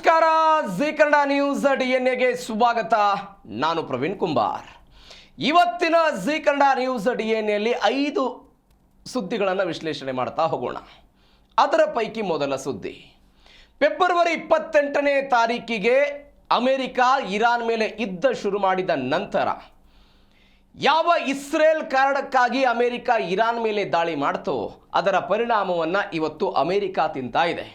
ನಮಸ್ಕಾರ, G Kannada news ಡಿಎನ್ಎಗೆ ಸ್ವಾಗತ. ನಾನು ಪ್ರವೀಣ್ ಕುಂಬಾರ್. ಇವತ್ತಿನ ಜಿ ಕನ್ನಡ ನ್ಯೂಸ್ ಡಿಎನ್ಎಲ್ಲಿ 5 ಸುದ್ದಿಗಳನ್ನು ವಿಶ್ಲೇಷಣೆ ಮಾಡ್ತಾ ಹೋಗೋಣ. ಅದರ ಪೈಕಿ ಮೊದಲ ಸುದ್ದಿ, ಫೆಬ್ರವರಿ 28ನೇ ತಾರೀಕಿಗೆ ಅಮೆರಿಕ ಇರಾನ್ ಮೇಲೆ ಯುದ್ಧ ಶುರು ಮಾಡಿದ ನಂತರ ಯಾವ ಇಸ್ರೇಲ್ ಕಾರಣಕ್ಕಾಗಿ ಅಮೆರಿಕ ಇರಾನ್ ಮೇಲೆ ದಾಳಿ ಮಾಡ್ತೋ ಅದರ ಪರಿಣಾಮವನ್ನು ಇವತ್ತು ಅಮೆರಿಕ ತಿಂತಾ ಇದೆ.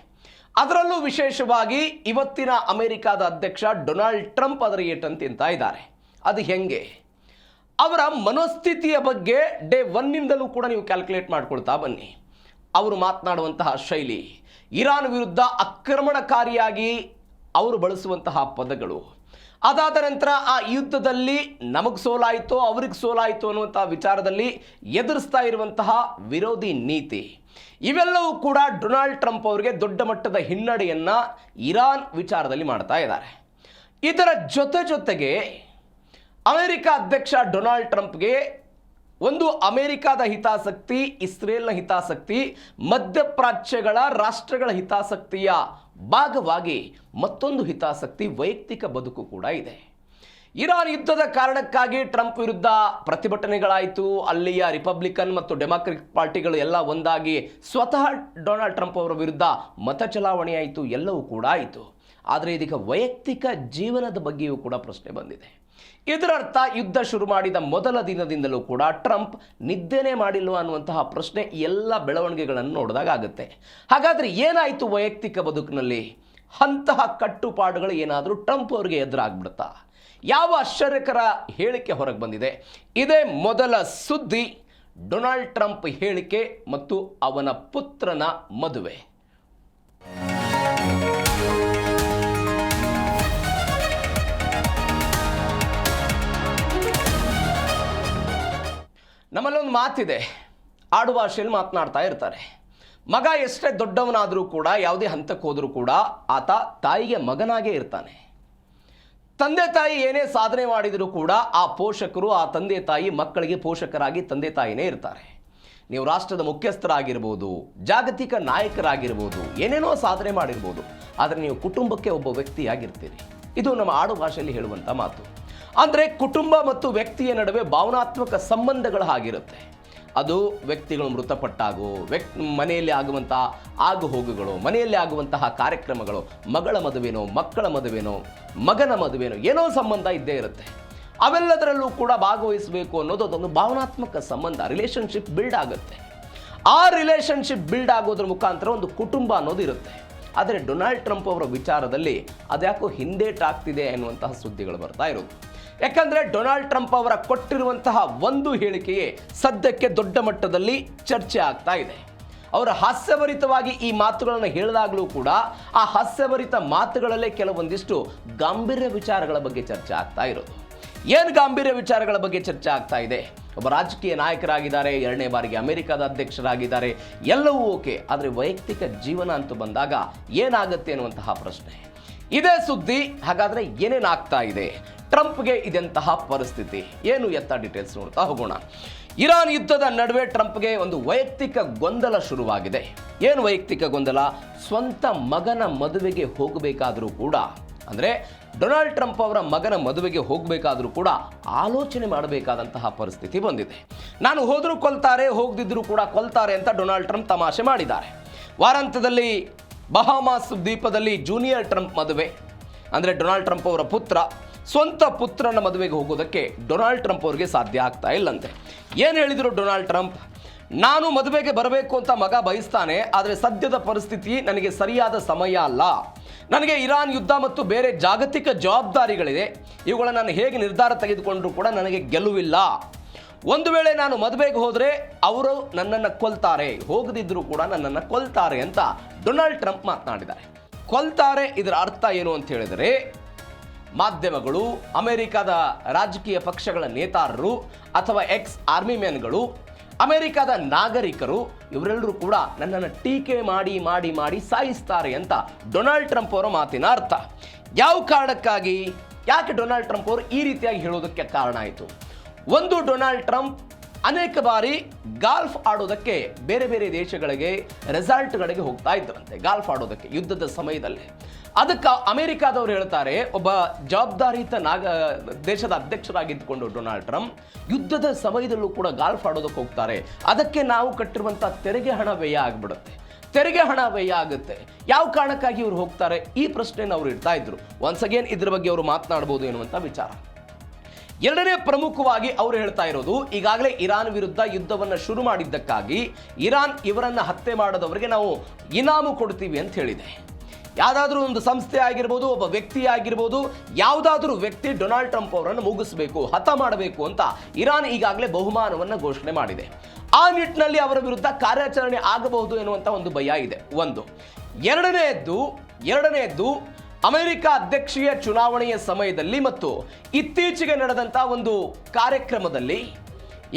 ಅದರಲ್ಲೂ ವಿಶೇಷವಾಗಿ ಇವತ್ತಿನ ಅಮೆರಿಕದ ಅಧ್ಯಕ್ಷ ಡೊನಾಲ್ಡ್ ಟ್ರಂಪ್ ಅದರ ಏಟನ್ನು ತಿಂತಾ ಇದ್ದಾರೆ. ಅದು ಹೆಂಗೆ, ಅವರ ಮನೋಸ್ಥಿತಿಯ ಬಗ್ಗೆ ಡೇ 1ನಿಂದಲೂ ಕೂಡ ನೀವು ಕ್ಯಾಲ್ಕುಲೇಟ್ ಮಾಡ್ಕೊಳ್ತಾ ಬನ್ನಿ. ಅವರು ಮಾತನಾಡುವಂತಹ ಶೈಲಿ, ಇರಾನ್ ವಿರುದ್ಧ ಆಕ್ರಮಣಕಾರಿಯಾಗಿ ಅವರು ಬಳಸುವಂತಹ ಪದಗಳು, ಅದಾದ ನಂತರ ಆ ಯುದ್ಧದಲ್ಲಿ ನಮಗೆ ಸೋಲಾಯಿತೋ ಅವ್ರಿಗೆ ಸೋಲಾಯಿತು ಅನ್ನುವಂತಹ ವಿಚಾರದಲ್ಲಿ ಎದುರಿಸ್ತಾ ಇರುವಂತಹ ವಿರೋಧಿ ನೀತಿ, ಇವೆಲ್ಲವೂ ಕೂಡ ಡೊನಾಲ್ಡ್ ಟ್ರಂಪ್ ಅವರಿಗೆ ದೊಡ್ಡ ಮಟ್ಟದ ಹಿನ್ನಡೆಯನ್ನು ಇರಾನ್ ವಿಚಾರದಲ್ಲಿ ಮಾಡ್ತಾ ಇದ್ದಾರೆ. ಇದರ ಜೊತೆಗೆ ಅಮೆರಿಕ ಅಧ್ಯಕ್ಷ ಡೊನಾಲ್ಡ್ ಟ್ರಂಪ್ಗೆ ಒಂದು ಅಮೆರಿಕದ ಹಿತಾಸಕ್ತಿ, ಇಸ್ರೇಲ್ನ ಹಿತಾಸಕ್ತಿ, ಮಧ್ಯಪ್ರಾಚ್ಯಗಳ ರಾಷ್ಟ್ರಗಳ ಹಿತಾಸಕ್ತಿಯ ಭಾಗವಾಗಿ ಮತ್ತೊಂದು ಹಿತಾಸಕ್ತಿ, ವೈಯಕ್ತಿಕ ಬದುಕು ಕೂಡ ಇದೆ. ಇರಾನ್ ಯುದ್ಧದ ಕಾರಣಕ್ಕಾಗಿ ಟ್ರಂಪ್ ವಿರುದ್ಧ ಪ್ರತಿಭಟನೆಗಳಾಯಿತು. ಅಲ್ಲಿಯ ರಿಪಬ್ಲಿಕನ್ ಮತ್ತು ಡೆಮಾಕ್ರೆಟಿಕ್ ಪಾರ್ಟಿಗಳು ಎಲ್ಲ ಒಂದಾಗಿ ಸ್ವತಃ ಡೊನಾಲ್ಡ್ ಟ್ರಂಪ್ ಅವರ ವಿರುದ್ಧ ಮತ ಚಲಾವಣೆ ಆಯಿತು, ಎಲ್ಲವೂ ಕೂಡ ಆಯಿತು. ಆದರೆ ಇದೀಗ ವೈಯಕ್ತಿಕ ಜೀವನದ ಬಗ್ಗೆಯೂ ಕೂಡ ಪ್ರಶ್ನೆ ಬಂದಿದೆ. ಇದರರ್ಥ ಯುದ್ಧ ಶುರು ಮಾಡಿದ ಮೊದಲ ದಿನದಿಂದಲೂ ಕೂಡ ಟ್ರಂಪ್ ನಿದ್ದೆನೇ ಮಾಡಿಲ್ವ ಅನ್ನುವಂತಹ ಪ್ರಶ್ನೆ ಎಲ್ಲ ಬೆಳವಣಿಗೆಗಳನ್ನು ನೋಡಿದಾಗ ಆಗುತ್ತೆ. ಹಾಗಾದರೆ ಏನಾಯಿತು ವೈಯಕ್ತಿಕ ಬದುಕಿನಲ್ಲಿ? ಅಂತಹ ಕಟ್ಟುಪಾಡುಗಳು ಏನಾದರೂ ಟ್ರಂಪ್ ಅವರಿಗೆ ಎದುರಾಗ್ಬಿಡುತ್ತಾ? ಯಾವ ಆಶ್ಚರ್ಯಕರ ಹೇಳಿಕೆ ಹೊರಗೆ ಬಂದಿದೆ? ಇದೇ ಮೊದಲ ಸುದ್ದಿ, ಡೊನಾಲ್ಡ್ ಟ್ರಂಪ್ ಹೇಳಿಕೆ ಮತ್ತು ಅವನ ಪುತ್ರನ ಮದುವೆ. ನಮ್ಮಲ್ಲೊಂದು ಮಾತಿದೆ, ಆಡು ಭಾಷೆಯಲ್ಲಿ ಮಾತನಾಡ್ತಾ ಇರ್ತಾರೆ. ಮಗ ಎಷ್ಟೇ ದೊಡ್ಡವನಾದರೂ ಕೂಡ, ಯಾವುದೇ ಹಂತಕ್ಕೆ ಹೋದರೂ ಕೂಡ ಆತ ತಾಯಿಗೆ ಮಗನಾಗೇ ಇರ್ತಾನೆ. ತಂದೆ ತಾಯಿ ಏನೇ ಸಾಧನೆ ಮಾಡಿದರೂ ಕೂಡ ಆ ಪೋಷಕರು, ಆ ತಂದೆ ತಾಯಿ ಮಕ್ಕಳಿಗೆ ಪೋಷಕರಾಗಿ ತಂದೆ ತಾಯಿನೇ ಇರ್ತಾರೆ. ನೀವು ರಾಷ್ಟ್ರದ ಮುಖ್ಯಸ್ಥರಾಗಿರ್ಬೋದು, ಜಾಗತಿಕ ನಾಯಕರಾಗಿರ್ಬೋದು, ಏನೇನೋ ಸಾಧನೆ ಮಾಡಿರ್ಬೋದು, ಆದರೆ ನೀವು ಕುಟುಂಬಕ್ಕೆ ಒಬ್ಬ ವ್ಯಕ್ತಿಯಾಗಿರ್ತೀರಿ. ಇದು ನಮ್ಮ ಆಡು ಭಾಷೆಯಲ್ಲಿ ಹೇಳುವಂಥ ಮಾತು. ಅಂದರೆ ಕುಟುಂಬ ಮತ್ತು ವ್ಯಕ್ತಿಯ ನಡುವೆ ಭಾವನಾತ್ಮಕ ಸಂಬಂಧಗಳು ಹಾಗಿರುತ್ತೆ. ಅದು ವ್ಯಕ್ತಿಗಳು ಮೃತಪಟ್ಟಾಗೋ, ಮನೆಯಲ್ಲಿ ಆಗುವಂತಹ ಆಗು ಹೋಗುಗಳು, ಮನೆಯಲ್ಲಿ ಆಗುವಂತಹ ಕಾರ್ಯಕ್ರಮಗಳು, ಮಗಳ ಮದುವೆನೋ, ಮಕ್ಕಳ ಮದುವೆನೋ, ಮಗನ ಮದುವೆನೋ, ಏನೋ ಸಂಬಂಧ ಇದ್ದೇ ಇರುತ್ತೆ. ಅವೆಲ್ಲದರಲ್ಲೂ ಕೂಡ ಭಾಗವಹಿಸಬೇಕು ಅನ್ನೋದು ಅದೊಂದು ಭಾವನಾತ್ಮಕ ಸಂಬಂಧ, ರಿಲೇಷನ್ಶಿಪ್ ಬಿಲ್ಡ್ ಆಗುತ್ತೆ. ಆ ರಿಲೇಷನ್ಶಿಪ್ ಬಿಲ್ಡ್ ಆಗೋದ್ರ ಮುಖಾಂತರ ಒಂದು ಕುಟುಂಬ ಅನ್ನೋದು ಇರುತ್ತೆ. ಆದರೆ ಡೊನಾಲ್ಡ್ ಟ್ರಂಪ್ ಅವರ ವಿಚಾರದಲ್ಲಿ ಅದ್ಯಾಕೋ ಹಿಂದೇಟಾಗ್ತಿದೆ ಎನ್ನುವಂತಹ ಸುದ್ದಿಗಳು ಬರ್ತಾ ಇರೋದು. ಯಾಕಂದರೆ ಡೊನಾಲ್ಡ್ ಟ್ರಂಪ್ ಅವರ ಕೊಟ್ಟಿರುವಂತಹ ಒಂದು ಹೇಳಿಕೆಯೇ ಸದ್ಯಕ್ಕೆ ದೊಡ್ಡ ಮಟ್ಟದಲ್ಲಿ ಚರ್ಚೆ ಆಗ್ತಾ ಇದೆ. ಅವರು ಹಾಸ್ಯಭರಿತವಾಗಿ ಈ ಮಾತುಗಳನ್ನು ಹೇಳಿದಾಗಲೂ ಕೂಡ ಆ ಹಾಸ್ಯಭರಿತ ಮಾತುಗಳಲ್ಲೇ ಕೆಲವೊಂದಿಷ್ಟು ಗಾಂಭೀರ್ಯ ವಿಚಾರಗಳ ಬಗ್ಗೆ ಚರ್ಚೆ ಆಗ್ತಾ ಇರೋದು. ಏನು ಗಾಂಭೀರ್ಯ ವಿಚಾರಗಳ ಬಗ್ಗೆ ಚರ್ಚೆ ಆಗ್ತಾ ಇದೆ? ಒಬ್ಬ ರಾಜಕೀಯ ನಾಯಕರಾಗಿದ್ದಾರೆ, 2ನೇ ಬಾರಿಗೆ ಅಮೆರಿಕದ ಅಧ್ಯಕ್ಷರಾಗಿದ್ದಾರೆ, ಎಲ್ಲವೂ ಓಕೆ. ಆದರೆ ವೈಯಕ್ತಿಕ ಜೀವನ ಅಂತೂ ಬಂದಾಗ ಏನಾಗುತ್ತೆ ಅನ್ನುವಂತಹ ಪ್ರಶ್ನೆ. ಇದೇ ಸುದ್ದಿ. ಹಾಗಾದರೆ ಏನೇನಾಗ್ತಾ ಇದೆ? ಟ್ರಂಪ್ಗೆ ಇದೆಂತಹ ಪರಿಸ್ಥಿತಿ ಏನು ಎತ್ತ ಡೀಟೇಲ್ಸ್ ನೋಡ್ತಾ ಹೋಗೋಣ. ಇರಾನ್ ಯುದ್ಧದ ನಡುವೆ ಟ್ರಂಪ್ಗೆ ಒಂದು ವೈಯಕ್ತಿಕ ಗೊಂದಲ ಶುರುವಾಗಿದೆ. ಏನು ವೈಯಕ್ತಿಕ ಗೊಂದಲ? ಸ್ವಂತ ಮಗನ ಮದುವೆಗೆ ಹೋಗಬೇಕಾದರೂ ಕೂಡ, ಅಂದರೆ ಡೊನಾಲ್ಡ್ ಟ್ರಂಪ್ ಅವರ ಮಗನ ಮದುವೆಗೆ ಹೋಗಬೇಕಾದರೂ ಕೂಡ ಆಲೋಚನೆ ಮಾಡಬೇಕಾದಂತಹ ಪರಿಸ್ಥಿತಿ ಬಂದಿದೆ. ನಾನು ಹೋದರೂ ಕೊಲ್ತಾರೆ, ಹೋಗದಿದ್ದರೂ ಕೂಡ ಕೊಲ್ತಾರೆ ಅಂತ ಡೊನಾಲ್ಡ್ ಟ್ರಂಪ್ ತಮಾಷೆ ಮಾಡಿದ್ದಾರೆ. ವಾರಾಂತ್ಯದಲ್ಲಿ ಬಹಾಮಾಸ್ ದ್ವೀಪದಲ್ಲಿ ಜೂನಿಯರ್ ಟ್ರಂಪ್ ಮದುವೆ, ಅಂದರೆ ಡೊನಾಲ್ಡ್ ಟ್ರಂಪ್ ಅವರ ಪುತ್ರ, ಸ್ವಂತ ಪುತ್ರನ ಮದುವೆಗೆ ಹೋಗೋದಕ್ಕೆ ಡೊನಾಲ್ಡ್ ಟ್ರಂಪ್ ಅವರಿಗೆ ಸಾಧ್ಯ ಆಗ್ತಾ ಇಲ್ಲಂತೆ. ಏನು ಹೇಳಿದರು ಡೊನಾಲ್ಡ್ ಟ್ರಂಪ್? ನಾನು ಮದುವೆಗೆ ಬರಬೇಕು ಅಂತ ಮಗ ಬಯಸ್ತಾನೆ, ಆದರೆ ಸದ್ಯದ ಪರಿಸ್ಥಿತಿ ನನಗೆ ಸರಿಯಾದ ಸಮಯ ಅಲ್ಲ. ನನಗೆ ಇರಾನ್ ಯುದ್ಧ ಮತ್ತು ಬೇರೆ ಜಾಗತಿಕ ಜವಾಬ್ದಾರಿಗಳಿದೆ. ಇವುಗಳ ನಾನು ಹೇಗೆ ನಿರ್ಧಾರ ತೆಗೆದುಕೊಂಡರೂ ಕೂಡ ನನಗೆ ಗೆಲುವಿಲ್ಲ. ಒಂದು ವೇಳೆ ನಾನು ಮದುವೆಗೆ ಹೋದರೆ ಅವರು ನನ್ನನ್ನು ಕೊಲ್ತಾರೆ, ಹೋಗದಿದ್ದರೂ ಕೂಡ ನನ್ನನ್ನು ಕೊಲ್ತಾರೆ ಅಂತ ಡೊನಾಲ್ಡ್ ಟ್ರಂಪ್ ಮಾತನಾಡಿದ್ದಾರೆ. ಕೊಲ್ತಾರೆ, ಇದರ ಅರ್ಥ ಏನು ಅಂತ ಹೇಳಿದರೆ, ಮಾಧ್ಯಮಗಳು, ಅಮೆರಿಕದ ರಾಜಕೀಯ ಪಕ್ಷಗಳ ನೇತಾರರು ಅಥವಾ ಎಕ್ಸ್ ಆರ್ಮಿ ಮ್ಯಾನ್ಗಳು, ಅಮೆರಿಕದ ನಾಗರಿಕರು, ಇವರೆಲ್ಲರೂ ಕೂಡ ನನ್ನನ್ನು ಟೀಕೆ ಮಾಡಿ ಮಾಡಿ ಮಾಡಿ ಸಾಯಿಸ್ತಾರೆ ಅಂತ ಡೊನಾಲ್ಡ್ ಟ್ರಂಪ್ ಅವರ ಮಾತಿನ ಅರ್ಥ. ಯಾವ ಕಾರಣಕ್ಕಾಗಿ, ಯಾಕೆ ಡೊನಾಲ್ಡ್ ಟ್ರಂಪ್ ಅವರು ಈ ರೀತಿಯಾಗಿ ಹೇಳೋದಕ್ಕೆ ಕಾರಣ ಆಯಿತು? ಒಂದು, ಡೊನಾಲ್ಡ್ ಟ್ರಂಪ್ ಅನೇಕ ಬಾರಿ ಗಾಲ್ಫ್ ಆಡೋದಕ್ಕೆ ಬೇರೆ ಬೇರೆ ದೇಶಗಳಿಗೆ ರೆಸಾರ್ಟ್ಗಳಿಗೆ ಹೋಗ್ತಾ ಇದ್ರಂತೆ ಗಾಲ್ಫ್ ಆಡೋದಕ್ಕೆ ಯುದ್ಧದ ಸಮಯದಲ್ಲಿ. ಅದಕ್ಕೆ ಅಮೆರಿಕಾದವರು ಹೇಳ್ತಾರೆ, ಒಬ್ಬ ಜವಾಬ್ದಾರಿಯುತ ದೇಶದ ಅಧ್ಯಕ್ಷರಾಗಿದ್ದುಕೊಂಡು ಡೊನಾಲ್ಡ್ ಟ್ರಂಪ್ ಯುದ್ಧದ ಸಮಯದಲ್ಲೂ ಕೂಡ ಗಾಲ್ಫ್ ಆಡೋದಕ್ಕೆ ಹೋಗ್ತಾರೆ, ಅದಕ್ಕೆ ನಾವು ಕಟ್ಟಿರುವಂಥ ತೆರಿಗೆ ಹಣ ವ್ಯಯ ಆಗಿಬಿಡುತ್ತೆ, ತೆರಿಗೆ ಹಣ ವ್ಯಯ ಆಗುತ್ತೆ, ಯಾವ ಕಾರಣಕ್ಕಾಗಿ ಇವರು ಹೋಗ್ತಾರೆ, ಈ ಪ್ರಶ್ನೆಯನ್ನು ಅವರು ಇಡ್ತಾ ಇದ್ರು. ಒನ್ಸ್ ಅಗೇನ್ ಇದ್ರ ಬಗ್ಗೆ ಅವರು ಮಾತನಾಡಬಹುದು ಎನ್ನುವಂಥ ವಿಚಾರ. ಎರಡನೇ ಪ್ರಮುಖವಾಗಿ ಅವರು ಹೇಳ್ತಾ ಇರೋದು, ಈಗಾಗಲೇ ಇರಾನ್ ವಿರುದ್ಧ ಯುದ್ಧವನ್ನು ಶುರು ಮಾಡಿದ್ದಕ್ಕಾಗಿ ಇರಾನ್ ಇವರನ್ನು ಹತ್ಯೆ ಮಾಡೋದವರಿಗೆ ನಾವು ಇನಾಮು ಕೊಡ್ತೀವಿ ಅಂತ ಹೇಳಿದೆ. ಯಾವುದಾದ್ರೂ ಒಂದು ಸಂಸ್ಥೆ ಆಗಿರ್ಬೋದು, ಒಬ್ಬ ವ್ಯಕ್ತಿ ಆಗಿರ್ಬೋದು, ಯಾವುದಾದ್ರೂ ವ್ಯಕ್ತಿ ಡೊನಾಲ್ಡ್ ಟ್ರಂಪ್ ಅವರನ್ನು ಮುಗಿಸಬೇಕು, ಹತ ಮಾಡಬೇಕು ಅಂತ ಇರಾನ್ ಈಗಾಗಲೇ ಬಹುಮಾನವನ್ನು ಘೋಷಣೆ ಮಾಡಿದೆ. ಆ ನಿಟ್ಟಿನಲ್ಲಿ ಅವರ ವಿರುದ್ಧ ಕಾರ್ಯಾಚರಣೆ ಆಗಬಹುದು ಎನ್ನುವಂಥ ಒಂದು ಭಯ ಇದೆ. ಒಂದು. ಎರಡನೆಯದ್ದು ಅಮೆರಿಕ ಅಧ್ಯಕ್ಷೀಯ ಚುನಾವಣೆಯ ಸಮಯದಲ್ಲಿ ಮತ್ತು ಇತ್ತೀಚೆಗೆ ನಡೆದಂಥ ಒಂದು ಕಾರ್ಯಕ್ರಮದಲ್ಲಿ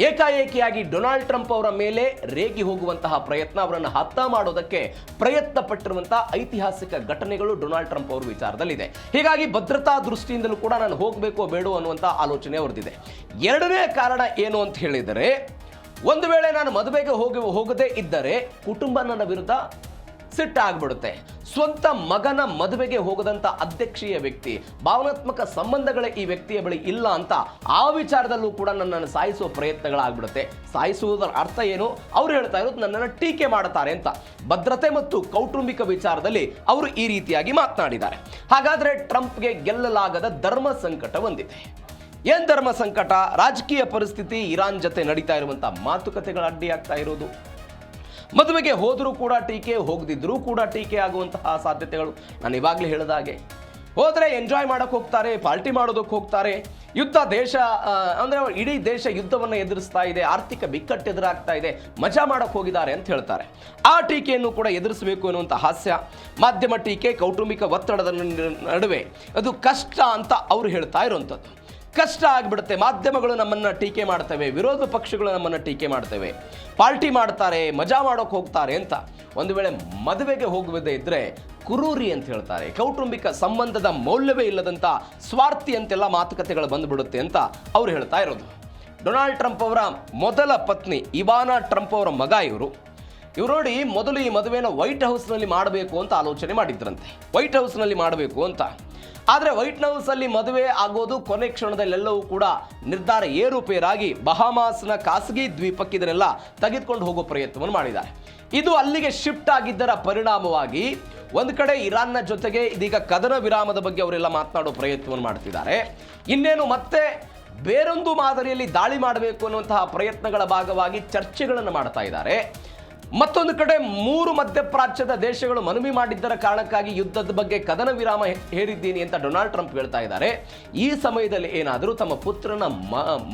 ಏಕಾಏಕಿಯಾಗಿ ಡೊನಾಲ್ಡ್ ಟ್ರಂಪ್ ಅವರ ಮೇಲೆ ರೇಗಿ ಹೋಗುವಂತಹ ಪ್ರಯತ್ನ, ಅವರನ್ನು ಹತ್ಯೆ ಮಾಡೋದಕ್ಕೆ ಪ್ರಯತ್ನ ಪಟ್ಟಿರುವಂತಹ ಐತಿಹಾಸಿಕ ಘಟನೆಗಳು ಡೊನಾಲ್ಡ್ ಟ್ರಂಪ್ ಅವರ ವಿಚಾರದಲ್ಲಿದೆ. ಹೀಗಾಗಿ ಭದ್ರತಾ ದೃಷ್ಟಿಯಿಂದಲೂ ಕೂಡ ನಾನು ಹೋಗಬೇಕೋ ಬೇಡೋ ಅನ್ನುವಂಥ ಆಲೋಚನೆ ಅವರದಿದೆ. ಎರಡನೇ ಕಾರಣ ಏನು ಅಂತ ಹೇಳಿದರೆ, ಒಂದು ವೇಳೆ ನಾನು ಮದುವೆಗೆ ಹೋಗದೇ ಇದ್ದರೆ ಕುಟುಂಬ ನನ್ನ ವಿರುದ್ಧ ಸಿಟ್ಟಾಗ್ಬಿಡುತ್ತೆ. ಸ್ವಂತ ಮಗನ ಮದುವೆಗೆ ಹೋಗದಂತ ಅಧ್ಯಕ್ಷೀಯ ವ್ಯಕ್ತಿ, ಭಾವನಾತ್ಮಕ ಸಂಬಂಧಗಳೇ ಈ ವ್ಯಕ್ತಿಯ ಬಳಿ ಇಲ್ಲ ಅಂತ ಆ ವಿಚಾರದಲ್ಲೂ ಕೂಡ ನನ್ನನ್ನು ಸಾಯಿಸುವ ಪ್ರಯತ್ನಗಳಾಗ್ಬಿಡುತ್ತೆ. ಸಾಯಿಸುವುದರ ಅರ್ಥ ಏನು? ಅವ್ರು ಹೇಳ್ತಾ ಇರೋದು ನನ್ನನ್ನು ಟೀಕೆ ಮಾಡ್ತಾರೆ ಅಂತ. ಭದ್ರತೆ ಮತ್ತು ಕೌಟುಂಬಿಕ ವಿಚಾರದಲ್ಲಿ ಅವರು ಈ ರೀತಿಯಾಗಿ ಮಾತನಾಡಿದ್ದಾರೆ. ಹಾಗಾದ್ರೆ ಟ್ರಂಪ್ಗೆ ಗೆಲ್ಲಲಾಗದ ಧರ್ಮ ಸಂಕಟ ಒಂದಿದೆ. ಏನ್ ಧರ್ಮ ಸಂಕಟ? ರಾಜಕೀಯ ಪರಿಸ್ಥಿತಿ, ಇರಾನ್ ಜೊತೆ ನಡೀತಾ ಇರುವಂತಹ ಮಾತುಕತೆಗಳು ಅಡ್ಡಿಯಾಗ್ತಾ ಇರೋದು, ಮದುವೆಗೆ ಹೋದರೂ ಕೂಡ ಟೀಕೆ, ಹೋಗದಿದ್ರೂ ಕೂಡ ಟೀಕೆ ಆಗುವಂತಹ ಸಾಧ್ಯತೆಗಳು. ನಾನು ಇವಾಗಲೇ ಹೇಳಿದ ಹಾಗೆ, ಹೋದರೆ ಎಂಜಾಯ್ ಮಾಡೋಕ್ಕೆ ಹೋಗ್ತಾರೆ, ಪಾರ್ಟಿ ಮಾಡೋದಕ್ಕೆ ಹೋಗ್ತಾರೆ, ದೇಶ ಅಂದರೆ ಇಡೀ ದೇಶ ಯುದ್ಧವನ್ನು ಎದುರಿಸ್ತಾ ಇದೆ, ಆರ್ಥಿಕ ಬಿಕ್ಕಟ್ಟು ಎದುರಾಗ್ತಾ ಇದೆ, ಮಜಾ ಮಾಡೋಕ್ಕೆ ಹೋಗಿದ್ದಾರೆ ಅಂತ ಹೇಳ್ತಾರೆ. ಆ ಟೀಕೆಯನ್ನು ಕೂಡ ಎದುರಿಸಬೇಕು ಎನ್ನುವಂಥ ಹಾಸ್ಯ, ಮಾಧ್ಯಮ ಟೀಕೆ, ಕೌಟುಂಬಿಕ ಒತ್ತಡದ ನಡುವೆ ಅದು ಕಷ್ಟ ಅಂತ ಅವರು ಹೇಳ್ತಾ ಇರುವಂಥದ್ದು. ಕಷ್ಟ ಆಗಿಬಿಡುತ್ತೆ. ಮಾಧ್ಯಮಗಳು ನಮ್ಮನ್ನು ಟೀಕೆ ಮಾಡ್ತವೆ, ವಿರೋಧ ಪಕ್ಷಗಳು ನಮ್ಮನ್ನು ಟೀಕೆ ಮಾಡ್ತವೆ, ಪಾರ್ಟಿ ಮಾಡ್ತಾರೆ, ಮಜಾ ಮಾಡೋಕೆ ಹೋಗ್ತಾರೆ ಅಂತ. ಒಂದು ವೇಳೆ ಮದುವೆಗೆ ಹೋಗುವುದೇ ಇದ್ದರೆ ಕುರೂರಿ ಅಂತ ಹೇಳ್ತಾರೆ. ಕೌಟುಂಬಿಕ ಸಂಬಂಧದ ಮೌಲ್ಯವೇ ಇಲ್ಲದಂಥ ಸ್ವಾರ್ಥಿ ಅಂತೆಲ್ಲ ಮಾತುಕತೆಗಳು ಬಂದುಬಿಡುತ್ತೆ ಅಂತ ಅವ್ರು ಹೇಳ್ತಾ ಇರೋದು. ಡೊನಾಲ್ಡ್ ಟ್ರಂಪ್ ಅವರ ಮೊದಲ ಪತ್ನಿ ಇವಾನಾ ಟ್ರಂಪ್ ಅವರ ಮಗ ಇವರು ನೋಡಿ, ಮೊದಲು ಈ ಮದುವೆನ ವೈಟ್ ಹೌಸ್ನಲ್ಲಿ ಮಾಡಬೇಕು ಅಂತ ಆಲೋಚನೆ ಮಾಡಿದ್ರಂತೆ, ವೈಟ್ ಹೌಸ್ನಲ್ಲಿ ಮಾಡಬೇಕು ಅಂತ. ಆದರೆ ವೈಟ್ ಹೌಸಲ್ಲಿ ಮದುವೆ ಆಗೋದು ಕೊನೆ ಕ್ಷಣದಲ್ಲೆಲ್ಲವೂ ಕೂಡ ನಿರ್ಧಾರ ಏರುಪೇರಾಗಿ ಬಹಾಮಾಸ್ನ ಖಾಸಗಿ ದ್ವೀಪಕ್ಕೆ ಇದನ್ನೆಲ್ಲ ತೆಗೆದುಕೊಂಡು ಹೋಗೋ ಪ್ರಯತ್ನವನ್ನು ಮಾಡಿದ್ದಾರೆ. ಇದು ಅಲ್ಲಿಗೆ ಶಿಫ್ಟ್ ಆಗಿದ್ದರ ಪರಿಣಾಮವಾಗಿ ಒಂದು ಕಡೆ ಇರಾನ್ನ ಜೊತೆಗೆ ಇದೀಗ ಕದನ ವಿರಾಮದ ಬಗ್ಗೆ ಅವರೆಲ್ಲ ಮಾತನಾಡೋ ಪ್ರಯತ್ನವನ್ನು ಮಾಡ್ತಿದ್ದಾರೆ. ಇನ್ನೇನು ಮತ್ತೆ ಬೇರೊಂದು ಮಾದರಿಯಲ್ಲಿ ದಾಳಿ ಮಾಡಬೇಕು ಅನ್ನುವಂತಹ ಪ್ರಯತ್ನಗಳ ಭಾಗವಾಗಿ ಚರ್ಚೆಗಳನ್ನು ಮಾಡ್ತಾ ಇದ್ದಾರೆ. ಮತ್ತೊಂದು ಕಡೆ 3 ಮಧ್ಯಪ್ರಾಚ್ಯದ ದೇಶಗಳು ಮನವಿ ಮಾಡಿದ್ದರ ಕಾರಣಕ್ಕಾಗಿ ಯುದ್ಧದ ಬಗ್ಗೆ ಕದನ ವಿರಾಮ ಹೇರಿದ್ದೀನಿ ಅಂತ ಡೊನಾಲ್ಡ್ ಟ್ರಂಪ್ ಹೇಳ್ತಾ ಇದ್ದಾರೆ. ಈ ಸಮಯದಲ್ಲಿ ಏನಾದರೂ ತಮ್ಮ ಪುತ್ರನ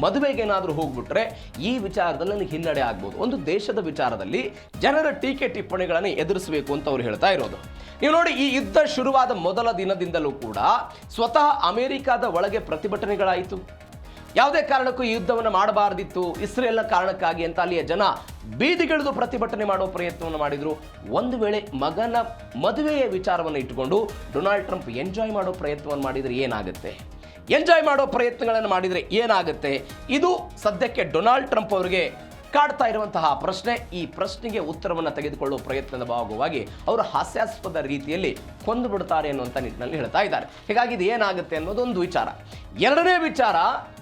ಮದುವೆಗೆ ಏನಾದರೂ ಹೋಗ್ಬಿಟ್ರೆ ಈ ವಿಚಾರದಲ್ಲಿ ನನಗೆ ಹಿನ್ನಡೆ ಆಗ್ಬೋದು. ಒಂದು ದೇಶದ ವಿಚಾರದಲ್ಲಿ ಜನರ ಟೀಕೆ ಟಿಪ್ಪಣಿಗಳನ್ನು ಎದುರಿಸಬೇಕು ಅಂತ ಅವ್ರು ಹೇಳ್ತಾ ಇರೋದು. ನೀವು ನೋಡಿ, ಈ ಯುದ್ಧ ಶುರುವಾದ ಮೊದಲ ದಿನದಿಂದಲೂ ಕೂಡ ಸ್ವತಃ ಅಮೆರಿಕಾದ ಒಳಗೆ ಪ್ರತಿಭಟನೆಗಳಾಯಿತು. ಯಾವುದೇ ಕಾರಣಕ್ಕೂ ಈ ಯುದ್ಧವನ್ನು ಮಾಡಬಾರ್ದಿತ್ತು, ಇಸ್ರೇಲ್ನ ಕಾರಣಕ್ಕಾಗಿ ಅಂತ ಅಲ್ಲಿಯ ಜನ ಬೀದಿಗಿಳಿದು ಪ್ರತಿಭಟನೆ ಮಾಡೋ ಪ್ರಯತ್ನವನ್ನು ಮಾಡಿದ್ರು. ಒಂದು ವೇಳೆ ಮಗನ ಮದುವೆಯ ವಿಚಾರವನ್ನು ಇಟ್ಟುಕೊಂಡು ಡೊನಾಲ್ಡ್ ಟ್ರಂಪ್ ಎಂಜಾಯ್ ಮಾಡೋ ಪ್ರಯತ್ನವನ್ನು ಮಾಡಿದರೆ ಏನಾಗುತ್ತೆ? ಎಂಜಾಯ್ ಮಾಡೋ ಪ್ರಯತ್ನಗಳನ್ನು ಮಾಡಿದರೆ ಏನಾಗುತ್ತೆ? ಇದು ಸದ್ಯಕ್ಕೆ ಡೊನಾಲ್ಡ್ ಟ್ರಂಪ್ ಅವರಿಗೆ ಕಾಡ್ತಾ ಇರುವಂತಹ ಪ್ರಶ್ನೆ. ಈ ಪ್ರಶ್ನೆಗೆ ಉತ್ತರವನ್ನು ತೆಗೆದುಕೊಳ್ಳುವ ಪ್ರಯತ್ನದ ಭಾಗವಾಗಿ ಅವರು ಹಾಸ್ಯಾಸ್ಪದ ರೀತಿಯಲ್ಲಿ ಕೊಂದು ಬಿಡ್ತಾರೆ ಅನ್ನುವಂಥ ನಿಟ್ಟಿನಲ್ಲಿ ಹೇಳ್ತಾ ಇದ್ದಾರೆ. ಹೀಗಾಗಿ ಇದು ಏನಾಗುತ್ತೆ ಅನ್ನೋದೊಂದು ವಿಚಾರ. ಎರಡನೇ ವಿಚಾರ,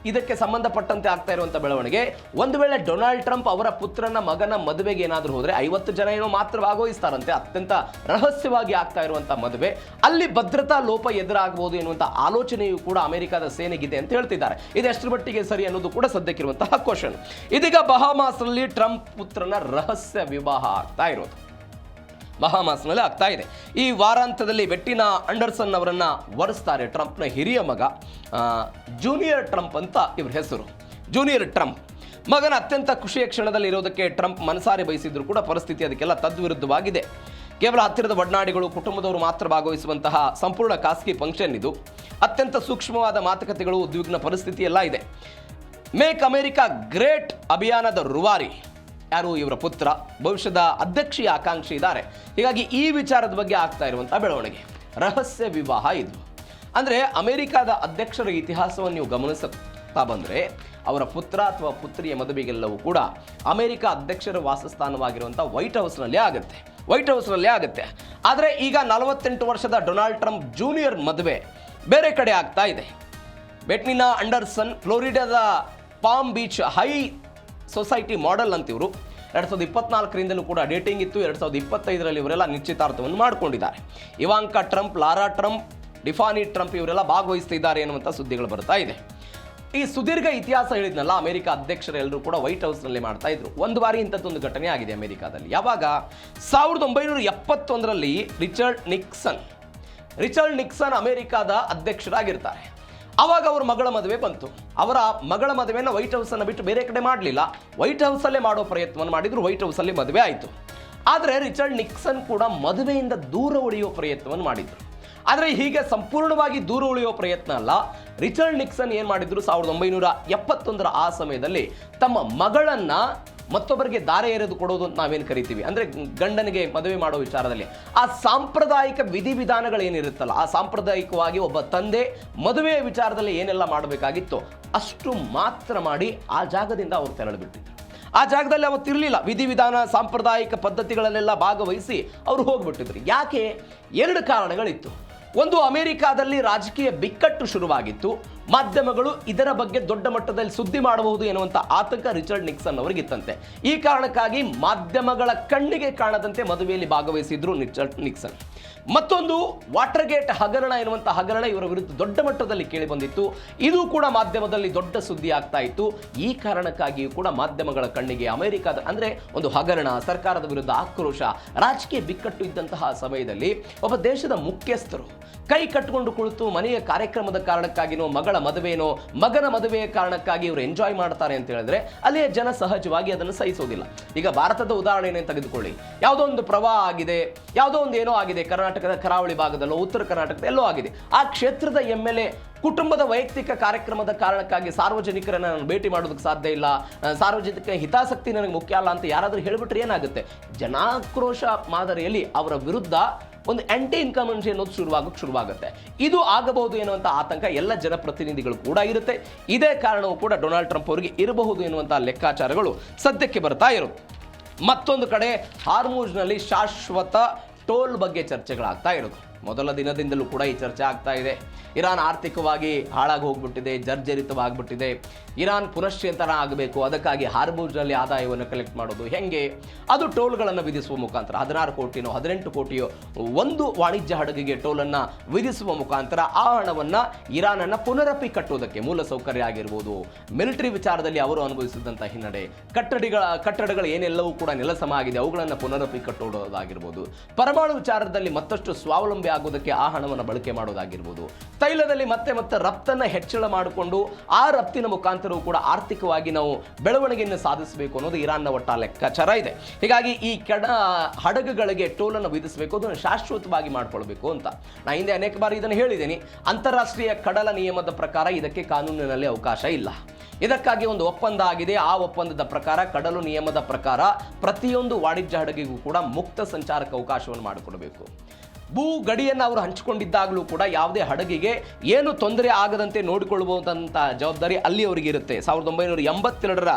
ಇದಕ್ಕೆ ಸಂಬಂಧಪಟ್ಟಂತೆ ಆಗ್ತಾ ಇರುವಂಥ ಬೆಳವಣಿಗೆ, ಒಂದು ವೇಳೆ ಡೊನಾಲ್ಡ್ ಟ್ರಂಪ್ ಅವರ ಪುತ್ರನ ಮಗನ ಮದುವೆಗೆ ಏನಾದರೂ ಹೋದರೆ 50 ಜನ ಏನೋ ಮಾತ್ರ ಭಾಗವಹಿಸ್ತಾರಂತೆ. ಅತ್ಯಂತ ರಹಸ್ಯವಾಗಿ ಆಗ್ತಾ ಇರುವಂಥ ಮದುವೆ, ಅಲ್ಲಿ ಭದ್ರತಾ ಲೋಪ ಎದುರಾಗಬಹುದು ಎನ್ನುವಂಥ ಆಲೋಚನೆಯೂ ಕೂಡ ಅಮೆರಿಕದ ಸೇನೆಗಿದೆ ಅಂತ ಹೇಳ್ತಿದ್ದಾರೆ. ಇದು ಎಷ್ಟರ ಮಟ್ಟಿಗೆ ಸರಿ ಅನ್ನೋದು ಕೂಡ ಸದ್ಯಕ್ಕಿರುವಂತಹ ಕ್ವಶನ್. ಇದೀಗ ಬಹಾಮಾಸ್ನಲ್ಲಿ ಟ್ರಂಪ್ ಪುತ್ರನ ರಹಸ್ಯ ವಿವಾಹ ಆಗ್ತಾ ಇರೋದು, ಬಹಾಮಾಸ್ನಲ್ಲಿ ಆಗ್ತಾ ಇದೆ. ಈ ವಾರಾಂತ್ಯದಲ್ಲಿ ಬೆಟ್ಟಿನಾ ಆಂಡರ್ಸನ್ ಅವರನ್ನ ವರಿಸ್ತಾರೆ. ಟ್ರಂಪ್ನ ಹಿರಿಯ ಮಗ ಜೂನಿಯರ್ ಟ್ರಂಪ್ ಅಂತ ಇವ್ರ ಹೆಸರು. ಜೂನಿಯರ್ ಟ್ರಂಪ್ ಮಗನ ಅತ್ಯಂತ ಖುಷಿಯ ಕ್ಷಣದಲ್ಲಿ ಇರೋದಕ್ಕೆ ಟ್ರಂಪ್ ಮನಸಾರೆ ಬಯಸಿದ್ರು ಕೂಡ ಪರಿಸ್ಥಿತಿ ಅದಕ್ಕೆಲ್ಲ ತದ್ವಿರುದ್ಧವಾಗಿದೆ. ಕೇವಲ ಹತ್ತಿರದ ಒಡನಾಡಿಗಳು, ಕುಟುಂಬದವರು ಮಾತ್ರ ಭಾಗವಹಿಸುವಂತಹ ಸಂಪೂರ್ಣ ಖಾಸಗಿ ಫಂಕ್ಷನ್ ಇದು. ಅತ್ಯಂತ ಸೂಕ್ಷ್ಮವಾದ ಮಾತುಕತೆಗಳು, ಉದ್ವಿಗ್ನ ಪರಿಸ್ಥಿತಿ ಎಲ್ಲ ಇದೆ. ಮೇಕ್ ಅಮೆರಿಕಾ ಗ್ರೇಟ್ ಅಭಿಯಾನದ ರೂವಾರಿ ಯಾರು? ಇವರ ಪುತ್ರ, ಭವಿಷ್ಯದ ಅಧ್ಯಕ್ಷೀಯ ಆಕಾಂಕ್ಷಿ ಇದ್ದಾರೆ. ಹೀಗಾಗಿ ಈ ವಿಚಾರದ ಬಗ್ಗೆ ಆಗ್ತಾ ಇರುವಂಥ ಬೆಳವಣಿಗೆ, ರಹಸ್ಯ ವಿವಾಹ ಇದು. ಅಂದರೆ ಅಮೆರಿಕದ ಅಧ್ಯಕ್ಷರ ಇತಿಹಾಸವನ್ನು ನೀವು ಆಗ್ತಾ ಬಂದರೆ ಅವರ ಪುತ್ರ ಅಥವಾ ಪುತ್ರಿಯ ಮದುವೆಗೆಲ್ಲವೂ ಕೂಡ ಅಮೆರಿಕ ಅಧ್ಯಕ್ಷರ ವಾಸಸ್ಥಾನವಾಗಿರುವಂಥ ವೈಟ್ ಹೌಸ್ನಲ್ಲೇ ಆಗುತ್ತೆ. ಆದರೆ ಈಗ 48 ವರ್ಷದ ಡೊನಾಲ್ಡ್ ಟ್ರಂಪ್ ಜೂನಿಯರ್ ಮದುವೆ ಬೇರೆ ಕಡೆ ಆಗ್ತಾ ಇದೆ. ಬೆಟ್ನಿನಾ ಆಂಡರ್ಸನ್ ಫ್ಲೋರಿಡಾದ palm beach high society model ಅಂತಿವರು 2024ರಿಂದಲೂ ಕೂಡ ಡೇಟಿಂಗ್ ಇತ್ತು. 2025ರಲ್ಲಿ ಇವರೆಲ್ಲ ನಿಶ್ಚಿತಾರ್ಥವನ್ನು ಮಾಡಿಕೊಂಡಿದ್ದಾರೆ. Ivanka Trump, Lara Trump, Tiffany Trump ಇವರೆಲ್ಲ ಭಾಗವಹಿಸ್ತಿದ್ದಾರೆ ಎನ್ನುವಂಥ ಸುದ್ದಿಗಳು ಬರ್ತಾ ಇದೆ. ಈ ಸುದೀರ್ಘ ಇತಿಹಾಸ ಹೇಳಿದ್ನಲ್ಲ, ಅಮೆರಿಕ ಅಧ್ಯಕ್ಷರೆಲ್ಲರೂ ಕೂಡ ವೈಟ್ ಹೌಸ್ನಲ್ಲಿ ಮಾಡ್ತಾ ಇದ್ರು. ಒಂದು ಬಾರಿ ಇಂಥದ್ದೊಂದು ಘಟನೆ ಆಗಿದೆ ಅಮೆರಿಕಾದಲ್ಲಿ. ಯಾವಾಗ 1971ರಲ್ಲಿ ರಿಚರ್ಡ್ ನಿಕ್ಸನ್ ಅಮೆರಿಕಾದ ಅಧ್ಯಕ್ಷರಾಗಿರ್ತಾರೆ. ಆವಾಗ ಅವ್ರ ಮಗಳ ಮದುವೆ ಬಂತು. ಅವರ ಮಗಳ ಮದುವೆನ ವೈಟ್ ಹೌಸನ್ನು ಬಿಟ್ಟು ಬೇರೆ ಕಡೆ ಮಾಡಲಿಲ್ಲ, ವೈಟ್ ಹೌಸಲ್ಲೇ ಮಾಡೋ ಪ್ರಯತ್ನವನ್ನು ಮಾಡಿದ್ರು. ವೈಟ್ ಹೌಸಲ್ಲಿ ಮದುವೆ ಆಯಿತು. ಆದರೆ ರಿಚರ್ಡ್ ನಿಕ್ಸನ್ ಕೂಡ ಮದುವೆಯಿಂದ ದೂರ ಉಳಿಯುವ ಪ್ರಯತ್ನವನ್ನು ಮಾಡಿದ್ರು. ಆದರೆ ಹೀಗೆ ಸಂಪೂರ್ಣವಾಗಿ ದೂರ ಉಳಿಯುವ ಪ್ರಯತ್ನ ಅಲ್ಲ. ರಿಚರ್ಡ್ ನಿಕ್ಸನ್ ಏನು ಮಾಡಿದ್ರು, 1971ರ ಆ ಸಮಯದಲ್ಲಿ ತಮ್ಮ ಮಗಳನ್ನ ಮತ್ತೊಬ್ಬರಿಗೆ ದಾರೆ ಎರೆದು ಕೊಡೋದು ಅಂತ ನಾವೇನು ಕರಿತೀವಿ, ಅಂದರೆ ಗಂಡನಿಗೆ ಮದುವೆ ಮಾಡೋ ವಿಚಾರದಲ್ಲಿ ಆ ಸಾಂಪ್ರದಾಯಿಕ ವಿಧಿವಿಧಾನಗಳೇನಿರುತ್ತಲ್ಲ, ಆ ಸಾಂಪ್ರದಾಯಿಕವಾಗಿ ಒಬ್ಬ ತಂದೆ ಮದುವೆಯ ವಿಚಾರದಲ್ಲಿ ಏನೆಲ್ಲ ಮಾಡಬೇಕಾಗಿತ್ತು ಅಷ್ಟು ಮಾತ್ರ ಮಾಡಿ ಆ ಜಾಗದಿಂದ ಅವರು ತೆರಳು ಬಿಟ್ಟಿದ್ರು. ಆ ಜಾಗದಲ್ಲಿ ಅವತ್ತಿರಲಿಲ್ಲ, ವಿಧಿವಿಧಾನ ಸಾಂಪ್ರದಾಯಿಕ ಪದ್ಧತಿಗಳಲ್ಲೆಲ್ಲ ಭಾಗವಹಿಸಿ ಅವರು ಹೋಗ್ಬಿಟ್ಟಿದ್ರು. ಯಾಕೆ? 2 ಕಾರಣಗಳಿತ್ತು. ಒಂದು, ಅಮೆರಿಕಾದಲ್ಲಿ ರಾಜಕೀಯ ಬಿಕ್ಕಟ್ಟು ಶುರುವಾಗಿತ್ತು. ಮಾಧ್ಯಮಗಳು ಇದರ ಬಗ್ಗೆ ದೊಡ್ಡ ಮಟ್ಟದಲ್ಲಿ ಸುದ್ದಿ ಮಾಡಬಹುದು ಎನ್ನುವಂಥ ಆತಂಕ ರಿಚರ್ಡ್ ನಿಕ್ಸನ್ ಅವರಿಗಿತ್ತಂತೆ. ಈ ಕಾರಣಕ್ಕಾಗಿ ಮಾಧ್ಯಮಗಳ ಕಣ್ಣಿಗೆ ಕಾಣದಂತೆ ಮದುವೆಯಲ್ಲಿ ಭಾಗವಹಿಸಿದ್ರು ರಿಚರ್ಡ್ ನಿಕ್ಸನ್. ಮತ್ತೊಂದು, ವಾಟರ್ಗೇಟ್ ಹಗರಣ ಎನ್ನುವಂಥ ಹಗರಣ ಇವರ ವಿರುದ್ಧ ದೊಡ್ಡ ಮಟ್ಟದಲ್ಲಿ ಕೇಳಿ ಬಂದಿತ್ತು. ಇದು ಕೂಡ ಮಾಧ್ಯಮದಲ್ಲಿ ದೊಡ್ಡ ಸುದ್ದಿ ಆಗ್ತಾ ಇತ್ತು. ಈ ಕಾರಣಕ್ಕಾಗಿಯೂ ಕೂಡ ಮಾಧ್ಯಮಗಳ ಕಣ್ಣಿಗೆ ಅಮೆರಿಕದ ಅಂದರೆ ಒಂದು ಹಗರಣ, ಸರ್ಕಾರದ ವಿರುದ್ಧ ಆಕ್ರೋಶ, ರಾಜಕೀಯ ಬಿಕ್ಕಟ್ಟು ಇದ್ದಂತಹ ಸಮಯದಲ್ಲಿ ಒಬ್ಬ ದೇಶದ ಮುಖ್ಯಸ್ಥರು ಕೈ ಕಟ್ಟಿಕೊಂಡು ಕುಳಿತು ಮನೆಯ ಕಾರ್ಯಕ್ರಮದ ಕಾರಣಕ್ಕಾಗಿನೋ, ಮಗಳ ಮದುವೆನೋ, ಮಗನ ಮದುವೆಯ ಕಾರಣಕ್ಕಾಗಿ ಇವರು ಎಂಜಾಯ್ ಮಾಡ್ತಾರೆ ಅಂತ ಹೇಳಿದ್ರೆ ಅಲ್ಲಿಯ ಜನ ಸಹಜವಾಗಿ ಅದನ್ನು ಸಹಿಸೋದಿಲ್ಲ. ಈಗ ಭಾರತದ ಉದಾಹರಣೆಯನ್ನು ತೆಗೆದುಕೊಳ್ಳಿ. ಯಾವುದೋ ಒಂದು ಪ್ರವಾಹ ಆಗಿದೆ, ಯಾವುದೋ ಒಂದು ಏನೋ ಆಗಿದೆ, ಕರ್ನಾಟಕದ ಕರಾವಳಿ ಭಾಗದಲ್ಲೋ ಉತ್ತರ ಕರ್ನಾಟಕದ ಎಲ್ಲೋ ಆಗಿದೆ. ಆ ಕ್ಷೇತ್ರದ MLA ಕುಟುಂಬದ ವೈಯಕ್ತಿಕ ಕಾರ್ಯಕ್ರಮದ ಕಾರಣಕ್ಕಾಗಿ ಸಾರ್ವಜನಿಕರನ್ನು ನಾನು ಭೇಟಿ ಮಾಡೋದಕ್ಕೆ ಸಾಧ್ಯ ಇಲ್ಲ, ಸಾರ್ವಜನಿಕ ಹಿತಾಸಕ್ತಿ ನನಗೆ ಮುಖ್ಯ ಅಲ್ಲ ಅಂತ ಯಾರಾದರೂ ಹೇಳಿಬಿಟ್ರೆ ಏನಾಗುತ್ತೆ? ಜನಾಕ್ರೋಶ ಮಾದರಿಯಲ್ಲಿ ಅವರ ವಿರುದ್ಧ ಒಂದು ಆಂಟಿ ಇನ್ಕಮೆನ್ಸಿ ಅನ್ನೋದು ಶುರುವಾಗುತ್ತೆ. ಇದು ಆಗಬಹುದು ಎನ್ನುವಂಥ ಆತಂಕ ಎಲ್ಲ ಜನಪ್ರತಿನಿಧಿಗಳು ಕೂಡ ಇರುತ್ತೆ. ಇದೇ ಕಾರಣವೂ ಕೂಡ ಡೊನಾಲ್ಡ್ ಟ್ರಂಪ್ ಅವರಿಗೆ ಇರಬಹುದು ಎನ್ನುವಂಥ ಲೆಕ್ಕಾಚಾರಗಳು ಸದ್ಯಕ್ಕೆ ಬರ್ತಾ ಇರುತ್ತೆ. ಮತ್ತೊಂದು ಕಡೆ ಹಾರ್ಮುಜ್ನಲ್ಲಿ ಶಾಶ್ವತ ಟೋಲ್ ಬಗ್ಗೆ ಚರ್ಚೆಗಳಾಗ್ತಾ ಇರೋದು. ಮೊದಲ ದಿನದಿಂದಲೂ ಕೂಡ ಈ ಚರ್ಚೆ ಆಗ್ತಾ ಇದೆ. ಇರಾನ್ ಆರ್ಥಿಕವಾಗಿ ಹಾಳಾಗಿ ಹೋಗ್ಬಿಟ್ಟಿದೆ, ಜರ್ಜರಿತವಾಗ್ಬಿಟ್ಟಿದೆ. ಇರಾನ್ ಪುನಶ್ಚೇತನ ಆಗಬೇಕು, ಅದಕ್ಕಾಗಿ ಹಾರ್ಮುಜ್ನಲ್ಲಿ ಆದಾಯವನ್ನು ಕಲೆಕ್ಟ್ ಮಾಡೋದು ಹೆಂಗೆ? ಅದು ಟೋಲ್ಗಳನ್ನು ವಿಧಿಸುವ ಮುಖಾಂತರ 16 ಕೋಟಿನೋ 18 ಕೋಟಿಯೋ ಒಂದು ವಾಣಿಜ್ಯ ಹಡಗಿಗೆ ಟೋಲನ್ನು ವಿಧಿಸುವ ಮುಖಾಂತರ ಆ ಹಣವನ್ನು ಇರಾನನ್ನು ಪುನರಪಿ ಕಟ್ಟುವುದಕ್ಕೆ, ಮೂಲಸೌಕರ್ಯ ಆಗಿರ್ಬೋದು, ಮಿಲಿಟರಿ ವಿಚಾರದಲ್ಲಿ ಅವರು ಅನುಭವಿಸಿದಂಥ ಹಿನ್ನಡೆ, ಕಟ್ಟಡಗಳು ಏನೆಲ್ಲವೂ ಕೂಡ ನೆಲಸಮ ಆಗಿದೆ ಅವುಗಳನ್ನು ಪುನರಪಿ ಕಟ್ಟುವುದಾಗಿರ್ಬೋದು, ಪರಮಾಣು ವಿಚಾರದಲ್ಲಿ ಮತ್ತಷ್ಟು ಸ್ವಾವಲಂಬಿ ಆಗೋದಕ್ಕೆ ಆ ಹಣವನ್ನು ಬಳಕೆ ಮಾಡೋದಾಗಿರ್ಬೋದು, ತೈಲದಲ್ಲಿ ಮತ್ತೆ ರಫ್ತನ್ನು ಹೆಚ್ಚಳ ಮಾಡಿಕೊಂಡು ಆ ರಫ್ತಿನ ಮುಖಾಂತರವೂ ಕೂಡ ಆರ್ಥಿಕವಾಗಿ ನಾವು ಬೆಳವಣಿಗೆಯನ್ನು ಸಾಧಿಸಬೇಕು ಅನ್ನೋದು ಇರಾನ್ನ ಒಟ್ಟ ಲೆಕ್ಕಾಚಾರ ಇದೆ. ಹೀಗಾಗಿ ಈ ಹಡಗುಗಳಿಗೆ ಟೋಲನ್ನು ವಿಧಿಸಬೇಕು, ಅದನ್ನು ಶಾಶ್ವತವಾಗಿ ಮಾಡಿಕೊಳ್ಬೇಕು ಅಂತ ನಾನು ಹಿಂದೆ ಅನೇಕ ಬಾರಿ ಇದನ್ನು ಹೇಳಿದ್ದೀನಿ. ಅಂತಾರಾಷ್ಟ್ರೀಯ ಕಡಲ ನಿಯಮದ ಪ್ರಕಾರ ಇದಕ್ಕೆ ಕಾನೂನಿನಲ್ಲಿ ಅವಕಾಶ ಇಲ್ಲ. ಇದಕ್ಕಾಗಿ ಒಂದು ಒಪ್ಪಂದ ಆಗಿದೆ. ಆ ಒಪ್ಪಂದದ ಪ್ರಕಾರ, ಕಡಲು ನಿಯಮದ ಪ್ರಕಾರ ಪ್ರತಿಯೊಂದು ವಾಣಿಜ್ಯ ಹಡಗಿಗೂ ಕೂಡ ಮುಕ್ತ ಸಂಚಾರಕ್ಕೆ ಅವಕಾಶವನ್ನು ಮಾಡಿಕೊಡಬೇಕು. ಭೂ ಗಡಿಯನ್ನು ಅವರು ಹಂಚಿಕೊಂಡಿದ್ದಾಗಲೂ ಕೂಡ ಯಾವುದೇ ಹಡಗಿಗೆ ಏನು ತೊಂದರೆ ಆಗದಂತೆ ನೋಡಿಕೊಳ್ಳಬಹುದಂಥ ಜವಾಬ್ದಾರಿ ಅಲ್ಲಿ ಅವರಿಗಿರುತ್ತೆ. 1982ರ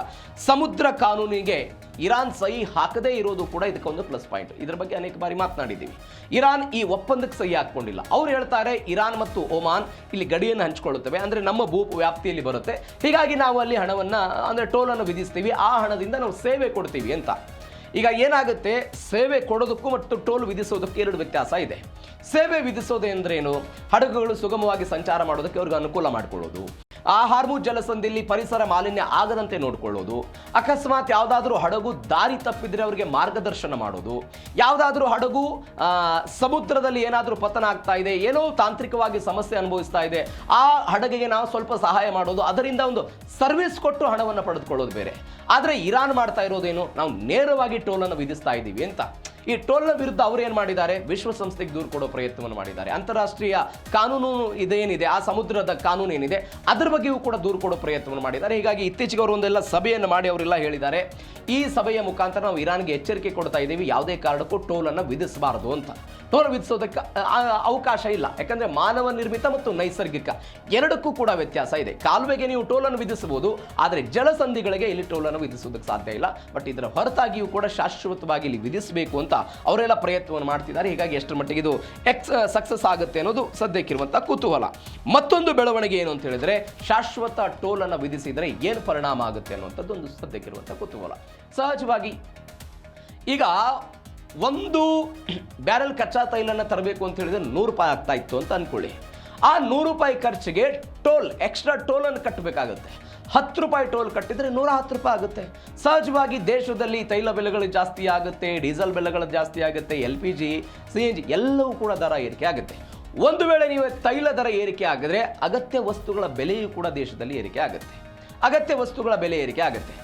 ಸಮುದ್ರ ಕಾನೂನಿಗೆ ಇರಾನ್ ಸಹಿ ಹಾಕದೇ ಇರೋದು ಕೂಡ ಇದಕ್ಕೊಂದು ಪ್ಲಸ್ ಪಾಯಿಂಟ್. ಇದರ ಬಗ್ಗೆ ಅನೇಕ ಬಾರಿ ಮಾತನಾಡಿದ್ದೀವಿ. ಇರಾನ್ ಈ ಒಪ್ಪಂದಕ್ಕೆ ಸಹಿ ಹಾಕ್ಕೊಂಡಿಲ್ಲ. ಅವ್ರು ಹೇಳ್ತಾರೆ ಇರಾನ್ ಮತ್ತು ಒಮಾನ್ ಇಲ್ಲಿ ಗಡಿಯನ್ನು ಹಂಚಿಕೊಳ್ಳುತ್ತವೆ, ಅಂದರೆ ನಮ್ಮ ಭೂ ವ್ಯಾಪ್ತಿಯಲ್ಲಿ ಬರುತ್ತೆ, ಹೀಗಾಗಿ ನಾವು ಅಲ್ಲಿ ಹಣವನ್ನು ಅಂದರೆ ಟೋಲನ್ನು ವಿಧಿಸ್ತೀವಿ, ಆ ಹಣದಿಂದ ನಾವು ಸೇವೆ ಕೊಡ್ತೀವಿ ಅಂತ. ಈಗ ಏನಾಗುತ್ತೆ, ಸೇವೆ ಕೊಡೋದಕ್ಕೂ ಮತ್ತು ಟೋಲ್ ವಿಧಿಸೋದಕ್ಕೆ 2 ವ್ಯತ್ಯಾಸ ಇದೆ. ಸೇವೆ ವಿಧಿಸೋದು ಅಂದ್ರೇನು? ಹಡಗುಗಳು ಸುಗಮವಾಗಿ ಸಂಚಾರ ಮಾಡೋದಕ್ಕೆ ಅವ್ರಿಗೆ ಅನುಕೂಲ ಮಾಡಿಕೊಳ್ಳೋದು, ಆ ಹಾರ್ಮುಜ್ ಜಲಸಂಧಿಯಲ್ಲಿ ಪರಿಸರ ಮಾಲಿನ್ಯ ಆಗದಂತೆ ನೋಡಿಕೊಳ್ಳೋದು, ಅಕಸ್ಮಾತ್ ಯಾವುದಾದ್ರೂ ಹಡಗು ದಾರಿ ತಪ್ಪಿದ್ರೆ ಅವರಿಗೆ ಮಾರ್ಗದರ್ಶನ ಮಾಡೋದು, ಯಾವುದಾದ್ರೂ ಹಡಗು ಸಮುದ್ರದಲ್ಲಿ ಏನಾದರೂ ಪತನ ಆಗ್ತಾ ಇದೆ, ಏನೋ ತಾಂತ್ರಿಕವಾಗಿ ಸಮಸ್ಯೆ ಅನುಭವಿಸ್ತಾ ಇದೆ, ಆ ಹಡಗಿಗೆ ನಾವು ಸ್ವಲ್ಪ ಸಹಾಯ ಮಾಡೋದು, ಅದರಿಂದ ಒಂದು ಸರ್ವಿಸ್ ಕೊಟ್ಟು ಹಣವನ್ನು ಪಡೆದುಕೊಳ್ಳೋದು ಬೇರೆ. ಆದರೆ ಇರಾನ್ ಮಾಡ್ತಾ ಇರೋದೇನು, ನಾವು ನೇರವಾಗಿ ಟೋಲನ್ನು ವಿಧಿಸ್ತಾ ಇದ್ದೀವಿ ಅಂತ. ಈ ಟೋಲ್ನ ವಿರುದ್ಧ ಅವರು ಏನು ಮಾಡಿದ್ದಾರೆ, ವಿಶ್ವಸಂಸ್ಥೆಗೆ ದೂರು ಕೊಡೋ ಪ್ರಯತ್ನವನ್ನು ಮಾಡಿದ್ದಾರೆ. ಅಂತಾರಾಷ್ಟ್ರೀಯ ಕಾನೂನು ಇದೇನಿದೆ, ಆ ಸಮುದ್ರದ ಕಾನೂನು ಏನಿದೆ ಅದರ ಬಗ್ಗೆಯೂ ಕೂಡ ದೂರು ಕೊಡೋ ಪ್ರಯತ್ನವನ್ನು ಮಾಡಿದ್ದಾರೆ. ಹೀಗಾಗಿ ಇತ್ತೀಚೆಗೆ ಅವರು ಒಂದೆಲ್ಲ ಸಭೆಯನ್ನು ಮಾಡಿ ಅವರೆಲ್ಲ ಹೇಳಿದ್ದಾರೆ, ಈ ಸಭೆಯ ಮುಖಾಂತರ ನಾವು ಇರಾನ್ಗೆ ಎಚ್ಚರಿಕೆ ಕೊಡ್ತಾ ಇದ್ದೀವಿ, ಯಾವುದೇ ಕಾರಣಕ್ಕೂ ಟೋಲನ್ನು ವಿಧಿಸಬಾರದು ಅಂತ. ಟೋಲ್ ವಿಧಿಸೋದಕ್ಕೆ ಅವಕಾಶ ಇಲ್ಲ, ಯಾಕಂದ್ರೆ ಮಾನವ ನಿರ್ಮಿತ ಮತ್ತು ನೈಸರ್ಗಿಕ ಎರಡಕ್ಕೂ ಕೂಡ ವ್ಯತ್ಯಾಸ ಇದೆ. ಕಾಲುವೆಗೆ ನೀವು ಟೋಲನ್ನು ವಿಧಿಸಬಹುದು, ಆದರೆ ಜಲಸಂಧಿಗಳಿಗೆ ಇಲ್ಲಿ ಟೋಲನ್ನು ವಿಧಿಸೋದಕ್ಕೆ ಸಾಧ್ಯ ಇಲ್ಲ. ಬಟ್ ಇದರ ಹೊರತಾಗಿಯೂ ಕೂಡ ಶಾಶ್ವತವಾಗಿ ಇಲ್ಲಿ ವಿಧಿಸಬೇಕು ಅಂತ ಅವರೆಲ್ಲ ಪ್ರಯತ್ನವನ್ನು ಮಾಡ್ತಿದ್ದಾರೆ. ಹೀಗಾಗಿ ಎಷ್ಟರ ಮಟ್ಟಿಗೆ ಇದು ಸಕ್ಸಸ್ ಆಗುತ್ತೆ ಅನ್ನೋದು ಸದ್ಯಕ್ಕಿರುವಂಥ ಕುತೂಹಲ. ಮತ್ತೊಂದು ಬೆಳವಣಿಗೆ ಏನು ಅಂತ ಹೇಳಿದ್ರೆ, ಶಾಶ್ವತ ಟೋಲನ್ನು ವಿಧಿಸಿದರೆ ಏನು ಪರಿಣಾಮ ಆಗುತ್ತೆ ಅನ್ನುವಂಥದ್ದು ಒಂದು ಸದ್ಯಕ್ಕಿರುವಂಥ ಕುತೂಹಲ. ಸಹಜವಾಗಿ ಈಗ ಒಂದು ಬ್ಯಾರೆಲ್ ಕಚ್ಚಾ ತೈಲನ್ನು ತರಬೇಕು ಅಂತ ಹೇಳಿದ್ರೆ 100 ರೂಪಾಯಿ ಆಗ್ತಾ ಇತ್ತು ಅಂತ ಅನ್ಕೊಳ್ಳಿ. ಆ 100 ರೂಪಾಯಿ ಖರ್ಚಿಗೆ ಟೋಲ್, ಎಕ್ಸ್ಟ್ರಾ ಟೋಲನ್ನು ಕಟ್ಟಬೇಕಾಗುತ್ತೆ. 10 ರೂಪಾಯಿ ಟೋಲ್ ಕಟ್ಟಿದ್ರೆ 110 ರೂಪಾಯಿ ಆಗುತ್ತೆ. ಸಹಜವಾಗಿ ದೇಶದಲ್ಲಿ ತೈಲ ಬೆಲೆಗಳು ಜಾಸ್ತಿ ಆಗುತ್ತೆ, ಡೀಸೆಲ್ ಬೆಲೆಗಳು ಜಾಸ್ತಿ ಆಗುತ್ತೆ, LPG, CNG ಎಲ್ಲವೂ ಕೂಡ ದರ ಏರಿಕೆ ಆಗುತ್ತೆ. ಒಂದು ವೇಳೆ ನೀವು ತೈಲ ದರ ಏರಿಕೆ ಆಗಿದ್ರೆ ಅಗತ್ಯ ವಸ್ತುಗಳ ಬೆಲೆಯೂ ಕೂಡ ದೇಶದಲ್ಲಿ ಏರಿಕೆ ಆಗುತ್ತೆ. ಅಗತ್ಯ ವಸ್ತುಗಳ ಬೆಲೆ ಏರಿಕೆ ಆಗುತ್ತೆ.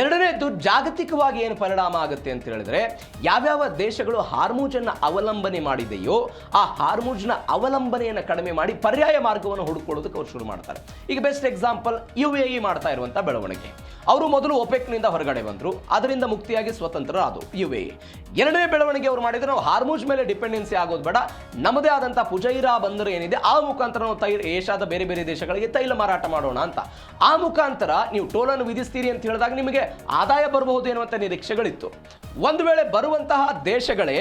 ಎರಡನೇದು, ಜಾಗತಿಕವಾಗಿ ಏನು ಪರಿಣಾಮ ಆಗುತ್ತೆ ಅಂತ ಹೇಳಿದ್ರೆ, ಯಾವ್ಯಾವ ದೇಶಗಳು ಹಾರ್ಮುಜನ್ನು ಅವಲಂಬನೆ ಮಾಡಿದೆಯೋ ಆ ಹಾರ್ಮುಜ್ನ ಅವಲಂಬನೆಯನ್ನು ಕಡಿಮೆ ಮಾಡಿ ಪರ್ಯಾಯ ಮಾರ್ಗವನ್ನು ಹುಡುಕೊಳ್ಳೋದಕ್ಕೆ ಅವರು ಶುರು ಮಾಡ್ತಾರೆ. ಈಗ ಬೆಸ್ಟ್ ಎಕ್ಸಾಂಪಲ್ UAE ಮಾಡ್ತಾ ಇರುವಂಥ ಬೆಳವಣಿಗೆ. ಅವರು ಮೊದಲು ಒಪೆಕ್ನಿಂದ ಹೊರಗಡೆ ಬಂದರು, ಅದರಿಂದ ಮುಕ್ತಿಯಾಗಿ ಸ್ವತಂತ್ರರಾದರು UAE. ಎರಡನೇ ಬೆಳವಣಿಗೆ ಅವರು ಮಾಡಿದರೆ, ನಾವು ಹಾರ್ಮುಜ್ ಮೇಲೆ ಡಿಪೆಂಡೆನ್ಸಿ ಆಗೋದು ಬೇಡ, ನಮ್ಮದೇ ಆದಂಥ ಪುಜೈರಾ ಬಂದರು ಏನಿದೆ ಆ ಮುಖಾಂತರ ನಾವು ಏಷ್ಯಾದ ಬೇರೆ ಬೇರೆ ದೇಶಗಳಿಗೆ ತೈಲ ಮಾರಾಟ ಮಾಡೋಣ ಅಂತ. ಆ ಮುಖಾಂತರ ನೀವು ಟೋಲನ್ನು ವಿಧಿಸ್ತೀರಿ ಅಂತ ಹೇಳಿದಾಗ ನಿಮಗೆ ಆದಾಯ ಬರಬಹುದು ಎನ್ನುವಂಥ ನಿರೀಕ್ಷೆಗಳಿತ್ತು. ಒಂದು ವೇಳೆ ಬರುವಂತಹ ದೇಶಗಳೇ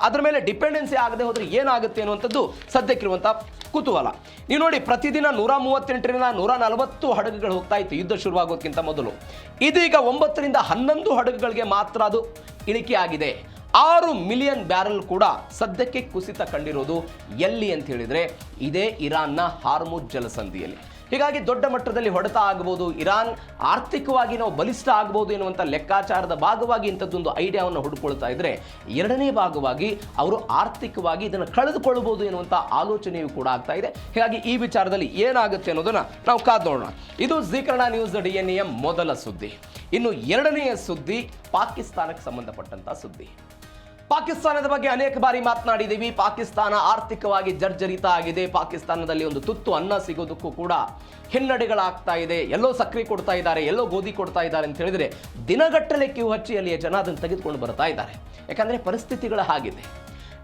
ಅದರ ಮೇಲೆ ಡಿಪೆಂಡೆನ್ಸಿ ಆಗದೆ ಹೋದ್ರೆ ಏನಾಗುತ್ತೆ ಅನ್ನುವಂಥದ್ದು ಸದ್ಯಕ್ಕಿರುವಂಥ ಕುತೂಹಲ. ನೀವು ನೋಡಿ, ಪ್ರತಿದಿನ 138ರಿಂದ 140 ಹಡಗುಗಳು ಹೋಗ್ತಾ ಇತ್ತು ಯುದ್ಧ ಶುರುವಾಗೋದಕ್ಕಿಂತ ಮೊದಲು. ಇದೀಗ 9ರಿಂದ 11 ಹಡಗುಗಳಿಗೆ ಮಾತ್ರ ಅದು ಇಳಿಕೆ ಆಗಿದೆ. 6 ಮಿಲಿಯನ್ ಬ್ಯಾರಲ್ ಕೂಡ ಸದ್ಯಕ್ಕೆ ಕುಸಿತ ಕಂಡಿರೋದು ಎಲ್ಲಿ ಅಂತ ಹೇಳಿದ್ರೆ, ಇದೇ ಇರಾನ್ನ ಹಾರ್ಮುಜ್ ಜಲಸಂಧಿಯಲ್ಲಿ. ಹೀಗಾಗಿ ದೊಡ್ಡ ಮಟ್ಟದಲ್ಲಿ ಹೊಡೆತ ಆಗಬಹುದು, ಇರಾನ್ ಆರ್ಥಿಕವಾಗಿ ನಾವು ಬಲಿಷ್ಠ ಆಗಬಹುದು ಎನ್ನುವಂಥ ಲೆಕ್ಕಾಚಾರದ ಭಾಗವಾಗಿ ಇಂಥದ್ದೊಂದು ಐಡಿಯಾವನ್ನು ಹುಡುಕೊಳ್ತಾ ಇದ್ರೆ, ಎರಡನೇ ಭಾಗವಾಗಿ ಅವರು ಆರ್ಥಿಕವಾಗಿ ಇದನ್ನು ಕಳೆದುಕೊಳ್ಳಬಹುದು ಎನ್ನುವಂಥ ಆಲೋಚನೆಯೂ ಕೂಡ ಆಗ್ತಾ ಇದೆ. ಹೀಗಾಗಿ ಈ ವಿಚಾರದಲ್ಲಿ ಏನಾಗುತ್ತೆ ಅನ್ನೋದನ್ನ ನಾವು ಕಾದು ನೋಡೋಣ. ಇದು ಜೀ ಕನ್ನಡ ನ್ಯೂಸ್ DNA ಮೊದಲ ಸುದ್ದಿ. ಇನ್ನು ಎರಡನೆಯ ಸುದ್ದಿ ಪಾಕಿಸ್ತಾನಕ್ಕೆ ಸಂಬಂಧಪಟ್ಟಂತ ಸುದ್ದಿ. ಪಾಕಿಸ್ತಾನದ ಬಗ್ಗೆ ಅನೇಕ ಬಾರಿ ಮಾತನಾಡಿದ್ದೀವಿ. ಪಾಕಿಸ್ತಾನ ಆರ್ಥಿಕವಾಗಿ ಜರ್ಜರಿತ ಆಗಿದೆ. ಪಾಕಿಸ್ತಾನದಲ್ಲಿ ಒಂದು ತುತ್ತು ಅನ್ನ ಸಿಗೋದಕ್ಕೂ ಕೂಡ ಹಿನ್ನಡೆಗಳಾಗ್ತಾ ಇದೆ. ಎಲ್ಲೋ ಸಕ್ಕರೆ ಕೊಡ್ತಾ ಇದ್ದಾರೆ, ಎಲ್ಲೋ ಗೋಧಿ ಕೊಡ್ತಾ ಇದ್ದಾರೆ ಅಂತ ಹೇಳಿದ್ರೆ ದಿನಗಟ್ಟಲೆ ಕ್ಯೂ ಹಚ್ಚಿ ಅಲ್ಲಿಯ ಜನ ಅದನ್ನು ತೆಗೆದುಕೊಂಡು ಬರ್ತಾ ಇದ್ದಾರೆ. ಯಾಕಂದ್ರೆ ಪರಿಸ್ಥಿತಿಗಳು ಹಾಗಿದೆ.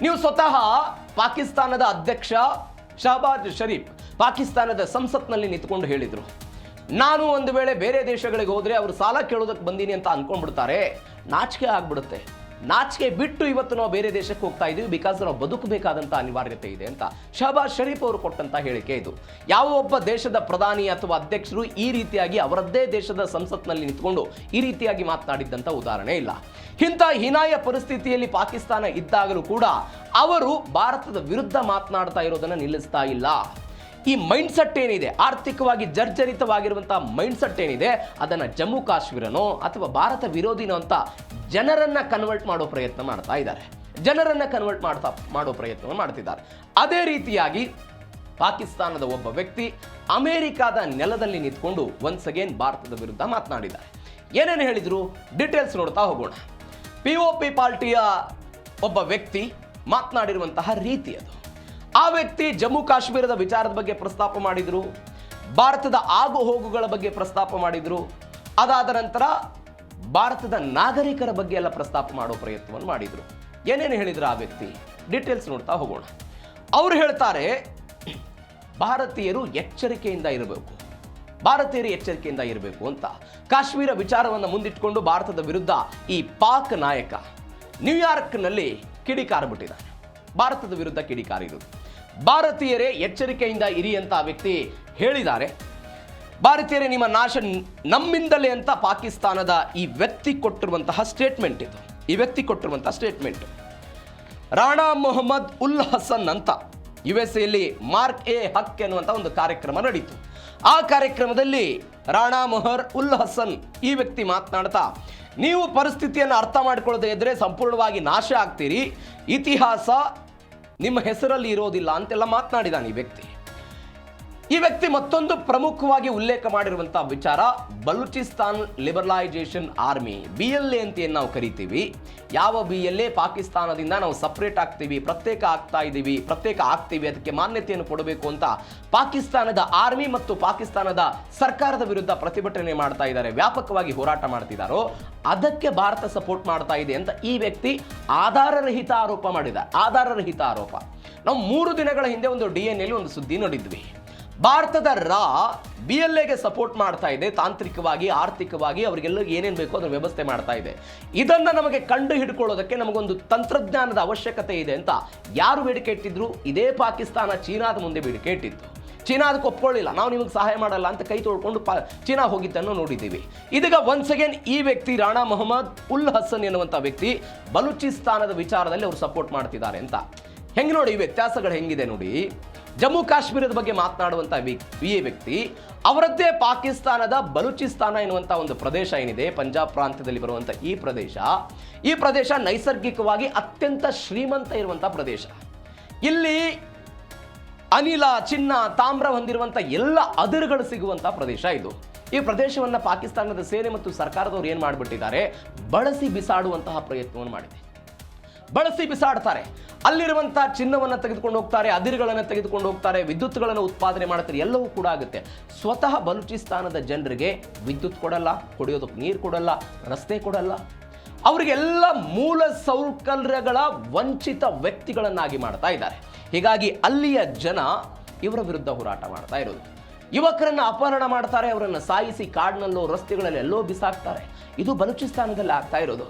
ನೀವು ಸ್ವತಃ ಪಾಕಿಸ್ತಾನದ ಅಧ್ಯಕ್ಷ ಶಹಬಾಜ್ ಶರೀಫ್ ಪಾಕಿಸ್ತಾನದ ಸಂಸತ್ನಲ್ಲಿ ನಿಂತ್ಕೊಂಡು ಹೇಳಿದ್ರು, ನಾನು ಒಂದು ವೇಳೆ ಬೇರೆ ದೇಶಗಳಿಗೆ ಹೋದ್ರೆ ಅವರು ಸಾಲ ಕೇಳೋದಕ್ಕೆ ಬಂದೀನಿ ಅಂತ ಅನ್ಕೊಂಡ್ಬಿಡ್ತಾರೆ, ನಾಚಿಕೆ ಆಗ್ಬಿಡುತ್ತೆ. ನಾಚಿಕೆ ಬಿಟ್ಟು ಇವತ್ತು ನಾವು ಬೇರೆ ದೇಶಕ್ಕೆ ಹೋಗ್ತಾ ಇದ್ದೀವಿ, ಬಿಕಾಸ್ ನಾವು ಬದುಕಬೇಕಾದಂಥ ಅನಿವಾರ್ಯತೆ ಇದೆ ಅಂತ ಶಹಬಾಜ್ ಶರೀಫ್ ಅವರು ಕೊಟ್ಟಂತ ಹೇಳಿಕೆ ಇದು. ಯಾವ ಒಬ್ಬ ದೇಶದ ಪ್ರಧಾನಿ ಅಥವಾ ಅಧ್ಯಕ್ಷರು ಈ ರೀತಿಯಾಗಿ ಅವರದ್ದೇ ದೇಶದ ಸಂಸತ್ನಲ್ಲಿ ನಿಂತ್ಕೊಂಡು ಈ ರೀತಿಯಾಗಿ ಮಾತನಾಡಿದ್ದಂಥ ಉದಾಹರಣೆ ಇಲ್ಲ. ಇಂಥ ಹೀನಾಯ ಪರಿಸ್ಥಿತಿಯಲ್ಲಿ ಪಾಕಿಸ್ತಾನ ಇದ್ದಾಗಲೂ ಕೂಡ ಅವರು ಭಾರತದ ವಿರುದ್ಧ ಮಾತನಾಡ್ತಾ ಇರೋದನ್ನು ನಿಲ್ಲಿಸ್ತಾ ಇಲ್ಲ. ಈ ಮೈಂಡ್ ಸೆಟ್ ಏನಿದೆ, ಆರ್ಥಿಕವಾಗಿ ಜರ್ಜರಿತವಾಗಿರುವಂತಹ ಮೈಂಡ್ ಸೆಟ್ ಏನಿದೆ, ಅದನ್ನ ಜಮ್ಮು ಕಾಶ್ಮೀರನೋ ಅಥವಾ ಭಾರತ ವಿರೋಧಿನೋ ಅಂತ ಜನರನ್ನ ಕನ್ವರ್ಟ್ ಮಾಡೋ ಪ್ರಯತ್ನ ಮಾಡ್ತಾ ಇದ್ದಾರೆ. ಜನರನ್ನ ಕನ್ವರ್ಟ್ ಮಾಡೋ ಪ್ರಯತ್ನ ಮಾಡ್ತಿದ್ದಾರೆ. ಅದೇ ರೀತಿಯಾಗಿ ಪಾಕಿಸ್ತಾನದ ಒಬ್ಬ ವ್ಯಕ್ತಿ ಅಮೆರಿಕಾದ ನೆಲದಲ್ಲಿ ನಿಂತ್ಕೊಂಡು ಒನ್ಸ್ ಅಗೇನ್ ಭಾರತದ ವಿರುದ್ಧ ಮಾತನಾಡಿದ್ದಾರೆ. ಏನೇನು ಹೇಳಿದ್ರು ಡೀಟೇಲ್ಸ್ ನೋಡ್ತಾ ಹೋಗೋಣ. POP ಪಾರ್ಟಿಯ ಒಬ್ಬ ವ್ಯಕ್ತಿ ಮಾತನಾಡಿರುವಂತಹ ರೀತಿ ಅದು. ಆ ವ್ಯಕ್ತಿ ಜಮ್ಮು ಕಾಶ್ಮೀರದ ವಿಚಾರದ ಬಗ್ಗೆ ಪ್ರಸ್ತಾಪ ಮಾಡಿದ್ರು, ಭಾರತದ ಆಗು ಹೋಗುಗಳ ಬಗ್ಗೆ ಪ್ರಸ್ತಾಪ ಮಾಡಿದ್ರು, ಅದಾದ ನಂತರ ಭಾರತದ ನಾಗರಿಕರ ಬಗ್ಗೆ ಎಲ್ಲ ಪ್ರಸ್ತಾಪ ಮಾಡೋ ಪ್ರಯತ್ನವನ್ನು ಮಾಡಿದ್ರು. ಏನೇನು ಹೇಳಿದ್ರು ಆ ವ್ಯಕ್ತಿ ಡೀಟೇಲ್ಸ್ ನೋಡ್ತಾ ಹೋಗೋಣ. ಅವರು ಹೇಳ್ತಾರೆ, ಭಾರತೀಯರು ಎಚ್ಚರಿಕೆಯಿಂದ ಇರಬೇಕು, ಭಾರತೀಯರು ಎಚ್ಚರಿಕೆಯಿಂದ ಇರಬೇಕು ಅಂತ. ಕಾಶ್ಮೀರ ವಿಚಾರವನ್ನು ಮುಂದಿಟ್ಟುಕೊಂಡು ಭಾರತದ ವಿರುದ್ಧ ಈ ಪಾಕ್ ನಾಯಕ ನ್ಯೂಯಾರ್ಕ್ನಲ್ಲಿ ಕಿಡಿಕಾರಬಿಟ್ಟಿದ್ದಾನೆ. ಭಾರತದ ವಿರುದ್ಧ ಕಿಡಿಕಾರಿರುವುದು. ಭಾರತೀಯರೇ ಎಚ್ಚರಿಕೆಯಿಂದ ಇರಿ ಅಂತ ಆ ವ್ಯಕ್ತಿ ಹೇಳಿದ್ದಾರೆ. ಭಾರತೀಯರೇ ನಿಮ್ಮ ನಾಶ ನಮ್ಮಿಂದಲೇ ಅಂತ ಪಾಕಿಸ್ತಾನದ ಈ ವ್ಯಕ್ತಿ ಕೊಟ್ಟಿರುವಂತಹ ಸ್ಟೇಟ್ಮೆಂಟ್ ಇದು. ಈ ವ್ಯಕ್ತಿ ಕೊಟ್ಟಿರುವಂತಹ ಸ್ಟೇಟ್ಮೆಂಟ್. ರಾಣಾ ಮೊಹಮ್ಮದ್ ಉಲ್ ಹಸನ್ ಅಂತ USA ಮಾರ್ಕ್ ಎ ಹಕ್ ಎನ್ನುವಂಥ ಒಂದು ಕಾರ್ಯಕ್ರಮ ನಡೀತು. ಆ ಕಾರ್ಯಕ್ರಮದಲ್ಲಿ ರಾಣಾ ಮೊಹರ್ ಉಲ್ ಹಸನ್ ಈ ವ್ಯಕ್ತಿ ಮಾತನಾಡ್ತಾ, ನೀವು ಪರಿಸ್ಥಿತಿಯನ್ನು ಅರ್ಥ ಮಾಡಿಕೊಳ್ಳದೆ ಇದ್ರೆ ಸಂಪೂರ್ಣವಾಗಿ ನಾಶ ಆಗ್ತೀರಿ, ಇತಿಹಾಸ ನಿಮ್ಮ ಹೆಸರಲ್ಲಿ ಇರೋದಿಲ್ಲ ಅಂತೆಲ್ಲ ಮಾತನಾಡಿದಾನೆ ಈ ವ್ಯಕ್ತಿ. ಈ ವ್ಯಕ್ತಿ ಮತ್ತೊಂದು ಪ್ರಮುಖವಾಗಿ ಉಲ್ಲೇಖ ಮಾಡಿರುವಂತಹ ವಿಚಾರ ಬಲೂಚಿಸ್ತಾನ್ ಲಿಬರಲೈಸೇಷನ್ ಆರ್ಮಿ, BLA ಅಂತ ಏನು ನಾವು ಕರಿತೀವಿ. ಯಾವ BLA? ಪಾಕಿಸ್ತಾನದಿಂದ ನಾವು ಸಪ್ರೇಟ್ ಆಗ್ತೀವಿ, ಪ್ರತ್ಯೇಕ ಆಗ್ತೀವಿ, ಅದಕ್ಕೆ ಮಾನ್ಯತೆಯನ್ನು ಕೊಡಬೇಕು ಅಂತ ಪಾಕಿಸ್ತಾನದ ಆರ್ಮಿ ಮತ್ತು ಪಾಕಿಸ್ತಾನದ ಸರ್ಕಾರದ ವಿರುದ್ಧ ಪ್ರತಿಭಟನೆ ಮಾಡ್ತಾ ಇದ್ದಾರೆ, ವ್ಯಾಪಕವಾಗಿ ಹೋರಾಟ ಮಾಡ್ತಿದ್ದಾರೋ ಅದಕ್ಕೆ ಭಾರತ ಸಪೋರ್ಟ್ ಮಾಡ್ತಾ ಇದೆ ಅಂತ ಈ ವ್ಯಕ್ತಿ ಆಧಾರರಹಿತ ಆರೋಪ ಮಾಡಿದ್ದಾರೆ. ಆಧಾರರಹಿತ ಆರೋಪ. ನಾವು 3 ದಿನಗಳ ಹಿಂದೆ ಒಂದು DNA ಒಂದು ಸುದ್ದಿ ನೋಡಿದ್ವಿ. ಭಾರತದ BLAಗೆ ಸಪೋರ್ಟ್ ಮಾಡ್ತಾ ಇದೆ, ತಾಂತ್ರಿಕವಾಗಿ, ಆರ್ಥಿಕವಾಗಿ ಅವರಿಗೆಲ್ಲ ಏನೇನು ಬೇಕೋ ಅದರ ವ್ಯವಸ್ಥೆ ಮಾಡ್ತಾ ಇದೆ. ಇದನ್ನು ನಮಗೆ ಕಂಡು ಹಿಡ್ಕೊಳ್ಳೋದಕ್ಕೆ ನಮಗೊಂದು ತಂತ್ರಜ್ಞಾನದ ಅವಶ್ಯಕತೆ ಇದೆ ಅಂತ ಯಾರು ಬೇಡಿಕೆ ಇಟ್ಟಿದ್ರು? ಇದೇ ಪಾಕಿಸ್ತಾನ ಚೀನಾದ ಮುಂದೆ ಬೇಡಿಕೆ ಇಟ್ಟಿತ್ತು. ಚೀನಾ ಅದಕ್ಕೆ ಒಪ್ಕೊಳ್ಳಿಲ್ಲ, ನಾವು ನಿಮಗೆ ಸಹಾಯ ಮಾಡಲ್ಲ ಅಂತ ಕೈ ತೊಳ್ಕೊಂಡು ಚೀನಾ ಹೋಗಿದ್ದನ್ನು ನೋಡಿದ್ದೀವಿ. ಇದೀಗ ಒನ್ಸ್ ಅಗೇನ್ ಈ ವ್ಯಕ್ತಿ ರಾಣಾ ಮೊಹಮ್ಮದ್ ಉಲ್ ಹಸನ್ ಎನ್ನುವಂಥ ವ್ಯಕ್ತಿ ಬಲೂಚಿಸ್ತಾನದ ವಿಚಾರದಲ್ಲಿ ಅವರು ಸಪೋರ್ಟ್ ಮಾಡ್ತಿದ್ದಾರೆ ಅಂತ. ಹೆಂಗೆ ನೋಡಿ ಈ ವ್ಯತ್ಯಾಸಗಳು ಹೆಂಗಿದೆ ನೋಡಿ. ಜಮ್ಮು ಕಾಶ್ಮೀರದ ಬಗ್ಗೆ ಮಾತನಾಡುವಂಥ ಈ ವ್ಯಕ್ತಿ ಅವರದ್ದೇ ಪಾಕಿಸ್ತಾನದ ಬಲೂಚಿಸ್ತಾನ ಎನ್ನುವಂಥ ಒಂದು ಪ್ರದೇಶ ಏನಿದೆ, ಪಂಜಾಬ್ ಪ್ರಾಂತ್ಯದಲ್ಲಿ ಬರುವಂಥ ಈ ಪ್ರದೇಶ ನೈಸರ್ಗಿಕವಾಗಿ ಅತ್ಯಂತ ಶ್ರೀಮಂತ ಇರುವಂಥ ಪ್ರದೇಶ. ಇಲ್ಲಿ ಅನಿಲ, ಚಿನ್ನ, ತಾಮ್ರ ಹೊಂದಿರುವಂಥ ಎಲ್ಲ ಅದಿರುಗಳು ಸಿಗುವಂಥ ಪ್ರದೇಶ ಇದು. ಈ ಪ್ರದೇಶವನ್ನು ಪಾಕಿಸ್ತಾನದ ಸೇನೆ ಮತ್ತು ಸರ್ಕಾರದವರು ಏನು ಮಾಡಿಬಿಟ್ಟಿದ್ದಾರೆ, ಬಳಸಿ ಬಿಸಾಡುವಂತಹ ಪ್ರಯತ್ನವನ್ನು ಮಾಡಿದೆ. ಬಳಸಿ ಬಿಸಾಡ್ತಾರೆ. ಅಲ್ಲಿರುವಂತಹ ಚಿನ್ನವನ್ನು ತೆಗೆದುಕೊಂಡು ಹೋಗ್ತಾರೆ, ಅದಿರುಗಳನ್ನು ತೆಗೆದುಕೊಂಡು ಹೋಗ್ತಾರೆ, ವಿದ್ಯುತ್ಗಳನ್ನು ಉತ್ಪಾದನೆ ಮಾಡ್ತಾರೆ, ಎಲ್ಲವೂ ಕೂಡ ಆಗುತ್ತೆ. ಸ್ವತಃ ಬಲೂಚಿಸ್ತಾನದ ಜನರಿಗೆ ವಿದ್ಯುತ್ ಕೊಡಲ್ಲ, ಕುಡಿಯೋದಕ್ಕೆ ನೀರು ಕೊಡಲ್ಲ, ರಸ್ತೆ ಕೊಡಲ್ಲ. ಅವರಿಗೆಲ್ಲ ಮೂಲ ಸೌಕರ್ಯಗಳ ವಂಚಿತ ವ್ಯಕ್ತಿಗಳನ್ನಾಗಿ ಮಾಡ್ತಾ ಇದ್ದಾರೆ. ಹೀಗಾಗಿ ಅಲ್ಲಿಯ ಜನ ಇವರ ವಿರುದ್ಧ ಹೋರಾಟ ಮಾಡ್ತಾ ಇರೋದು. ಯುವಕರನ್ನು ಅಪಹರಣ ಮಾಡ್ತಾರೆ, ಅವರನ್ನು ಸಾಯಿಸಿ ಕಾಡಿನಲ್ಲೋ ರಸ್ತೆಗಳಲ್ಲಿ ಎಲ್ಲೋ ಬಿಸಾಕ್ತಾರೆ. ಇದು ಬಲೂಚಿಸ್ತಾನದಲ್ಲಿ ಆಗ್ತಾ ಇರೋದು.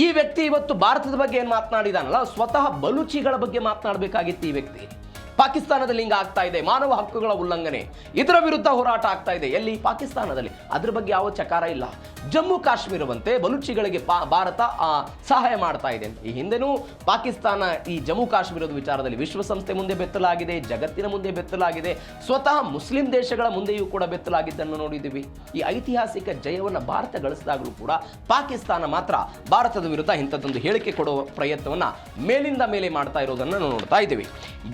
ಈ ವ್ಯಕ್ತಿ ಇವತ್ತು ಭಾರತದ ಬಗ್ಗೆ ಏನು ಮಾತನಾಡಿದಾನಲ್ಲ, ಸ್ವತಃ ಬಲೂಚಿಗಳ ಬಗ್ಗೆ ಮಾತನಾಡಬೇಕಾಗಿತ್ತು ಈ ವ್ಯಕ್ತಿ. ಪಾಕಿಸ್ತಾನದಲ್ಲಿ ಹಿಂಗ ಆಗ್ತಾ ಇದೆ, ಮಾನವ ಹಕ್ಕುಗಳ ಉಲ್ಲಂಘನೆ, ಇದರ ವಿರುದ್ಧ ಹೋರಾಟ ಆಗ್ತಾ ಇದೆ. ಎಲ್ಲಿ? ಪಾಕಿಸ್ತಾನದಲ್ಲಿ. ಅದ್ರ ಬಗ್ಗೆ ಯಾವ ಚಕಾರ ಇಲ್ಲ. ಜಮ್ಮು ಕಾಶ್ಮೀರವಂತೆ ಬಲೂಚಿಗಳಿಗೆ ಭಾರತ ಸಹಾಯ ಮಾಡ್ತಾ ಇದೆ. ಈ ಹಿಂದೆನೂ ಪಾಕಿಸ್ತಾನ ಈ ಜಮ್ಮು ಕಾಶ್ಮೀರದ ವಿಚಾರದಲ್ಲಿ ವಿಶ್ವಸಂಸ್ಥೆ ಮುಂದೆ ಬೆತ್ತಲಾಗಿದೆ, ಜಗತ್ತಿನ ಮುಂದೆ ಬೆತ್ತಲಾಗಿದೆ, ಸ್ವತಃ ಮುಸ್ಲಿಂ ದೇಶಗಳ ಮುಂದೆಯೂ ಕೂಡ ಬೆತ್ತಲಾಗಿದ್ದನ್ನು ನೋಡಿದ್ದೀವಿ. ಈ ಐತಿಹಾಸಿಕ ಜಯವನ್ನು ಭಾರತ ಗಳಿಸಿದಾಗಲೂ ಕೂಡ ಪಾಕಿಸ್ತಾನ ಮಾತ್ರ ಭಾರತದ ವಿರುದ್ಧ ಇಂಥದ್ದೊಂದು ಹೇಳಿಕೆ ಕೊಡುವ ಪ್ರಯತ್ನವನ್ನು ಮೇಲಿಂದ ಮೇಲೆ ಮಾಡ್ತಾ ಇರೋದನ್ನು ನಾವು ನೋಡ್ತಾ ಇದ್ದೀವಿ.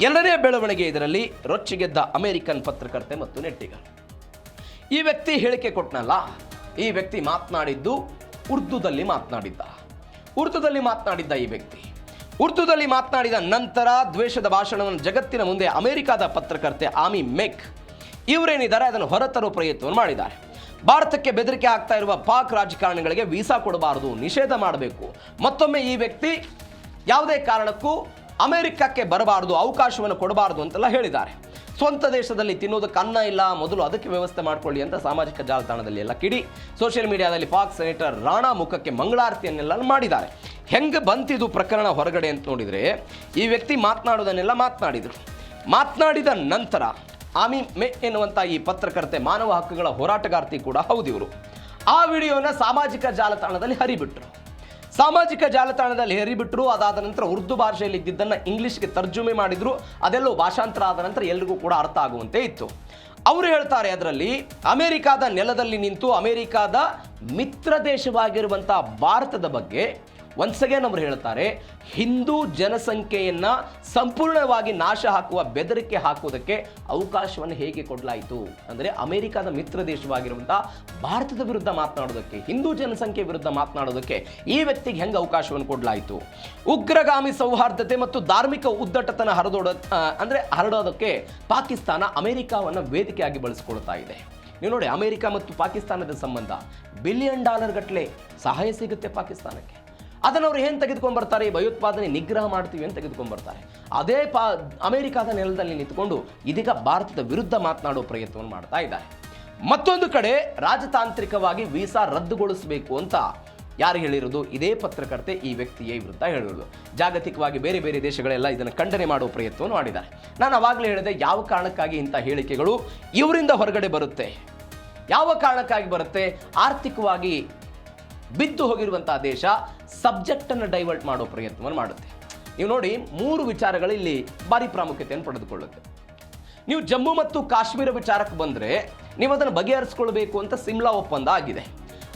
ಎಲ್ಲರೇ ಬೆಳವಣಿಗೆ ಇದರಲ್ಲಿ ರೊಚ್ಚಿಗೆದ್ದ ಅಮೆರಿಕನ್ ಪತ್ರಕರ್ತೆ ಮತ್ತು ನೆಟ್ಟಿಗರು. ಈ ವ್ಯಕ್ತಿ ಹೇಳಿಕೆ ಕೊಟ್ಟನಲ್ಲ, ಈ ವ್ಯಕ್ತಿ ಮಾತನಾಡಿದ್ದು ಉರ್ದುದಲ್ಲಿ ಮಾತನಾಡಿದ್ದ ಈ ವ್ಯಕ್ತಿ ಉರ್ದುದಲ್ಲಿ ಮಾತನಾಡಿದ ನಂತರ ದ್ವೇಷದ ಭಾಷಣವನ್ನು ಜಗತ್ತಿನ ಮುಂದೆ ಅಮೆರಿಕದ ಪತ್ರಕರ್ತೆ ಆಮಿ ಮೆಕ್ ಇವರೇನಿದ್ದಾರೆ ಅದನ್ನು ಹೊರತರುವ ಪ್ರಯತ್ನವನ್ನು ಮಾಡಿದ್ದಾರೆ. ಭಾರತಕ್ಕೆ ಬೆದರಿಕೆ ಆಗ್ತಾ ಇರುವ ಪಾಕ್ ರಾಜಕಾರಣಿಗಳಿಗೆ ವೀಸಾ ಕೊಡಬಾರದು, ನಿಷೇಧ ಮಾಡಬೇಕು. ಮತ್ತೊಮ್ಮೆ ಈ ವ್ಯಕ್ತಿ ಯಾವುದೇ ಕಾರಣಕ್ಕೂ ಅಮೆರಿಕಕ್ಕೆ ಬರಬಾರದು, ಅವಕಾಶವನ್ನು ಕೊಡಬಾರದು ಅಂತೆಲ್ಲ ಹೇಳಿದ್ದಾರೆ. ಸ್ವಂತ ದೇಶದಲ್ಲಿ ತಿನ್ನೋದಕ್ಕೆ ಅನ್ನ ಇಲ್ಲ, ಮೊದಲು ಅದಕ್ಕೆ ವ್ಯವಸ್ಥೆ ಮಾಡಿಕೊಳ್ಳಿ ಅಂತ ಸಾಮಾಜಿಕ ಜಾಲತಾಣದಲ್ಲಿ ಎಲ್ಲ ಕಿಡಿ. ಸೋಷಿಯಲ್ ಮೀಡಿಯಾದಲ್ಲಿ ಪಾಕ್ ಸೆನೇಟರ್ ರಾಣಾ ಮುಖಕ್ಕೆ ಮಂಗಳಾರತಿಯನ್ನೆಲ್ಲ ಮಾಡಿದ್ದಾರೆ. ಹೆಂಗೆ ಬಂತಿದ್ದು ಪ್ರಕರಣ ಹೊರಗಡೆ ಅಂತ ನೋಡಿದರೆ, ಈ ವ್ಯಕ್ತಿ ಮಾತನಾಡೋದನ್ನೆಲ್ಲ ಮಾತನಾಡಿದ ನಂತರ ಆಮಿ ಮೆ ಎನ್ನುವಂಥ ಈ ಪತ್ರಕರ್ತೆ ಮಾನವ ಹಕ್ಕುಗಳ ಹೋರಾಟಗಾರ್ತಿ ಕೂಡ ಹೌದಿವರು. ಆ ವಿಡಿಯೋನ ಸಾಮಾಜಿಕ ಜಾಲತಾಣದಲ್ಲಿ ಹರಿಬಿಟ್ರು. ಅದಾದ ನಂತರ ಉರ್ದು ಭಾಷೆಯಲ್ಲಿ ಇದ್ದಿದ್ದನ್ನು ಇಂಗ್ಲಿಷ್ಗೆ ತರ್ಜುಮೆ ಮಾಡಿದ್ರು. ಅದೆಲ್ಲೋ ಭಾಷಾಂತರ ಆದ ನಂತರ ಎಲ್ರಿಗೂ ಕೂಡ ಅರ್ಥ ಆಗುವಂತೆ ಇತ್ತು. ಅವರು ಹೇಳ್ತಾರೆ, ಅದರಲ್ಲಿ ಅಮೆರಿಕಾದ ನೆಲದಲ್ಲಿ ನಿಂತು ಅಮೆರಿಕಾದ ಮಿತ್ರ ದೇಶವಾಗಿರುವಂಥ ಭಾರತದ ಬಗ್ಗೆ ಒನ್ಸ್ ಅಗೇನ್ ಅವರು ಹೇಳ್ತಾರೆ, ಹಿಂದೂ ಜನಸಂಖ್ಯೆಯನ್ನು ಸಂಪೂರ್ಣವಾಗಿ ನಾಶ ಹಾಕುವ ಬೆದರಿಕೆ ಹಾಕುವುದಕ್ಕೆ ಅವಕಾಶವನ್ನು ಹೇಗೆ ಕೊಡಲಾಯಿತು ಅಂದರೆ, ಅಮೆರಿಕದ ಮಿತ್ರ ದೇಶವಾಗಿರುವಂಥ ಭಾರತದ ವಿರುದ್ಧ ಮಾತನಾಡೋದಕ್ಕೆ, ಹಿಂದೂ ಜನಸಂಖ್ಯೆ ವಿರುದ್ಧ ಮಾತನಾಡೋದಕ್ಕೆ ಈ ವ್ಯಕ್ತಿಗೆ ಹೆಂಗೆ ಅವಕಾಶವನ್ನು ಕೊಡಲಾಯಿತು? ಉಗ್ರಗಾಮಿ ಸೌಹಾರ್ದತೆ ಮತ್ತು ಧಾರ್ಮಿಕ ಉದ್ದಟತನ ಹರಡೋದಕ್ಕೆ ಪಾಕಿಸ್ತಾನ ಅಮೆರಿಕವನ್ನು ವೇದಿಕೆಯಾಗಿ ಬಳಸಿಕೊಳ್ತಾ ಇದೆ. ನೀವು ನೋಡಿ, ಅಮೆರಿಕ ಮತ್ತು ಪಾಕಿಸ್ತಾನದ ಸಂಬಂಧ $1 ಬಿಲಿಯನ್ ಗಟ್ಟಲೆ ಸಹಾಯ ಸಿಗುತ್ತೆ ಪಾಕಿಸ್ತಾನಕ್ಕೆ. ಅದನ್ನು ಅವರು ಏನು ತೆಗೆದುಕೊಂಡು ಬರ್ತಾರೆ? ಭಯೋತ್ಪಾದನೆ ನಿಗ್ರಹ ಮಾಡ್ತೀವಿ ಅಂತ ತೆಗೆದುಕೊಂಡು ಬರ್ತಾರೆ. ಅದೇ ಅಮೆರಿಕದ ನೆಲದಲ್ಲಿ ನಿಂತುಕೊಂಡು ಇದೀಗ ಭಾರತದ ವಿರುದ್ಧ ಮಾತನಾಡುವ ಪ್ರಯತ್ನವನ್ನು ಮಾಡ್ತಾ ಇದ್ದಾರೆ. ಮತ್ತೊಂದು ಕಡೆ ರಾಜತಾಂತ್ರಿಕವಾಗಿ ವೀಸಾ ರದ್ದುಗೊಳಿಸಬೇಕು ಅಂತ ಯಾರು ಹೇಳಿರೋದು? ಇದೇ ಪತ್ರಕರ್ತೆ ಈ ವ್ಯಕ್ತಿಯ ವಿರುದ್ಧ ಹೇಳಿರೋದು. ಜಾಗತಿಕವಾಗಿ ಬೇರೆ ಬೇರೆ ದೇಶಗಳೆಲ್ಲ ಇದನ್ನು ಖಂಡನೆ ಮಾಡುವ ಪ್ರಯತ್ನವನ್ನು ಮಾಡಿದ್ದಾರೆ. ನಾನು ಅವಾಗಲೇ ಹೇಳಿದೆ, ಯಾವ ಕಾರಣಕ್ಕಾಗಿ ಇಂಥ ಹೇಳಿಕೆಗಳು ಇವರಿಂದ ಹೊರಗಡೆ ಬರುತ್ತೆ, ಯಾವ ಕಾರಣಕ್ಕಾಗಿ ಬರುತ್ತೆ? ಆರ್ಥಿಕವಾಗಿ ಬಿದ್ದು ಹೋಗಿರುವಂತಹ ದೇಶ ಸಬ್ಜೆಕ್ಟನ್ನು ಡೈವರ್ಟ್ ಮಾಡೋ ಪ್ರಯತ್ನವನ್ನು ಮಾಡುತ್ತೆ. ನೀವು ನೋಡಿ, 3 ವಿಚಾರಗಳು ಇಲ್ಲಿ ಭಾರಿ ಪ್ರಾಮುಖ್ಯತೆಯನ್ನು ಪಡೆದುಕೊಳ್ಳುತ್ತೆ. ನೀವು ಜಮ್ಮು ಮತ್ತು ಕಾಶ್ಮೀರ ವಿಚಾರಕ್ಕೆ ಬಂದರೆ ನೀವು ಅದನ್ನು ಬಗೆಹರಿಸಿಕೊಳ್ಬೇಕು ಅಂತ ಸಿಮ್ಲಾ ಒಪ್ಪಂದ ಆಗಿದೆ.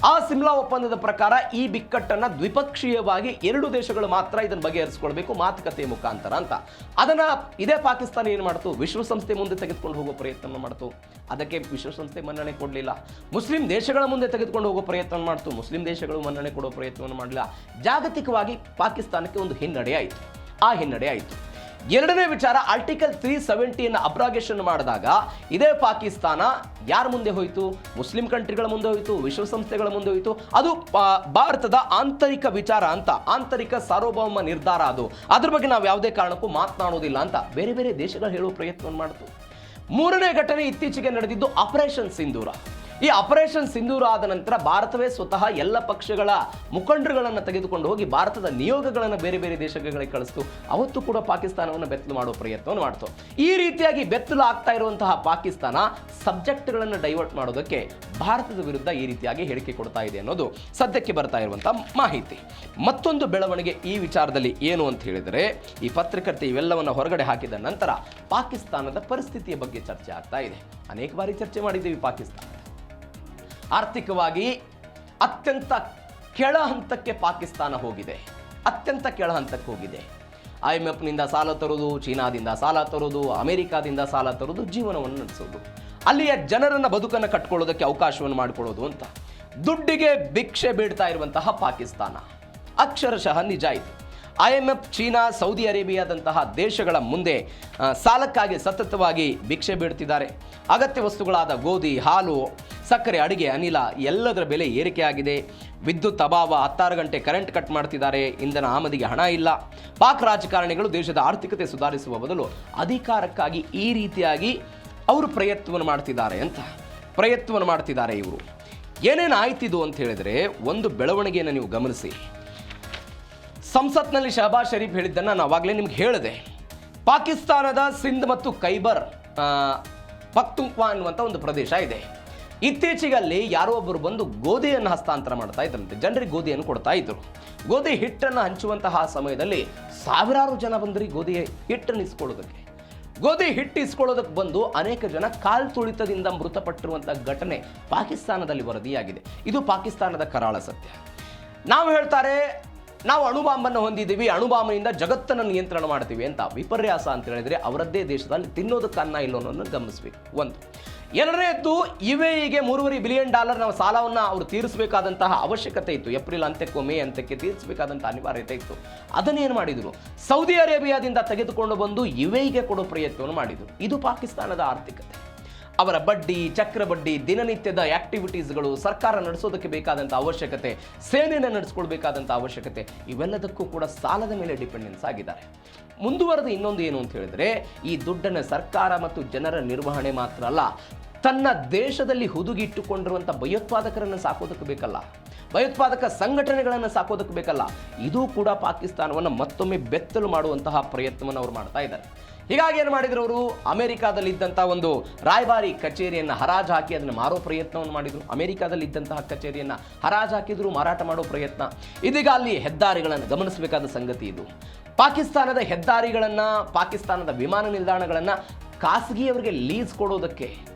ಆ ಸಿಮ್ಲಾ ಒಪ್ಪಂದದ ಪ್ರಕಾರ ಈ ಬಿಕ್ಕಟ್ಟನ್ನು ದ್ವಿಪಕ್ಷೀಯವಾಗಿ ಎರಡು ದೇಶಗಳು ಮಾತ್ರ ಇದನ್ನು ಬಗೆಹರಿಸಿಕೊಳ್ಬೇಕು ಮಾತುಕತೆಯ ಮುಖಾಂತರ ಅಂತ. ಅದನ್ನು ಇದೇ ಪಾಕಿಸ್ತಾನ ಏನು ಮಾಡ್ತು, ವಿಶ್ವಸಂಸ್ಥೆ ಮುಂದೆ ತೆಗೆದುಕೊಂಡು ಹೋಗೋ ಪ್ರಯತ್ನ ಮಾಡ್ತು. ಅದಕ್ಕೆ ವಿಶ್ವಸಂಸ್ಥೆ ಮನ್ನಣೆ ಕೊಡಲಿಲ್ಲ. ಮುಸ್ಲಿಂ ದೇಶಗಳ ಮುಂದೆ ತೆಗೆದುಕೊಂಡು ಹೋಗೋ ಪ್ರಯತ್ನ ಮಾಡ್ತು, ಮುಸ್ಲಿಂ ದೇಶಗಳು ಮನ್ನಣೆ ಕೊಡೋ ಪ್ರಯತ್ನವನ್ನು ಮಾಡಲಿಲ್ಲ. ಜಾಗತಿಕವಾಗಿ ಪಾಕಿಸ್ತಾನಕ್ಕೆ ಒಂದು ಹಿನ್ನಡೆ ಆಯಿತು. ಆ ಹಿನ್ನಡೆ ಆಯಿತು. ಎರಡನೇ ವಿಚಾರ, ಆರ್ಟಿಕಲ್ 370 ಅಬ್ರಾಗೇಷನ್ ಮಾಡಿದಾಗ ಇದೇ ಪಾಕಿಸ್ತಾನ ಯಾರ ಮುಂದೆ ಹೋಯಿತು, ಮುಸ್ಲಿಂ ಕಂಟ್ರಿಗಳ ಮುಂದೆ ಹೋಯಿತು, ವಿಶ್ವಸಂಸ್ಥೆಗಳ ಮುಂದೆ ಹೋಯಿತು. ಅದು ಭಾರತದ ಆಂತರಿಕ ವಿಚಾರ ಅಂತ, ಆಂತರಿಕ ಸಾರ್ವಭೌಮ ನಿರ್ಧಾರ ಅದು, ಅದ್ರ ಬಗ್ಗೆ ನಾವು ಯಾವುದೇ ಕಾರಣಕ್ಕೂ ಮಾತನಾಡೋದಿಲ್ಲ ಅಂತ ಬೇರೆ ಬೇರೆ ದೇಶಗಳು ಹೇಳುವ ಪ್ರಯತ್ನವನ್ನು ಮಾಡಿತು. ಮೂರನೇ ಘಟನೆ ಇತ್ತೀಚೆಗೆ ನಡೆದಿದ್ದು ಆಪರೇಷನ್ ಸಿಂಧೂರ. ಈ ಆಪರೇಷನ್ ಸಿಂಧೂರ ಆದ ನಂತರ ಭಾರತವೇ ಸ್ವತಃ ಎಲ್ಲ ಪಕ್ಷಗಳ ಮುಖಂಡರುಗಳನ್ನು ತೆಗೆದುಕೊಂಡು ಹೋಗಿ ಭಾರತದ ನಿಯೋಗಗಳನ್ನು ಬೇರೆ ಬೇರೆ ದೇಶಗಳಿಗೆ ಕಳಿಸ್ತು. ಅವತ್ತು ಕೂಡ ಪಾಕಿಸ್ತಾನವನ್ನು ಬೆತ್ತಲು ಮಾಡುವ ಪ್ರಯತ್ನವನ್ನು ಮಾಡ್ತು. ಈ ರೀತಿಯಾಗಿ ಬೆತ್ತಲು ಆಗ್ತಾ ಇರುವಂತಹ ಪಾಕಿಸ್ತಾನ ಸಬ್ಜೆಕ್ಟ್ಗಳನ್ನು ಡೈವರ್ಟ್ ಮಾಡೋದಕ್ಕೆ ಭಾರತದ ವಿರುದ್ಧ ಈ ರೀತಿಯಾಗಿ ಹೇಳಿಕೆ ಕೊಡ್ತಾ ಇದೆ ಅನ್ನೋದು ಸದ್ಯಕ್ಕೆ ಬರ್ತಾ ಇರುವಂತಹ ಮಾಹಿತಿ. ಮತ್ತೊಂದು ಬೆಳವಣಿಗೆ ಈ ವಿಚಾರದಲ್ಲಿ ಏನು ಅಂತ ಹೇಳಿದರೆ, ಈ ಪತ್ರಕರ್ತೆ ಇವೆಲ್ಲವನ್ನು ಹೊರಗಡೆ ಹಾಕಿದ ನಂತರ ಪಾಕಿಸ್ತಾನದ ಪರಿಸ್ಥಿತಿಯ ಬಗ್ಗೆ ಚರ್ಚೆ ಆಗ್ತಾ ಇದೆ. ಅನೇಕ ಬಾರಿ ಚರ್ಚೆ ಮಾಡಿದ್ದೀವಿ. ಪಾಕಿಸ್ತಾನ ಆರ್ಥಿಕವಾಗಿ ಅತ್ಯಂತ ಕೆಳ ಹಂತಕ್ಕೆ ಪಾಕಿಸ್ತಾನ ಹೋಗಿದೆ, ಅತ್ಯಂತ ಕೆಳ ಹಂತಕ್ಕೆ ಹೋಗಿದೆ. IMFನಿಂದ ಸಾಲ ತರೋದು, ಚೀನಾದಿಂದ ಸಾಲ ತರೋದು, ಅಮೆರಿಕಾದಿಂದ ಸಾಲ ತರೋದು, ಜೀವನವನ್ನು ನಡೆಸೋದು, ಅಲ್ಲಿಯ ಜನರನ್ನ ಬದುಕನ್ನು ಕಟ್ಕೊಳ್ಳೋದಕ್ಕೆ ಅವಕಾಶವನ್ನು ಮಾಡಿಕೊಳ್ಳೋದು ಅಂತ ದುಡ್ಡಿಗೆ ಭಿಕ್ಷೆ ಬೇಡ್ತಾ ಇರುವಂತಹ ಪಾಕಿಸ್ತಾನ ಅಕ್ಷರಶಃ ನಿಜ ಇದು. IMF, ಚೀನಾ, ಸೌದಿ ಅರೇಬಿಯಾದಂತಹ ದೇಶಗಳ ಮುಂದೆ ಸಾಲಕ್ಕಾಗಿ ಸತತವಾಗಿ ಭಿಕ್ಷೆ ಬೇಡ್ತಿದ್ದಾರೆ. ಅಗತ್ಯ ವಸ್ತುಗಳಾದ ಗೋಧಿ, ಹಾಲು, ಸಕ್ಕರೆ, ಅಡಿಗೆ, ಅನಿಲ ಎಲ್ಲದರ ಬೆಲೆ ಏರಿಕೆಯಾಗಿದೆ. ವಿದ್ಯುತ್ ಅಭಾವ, 16 ಗಂಟೆ ಕರೆಂಟ್ ಕಟ್ ಮಾಡ್ತಿದ್ದಾರೆ. ಇಂಧನ ಆಮದಿಗೆ ಹಣ ಇಲ್ಲ. ಪಾಕ್ ರಾಜಕಾರಣಿಗಳು ದೇಶದ ಆರ್ಥಿಕತೆ ಸುಧಾರಿಸುವ ಬದಲು ಅಧಿಕಾರಕ್ಕಾಗಿ ಈ ರೀತಿಯಾಗಿ ಅವರು ಪ್ರಯತ್ನವನ್ನು ಮಾಡ್ತಿದ್ದಾರೆ. ಇವರು ಏನೇನು ಆಯ್ತಿದು ಅಂತ ಹೇಳಿದರೆ, ಒಂದು ಬೆಳವಣಿಗೆಯನ್ನು ನೀವು ಗಮನಿಸಿ. ಸಂಸತ್ನಲ್ಲಿ ಶಹಬಾಜ್ ಶರೀಫ್ ಹೇಳಿದ್ದನ್ನು ನಾನು ಆವಾಗಲೇ ನಿಮ್ಗೆ ಹೇಳಿದೆ. ಪಾಕಿಸ್ತಾನದ ಸಿಂಧ್ ಮತ್ತು ಖೈಬರ್ ಪಖ್ತೂನ್ಖ್ವಾ ಅನ್ನುವಂಥ ಒಂದು ಪ್ರದೇಶ ಇದೆ. ಇತ್ತೀಚೆಗೆ ಅಲ್ಲಿ ಯಾರೋ ಒಬ್ಬರು ಬಂದು ಗೋಧಿಯನ್ನು ಹಸ್ತಾಂತರ ಮಾಡ್ತಾ ಇದ್ರಂತೆ, ಜನರಿಗೆ ಗೋಧಿಯನ್ನು ಕೊಡ್ತಾ ಇದ್ರು. ಗೋಧಿ ಹಿಟ್ಟನ್ನು ಹಂಚುವಂತಹ ಸಮಯದಲ್ಲಿ ಸಾವಿರಾರು ಜನ ಬಂದ್ರಿ ಗೋಧಿ ಹಿಟ್ಟನ್ನು ಇಸ್ಕೊಳ್ಳೋದಕ್ಕೆ. ಗೋಧಿ ಹಿಟ್ಟು ಇಸ್ಕೊಳ್ಳೋದಕ್ಕೆ ಬಂದು ಅನೇಕ ಜನ ಕಾಲು ತುಳಿತದಿಂದ ಮೃತಪಟ್ಟಿರುವಂಥ ಘಟನೆ ಪಾಕಿಸ್ತಾನದಲ್ಲಿ ವರದಿಯಾಗಿದೆ. ಇದು ಪಾಕಿಸ್ತಾನದ ಕರಾಳ ಸತ್ಯ. ನಾವು ಹೇಳ್ತಾರೆ ನಾವು ಅಣುಬಾಂಬನ್ನು ಹೊಂದಿದ್ದೀವಿ, ಅಣುಬಾಂಬಿನಿಂದ ಜಗತ್ತನ್ನು ನಿಯಂತ್ರಣ ಮಾಡ್ತೀವಿ ಅಂತ. ವಿಪರ್ಯಾಸ ಅಂತ ಹೇಳಿದರೆ ಅವರದ್ದೇ ದೇಶದಲ್ಲಿ ತಿನ್ನೋದಕ್ಕೆ ಅನ್ನ ಇಲ್ಲ ಅನ್ನೋದನ್ನು ಗಮನಿಸಬೇಕು. ಒಂದು. ಎರಡನೇದ್ದು, UAEಗೆ $3.5 ಬಿಲಿಯನ್ ನಾವು ಸಾಲವನ್ನು ಅವರು ತೀರಿಸಬೇಕಾದಂತಹ ಅವಶ್ಯಕತೆ ಇತ್ತು. ಏಪ್ರಿಲ್ ಅಂತ್ಯಕ್ಕೂ ಮೇ ಅಂತ್ಯಕ್ಕೆ ತೀರಿಸಬೇಕಾದಂಥ ಅನಿವಾರ್ಯತೆ ಇತ್ತು. ಅದನ್ನೇನು ಮಾಡಿದರು, ಸೌದಿ ಅರೇಬಿಯಾದಿಂದ ತೆಗೆದುಕೊಂಡು ಬಂದು UAEಗೆ ಕೊಡೋ ಪ್ರಯತ್ನವನ್ನು ಮಾಡಿದರು. ಇದು ಪಾಕಿಸ್ತಾನದ ಆರ್ಥಿಕತೆ. ಅವರ ಬಡ್ಡಿ, ಚಕ್ರ ಬಡ್ಡಿ, ದಿನನಿತ್ಯದ ಆಕ್ಟಿವಿಟೀಸ್ಗಳು, ಸರ್ಕಾರ ನಡೆಸೋದಕ್ಕೆ ಬೇಕಾದಂಥ ಅವಶ್ಯಕತೆ, ಸೇನೆಯನ್ನು ನಡೆಸ್ಕೊಳ್ಬೇಕಾದಂಥ ಅವಶ್ಯಕತೆ, ಇವೆಲ್ಲದಕ್ಕೂ ಕೂಡ ಸಾಲದ ಮೇಲೆ ಡಿಪೆಂಡೆನ್ಸ್ ಆಗಿದ್ದಾರೆ. ಮುಂದುವರೆದ ಇನ್ನೊಂದು ಏನು ಅಂತ ಹೇಳಿದರೆ, ಈ ದುಡ್ಡನ್ನು ಸರ್ಕಾರ ಮತ್ತು ಜನರ ನಿರ್ವಹಣೆ ಮಾತ್ರ ಅಲ್ಲ, ತನ್ನ ದೇಶದಲ್ಲಿ ಹುದುಗಿಟ್ಟುಕೊಂಡಿರುವಂಥ ಭಯೋತ್ಪಾದಕರನ್ನು ಸಾಕೋದಕ್ಕೆ ಬೇಕಲ್ಲ, ಭಯೋತ್ಪಾದಕ ಸಂಘಟನೆಗಳನ್ನು ಸಾಕೋದಕ್ಕೆ ಬೇಕಲ್ಲ. ಇದು ಕೂಡ ಪಾಕಿಸ್ತಾನವನ್ನು ಮತ್ತೊಮ್ಮೆ ಬೆತ್ತಲು ಮಾಡುವಂತಹ ಪ್ರಯತ್ನವನ್ನು ಅವರು ಮಾಡ್ತಾ ಇದ್ದಾರೆ. ಹೀಗಾಗಿ ಏನು ಮಾಡಿದ್ರು ಅವರು, ಅಮೆರಿಕಾದಲ್ಲಿ ಇದ್ದಂಥ ಒಂದು ರಾಯಭಾರಿ ಕಚೇರಿಯನ್ನು ಹರಾಜು ಹಾಕಿ ಅದನ್ನು ಮಾರೋ ಪ್ರಯತ್ನವನ್ನು ಮಾಡಿದರು. ಅಮೆರಿಕಾದಲ್ಲಿ ಇದ್ದಂತಹ ಕಚೇರಿಯನ್ನು ಹರಾಜು ಹಾಕಿದ್ರು, ಮಾರಾಟ ಮಾಡೋ ಪ್ರಯತ್ನ. ಇದೀಗ ಅಲ್ಲಿ ಹೆದ್ದಾರಿಗಳನ್ನು ಗಮನಿಸಬೇಕಾದ ಸಂಗತಿ ಇದು. ಪಾಕಿಸ್ತಾನದ ಹೆದ್ದಾರಿಗಳನ್ನು, ಪಾಕಿಸ್ತಾನದ ವಿಮಾನ ನಿಲ್ದಾಣಗಳನ್ನು ಖಾಸಗಿಯವರಿಗೆ ಲೀಸ್ ಕೊಡೋದಕ್ಕೆ,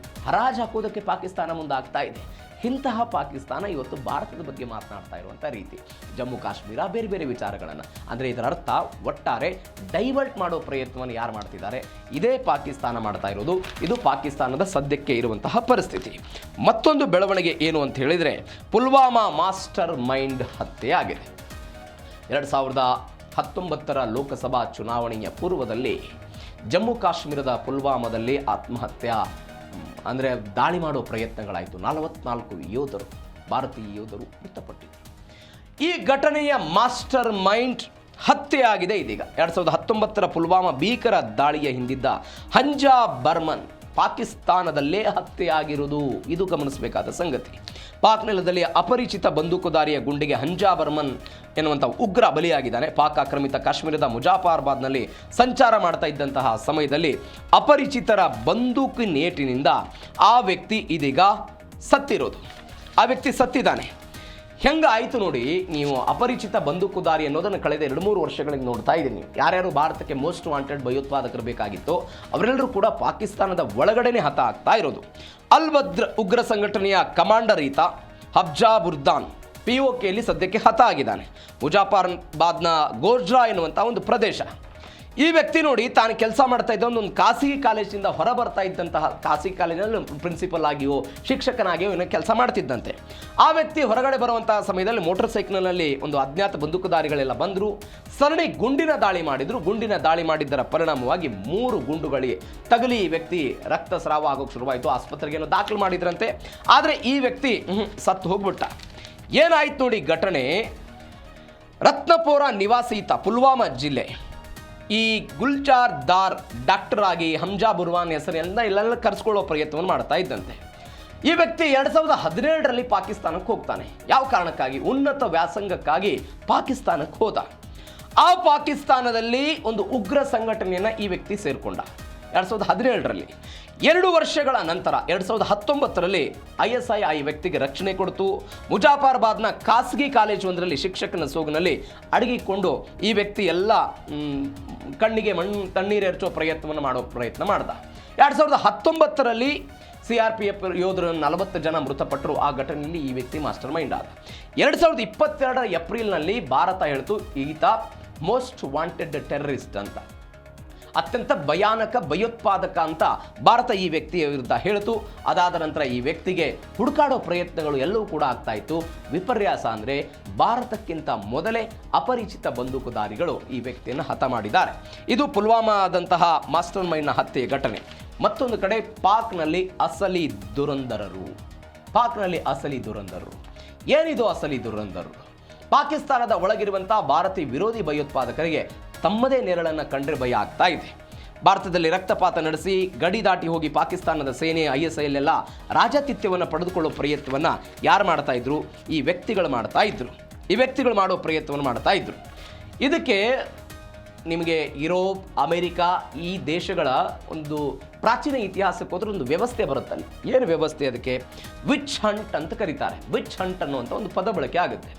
ಹರಾಜು ಹಾಕೋದಕ್ಕೆ ಪಾಕಿಸ್ತಾನ ಮುಂದಾಗ್ತಾ ಇದೆ. ಇಂತಹ ಪಾಕಿಸ್ತಾನ ಇವತ್ತು ಭಾರತದ ಬಗ್ಗೆ ಮಾತನಾಡ್ತಾ ಇರುವಂಥ ರೀತಿ, ಜಮ್ಮು ಕಾಶ್ಮೀರ, ಬೇರೆ ಬೇರೆ ವಿಚಾರಗಳನ್ನು, ಅಂದರೆ ಇದರ ಅರ್ಥ ಒಟ್ಟಾರೆ ಡೈವರ್ಟ್ ಮಾಡೋ ಪ್ರಯತ್ನವನ್ನು ಯಾರು ಮಾಡ್ತಿದ್ದಾರೆ, ಇದೇ ಪಾಕಿಸ್ತಾನ ಮಾಡ್ತಾ ಇರೋದು. ಇದು ಪಾಕಿಸ್ತಾನದ ಸದ್ಯಕ್ಕೆ ಇರುವಂತಹ ಪರಿಸ್ಥಿತಿ. ಮತ್ತೊಂದು ಬೆಳವಣಿಗೆ ಏನು ಅಂತ ಹೇಳಿದರೆ, ಪುಲ್ವಾಮಾ ಮಾಸ್ಟರ್ ಮೈಂಡ್ ಹತ್ಯೆ ಆಗಿದೆ. 2019 ಲೋಕಸಭಾ ಚುನಾವಣೆಯ ಪೂರ್ವದಲ್ಲಿ ಜಮ್ಮು ಕಾಶ್ಮೀರದ ಪುಲ್ವಾಮಾದಲ್ಲಿ ಆತ್ಮಹತ್ಯೆ ಅಂದರೆ ದಾಳಿ ಮಾಡೋ ಪ್ರಯತ್ನಗಳಾಯಿತು. 44 ಯೋಧರು, ಭಾರತೀಯ ಯೋಧರು ಮೃತಪಟ್ಟಿದ್ದರು. ಈ ಘಟನೆಯ ಮಾಸ್ಟರ್ ಮೈಂಡ್ ಹತ್ಯೆ ಆಗಿದೆ ಇದೀಗ. 2019 ಪುಲ್ವಾಮಾ ಭೀಕರ ದಾಳಿಯ ಹಿಂದಿದ್ದ ಹಂಜಾ ಬರ್ಮನ್ ಪಾಕಿಸ್ತಾನದಲ್ಲೇ ಹತ್ಯೆಯಾಗಿರುವುದು, ಇದು ಗಮನಿಸಬೇಕಾದ ಸಂಗತಿ. ಪಾಕ್ ನೆಲದಲ್ಲಿ ಅಪರಿಚಿತ ಬಂದೂಕುದಾರಿಯ ಗುಂಡಿಗೆ ಹಂಜಾ ಬರ್ಮನ್ ಎನ್ನುವಂಥ ಉಗ್ರ ಬಲಿಯಾಗಿದ್ದಾನೆ. ಪಾಕ್ ಆಕ್ರಮಿತ ಕಾಶ್ಮೀರದ ಮುಜಾಫರಾಬಾದ್ನಲ್ಲಿ ಸಂಚಾರ ಮಾಡ್ತಾ ಇದ್ದಂತಹ ಸಮಯದಲ್ಲಿ ಅಪರಿಚಿತರ ಬಂದೂಕಿನೇಟಿನಿಂದ ಆ ವ್ಯಕ್ತಿ ಇದೀಗ ಸತ್ತಿರೋದು. ಆ ವ್ಯಕ್ತಿ ಸತ್ತಿದ್ದಾನೆ. ಹೆಂಗಾಯಿತು ನೋಡಿ, ನೀವು ಅಪರಿಚಿತ ಬಂದೂಕುದಾರಿ ಅನ್ನೋದನ್ನು ಕಳೆದ 2-3 ವರ್ಷಗಳಿಗೆ ನೋಡ್ತಾ ಇದ್ದೀನಿ. ಯಾರ್ಯಾರು ಭಾರತಕ್ಕೆ ಮೋಸ್ಟ್ ವಾಂಟೆಡ್ ಭಯೋತ್ಪಾದಕರು ಬೇಕಾಗಿತ್ತು ಅವರೆಲ್ಲರೂ ಕೂಡ ಪಾಕಿಸ್ತಾನದ ಒಳಗಡೆನೆ ಹತ ಆಗ್ತಾ ಇರೋದು. ಅಲ್ ಬದ್ರ್ ಉಗ್ರ ಸಂಘಟನೆಯ ಕಮಾಂಡರ್ ಈತ, ಹಬ್ಜಾ ಬುರ್ದಾನ್ POKಯಲ್ಲಿ ಸದ್ಯಕ್ಕೆ ಹತ ಆಗಿದ್ದಾನೆ. ಮುಜಾಫರಾಬಾದ್ನ ಗೋಜ್ರಾ ಎನ್ನುವಂಥ ಒಂದು ಪ್ರದೇಶ. ಈ ವ್ಯಕ್ತಿ ನೋಡಿ ತಾನು ಕೆಲಸ ಮಾಡ್ತಾ ಇದ್ದ ಒಂದು ಖಾಸಗಿ ಕಾಲೇಜಿನಿಂದ ಹೊರ ಬರ್ತಾ ಇದ್ದಂತಹ ಖಾಸಗಿ ಕಾಲೇಜಿನಲ್ಲಿ ಪ್ರಿನ್ಸಿಪಲ್ ಆಗಿಯೋ ಶಿಕ್ಷಕನಾಗಿಯೋ ಏನೋ ಕೆಲಸ ಮಾಡ್ತಿದ್ದಂತೆ. ಆ ವ್ಯಕ್ತಿ ಹೊರಗಡೆ ಬರುವಂತಹ ಸಮಯದಲ್ಲಿ ಮೋಟಾರ್ ಸೈಕಲ್ನಲ್ಲಿ ಒಂದು ಅಜ್ಞಾತ ಬಂದೂಕುದಾರಿಗಳೆಲ್ಲ ಬಂದರು, ಸರಣಿ ಗುಂಡಿನ ದಾಳಿ ಮಾಡಿದರು. ಗುಂಡಿನ ದಾಳಿ ಮಾಡಿದ್ದರ ಪರಿಣಾಮವಾಗಿ 3 ಗುಂಡುಗಳಿಗೆ ತಗುಲಿ ಈ ವ್ಯಕ್ತಿ ರಕ್ತಸ್ರಾವ ಆಗೋಕ್ಕೆ ಶುರುವಾಯಿತು. ಆಸ್ಪತ್ರೆಗೆ ಏನೋ ದಾಖಲು ಮಾಡಿದ್ರಂತೆ. ಆದರೆ ಈ ವ್ಯಕ್ತಿ ಸತ್ತು ಹೋಗ್ಬಿಟ್ಟ. ಏನಾಯ್ತು ನೋಡಿ ಘಟನೆ. ರತ್ನಪೋರ ನಿವಾಸಿ ಈತ, ಪುಲ್ವಾಮಾ ಜಿಲ್ಲೆ. ಈ ಗುಲ್ಜಾರ್ ದಾರ್ ಡಾಕ್ಟರ್ ಆಗಿ ಹಮ್ಜಾ ಬುರ್ವಾನ್ ಹೆಸರಿನಿಂದ ಇಲ್ಲೆಲ್ಲ ಕರೆಸ್ಕೊಳ್ಳೋ ಪ್ರಯತ್ನವನ್ನು ಮಾಡ್ತಾ ಇದ್ದಂತೆ. ಈ ವ್ಯಕ್ತಿ 2017ರಲ್ಲಿ ಪಾಕಿಸ್ತಾನಕ್ಕೆ ಹೋಗ್ತಾನೆ. ಯಾವ ಕಾರಣಕ್ಕಾಗಿ? ಉನ್ನತ ವ್ಯಾಸಂಗಕ್ಕಾಗಿ ಪಾಕಿಸ್ತಾನಕ್ಕೆ ಹೋದ. ಆ ಪಾಕಿಸ್ತಾನದಲ್ಲಿ ಒಂದು ಉಗ್ರ ಸಂಘಟನೆಯನ್ನು ಈ ವ್ಯಕ್ತಿ ಸೇರಿಕೊಂಡ 2017ರಲ್ಲಿ. 2 ವರ್ಷಗಳ ನಂತರ 2019ರಲ್ಲಿ ISI ಈ ವ್ಯಕ್ತಿಗೆ ರಕ್ಷಣೆ ಕೊಡ್ತು. ಮುಜಾಫರಾಬಾದ್ನ ಖಾಸಗಿ ಕಾಲೇಜು ಒಂದರಲ್ಲಿ ಶಿಕ್ಷಕನ ಸೋಗಿನಲ್ಲಿ ಅಡಗಿಕೊಂಡು ಈ ವ್ಯಕ್ತಿ ಎಲ್ಲ ಕಣ್ಣಿಗೆ ತಣ್ಣೀರು ಎರಚೋ ಪ್ರಯತ್ನವನ್ನು ಪ್ರಯತ್ನ ಮಾಡ್ದ. 2019ರಲ್ಲಿ CRPF ಯೋಧರು 40 ಜನ ಮೃತಪಟ್ಟರು. ಆ ಘಟನೆಯಲ್ಲಿ ಈ ವ್ಯಕ್ತಿ ಮಾಸ್ಟರ್ ಮೈಂಡ್ ಆದ. 2022ರ ಏಪ್ರಿಲ್ನಲ್ಲಿ ಭಾರತ ಹೇಳ್ತು ಈತ ಮೋಸ್ಟ್ ವಾಂಟೆಡ್ ಟೆರರಿಸ್ಟ್ ಅಂತ, ಅತ್ಯಂತ ಭಯಾನಕ ಭಯೋತ್ಪಾದಕ ಅಂತ ಭಾರತ ಈ ವ್ಯಕ್ತಿಯ ವಿರುದ್ಧ ಹೇಳಿತು. ಅದಾದ ನಂತರ ಈ ವ್ಯಕ್ತಿಗೆ ಹುಡುಕಾಡೋ ಪ್ರಯತ್ನಗಳು ಎಲ್ಲವೂ ಕೂಡ ಆಗ್ತಾ ಇತ್ತು. ವಿಪರ್ಯಾಸ ಅಂದರೆ ಭಾರತಕ್ಕಿಂತ ಮೊದಲೇ ಅಪರಿಚಿತ ಬಂದೂಕುದಾರಿಗಳು ಈ ವ್ಯಕ್ತಿಯನ್ನು ಹತ ಮಾಡಿದ್ದಾರೆ. ಇದು ಪುಲ್ವಾಮಾದಂತಹ ಮಾಸ್ಟರ್ ಮೈಂಡ್ನ ಹತ್ಯೆ ಘಟನೆ. ಮತ್ತೊಂದು ಕಡೆ ಪಾಕ್ನಲ್ಲಿ ಅಸಲಿ ದುರಂಧರರು. ಏನಿದು ಅಸಲಿ ದುರಂಧರರು? ಪಾಕಿಸ್ತಾನದ ಒಳಗಿರುವಂತಹ ಭಾರತೀಯ ವಿರೋಧಿ ಭಯೋತ್ಪಾದಕರಿಗೆ ತಮ್ಮದೇ ನೆರಳನ್ನು ಕಂಡ್ರೆ ಭಯ ಆಗ್ತಾ ಇದೆ. ಭಾರತದಲ್ಲಿ ರಕ್ತಪಾತ ನಡೆಸಿ ಗಡಿ ದಾಟಿ ಹೋಗಿ ಪಾಕಿಸ್ತಾನದ ಸೇನೆ ISIಲೆಲ್ಲ ರಾಜಾತಿಥ್ಯವನ್ನು ಪಡೆದುಕೊಳ್ಳೋ ಪ್ರಯತ್ನವನ್ನು ಯಾರು ಮಾಡ್ತಾ ಇದ್ರು? ಈ ವ್ಯಕ್ತಿಗಳು ಮಾಡ್ತಾ ಇದ್ರು. ಈ ವ್ಯಕ್ತಿಗಳು ಮಾಡೋ ಪ್ರಯತ್ನವನ್ನು ಮಾಡ್ತಾ ಇದ್ರು. ಇದಕ್ಕೆ ನಿಮಗೆ ಯುರೋಪ್, ಅಮೆರಿಕ ಈ ದೇಶಗಳ ಒಂದು ಪ್ರಾಚೀನ ಇತಿಹಾಸಕ್ಕೆ ಹೋದ್ರೆ ಒಂದು ವ್ಯವಸ್ಥೆ ಬರುತ್ತಲ್ಲಿ. ಏನು ವ್ಯವಸ್ಥೆ? ಅದಕ್ಕೆ ವಿಚ್ ಹಂಟ್ ಅಂತ ಕರೀತಾರೆ. ವಿಚ್ ಹಂಟ್ ಅನ್ನುವಂಥ ಒಂದು ಪದ ಬಳಕೆ ಆಗುತ್ತೆ.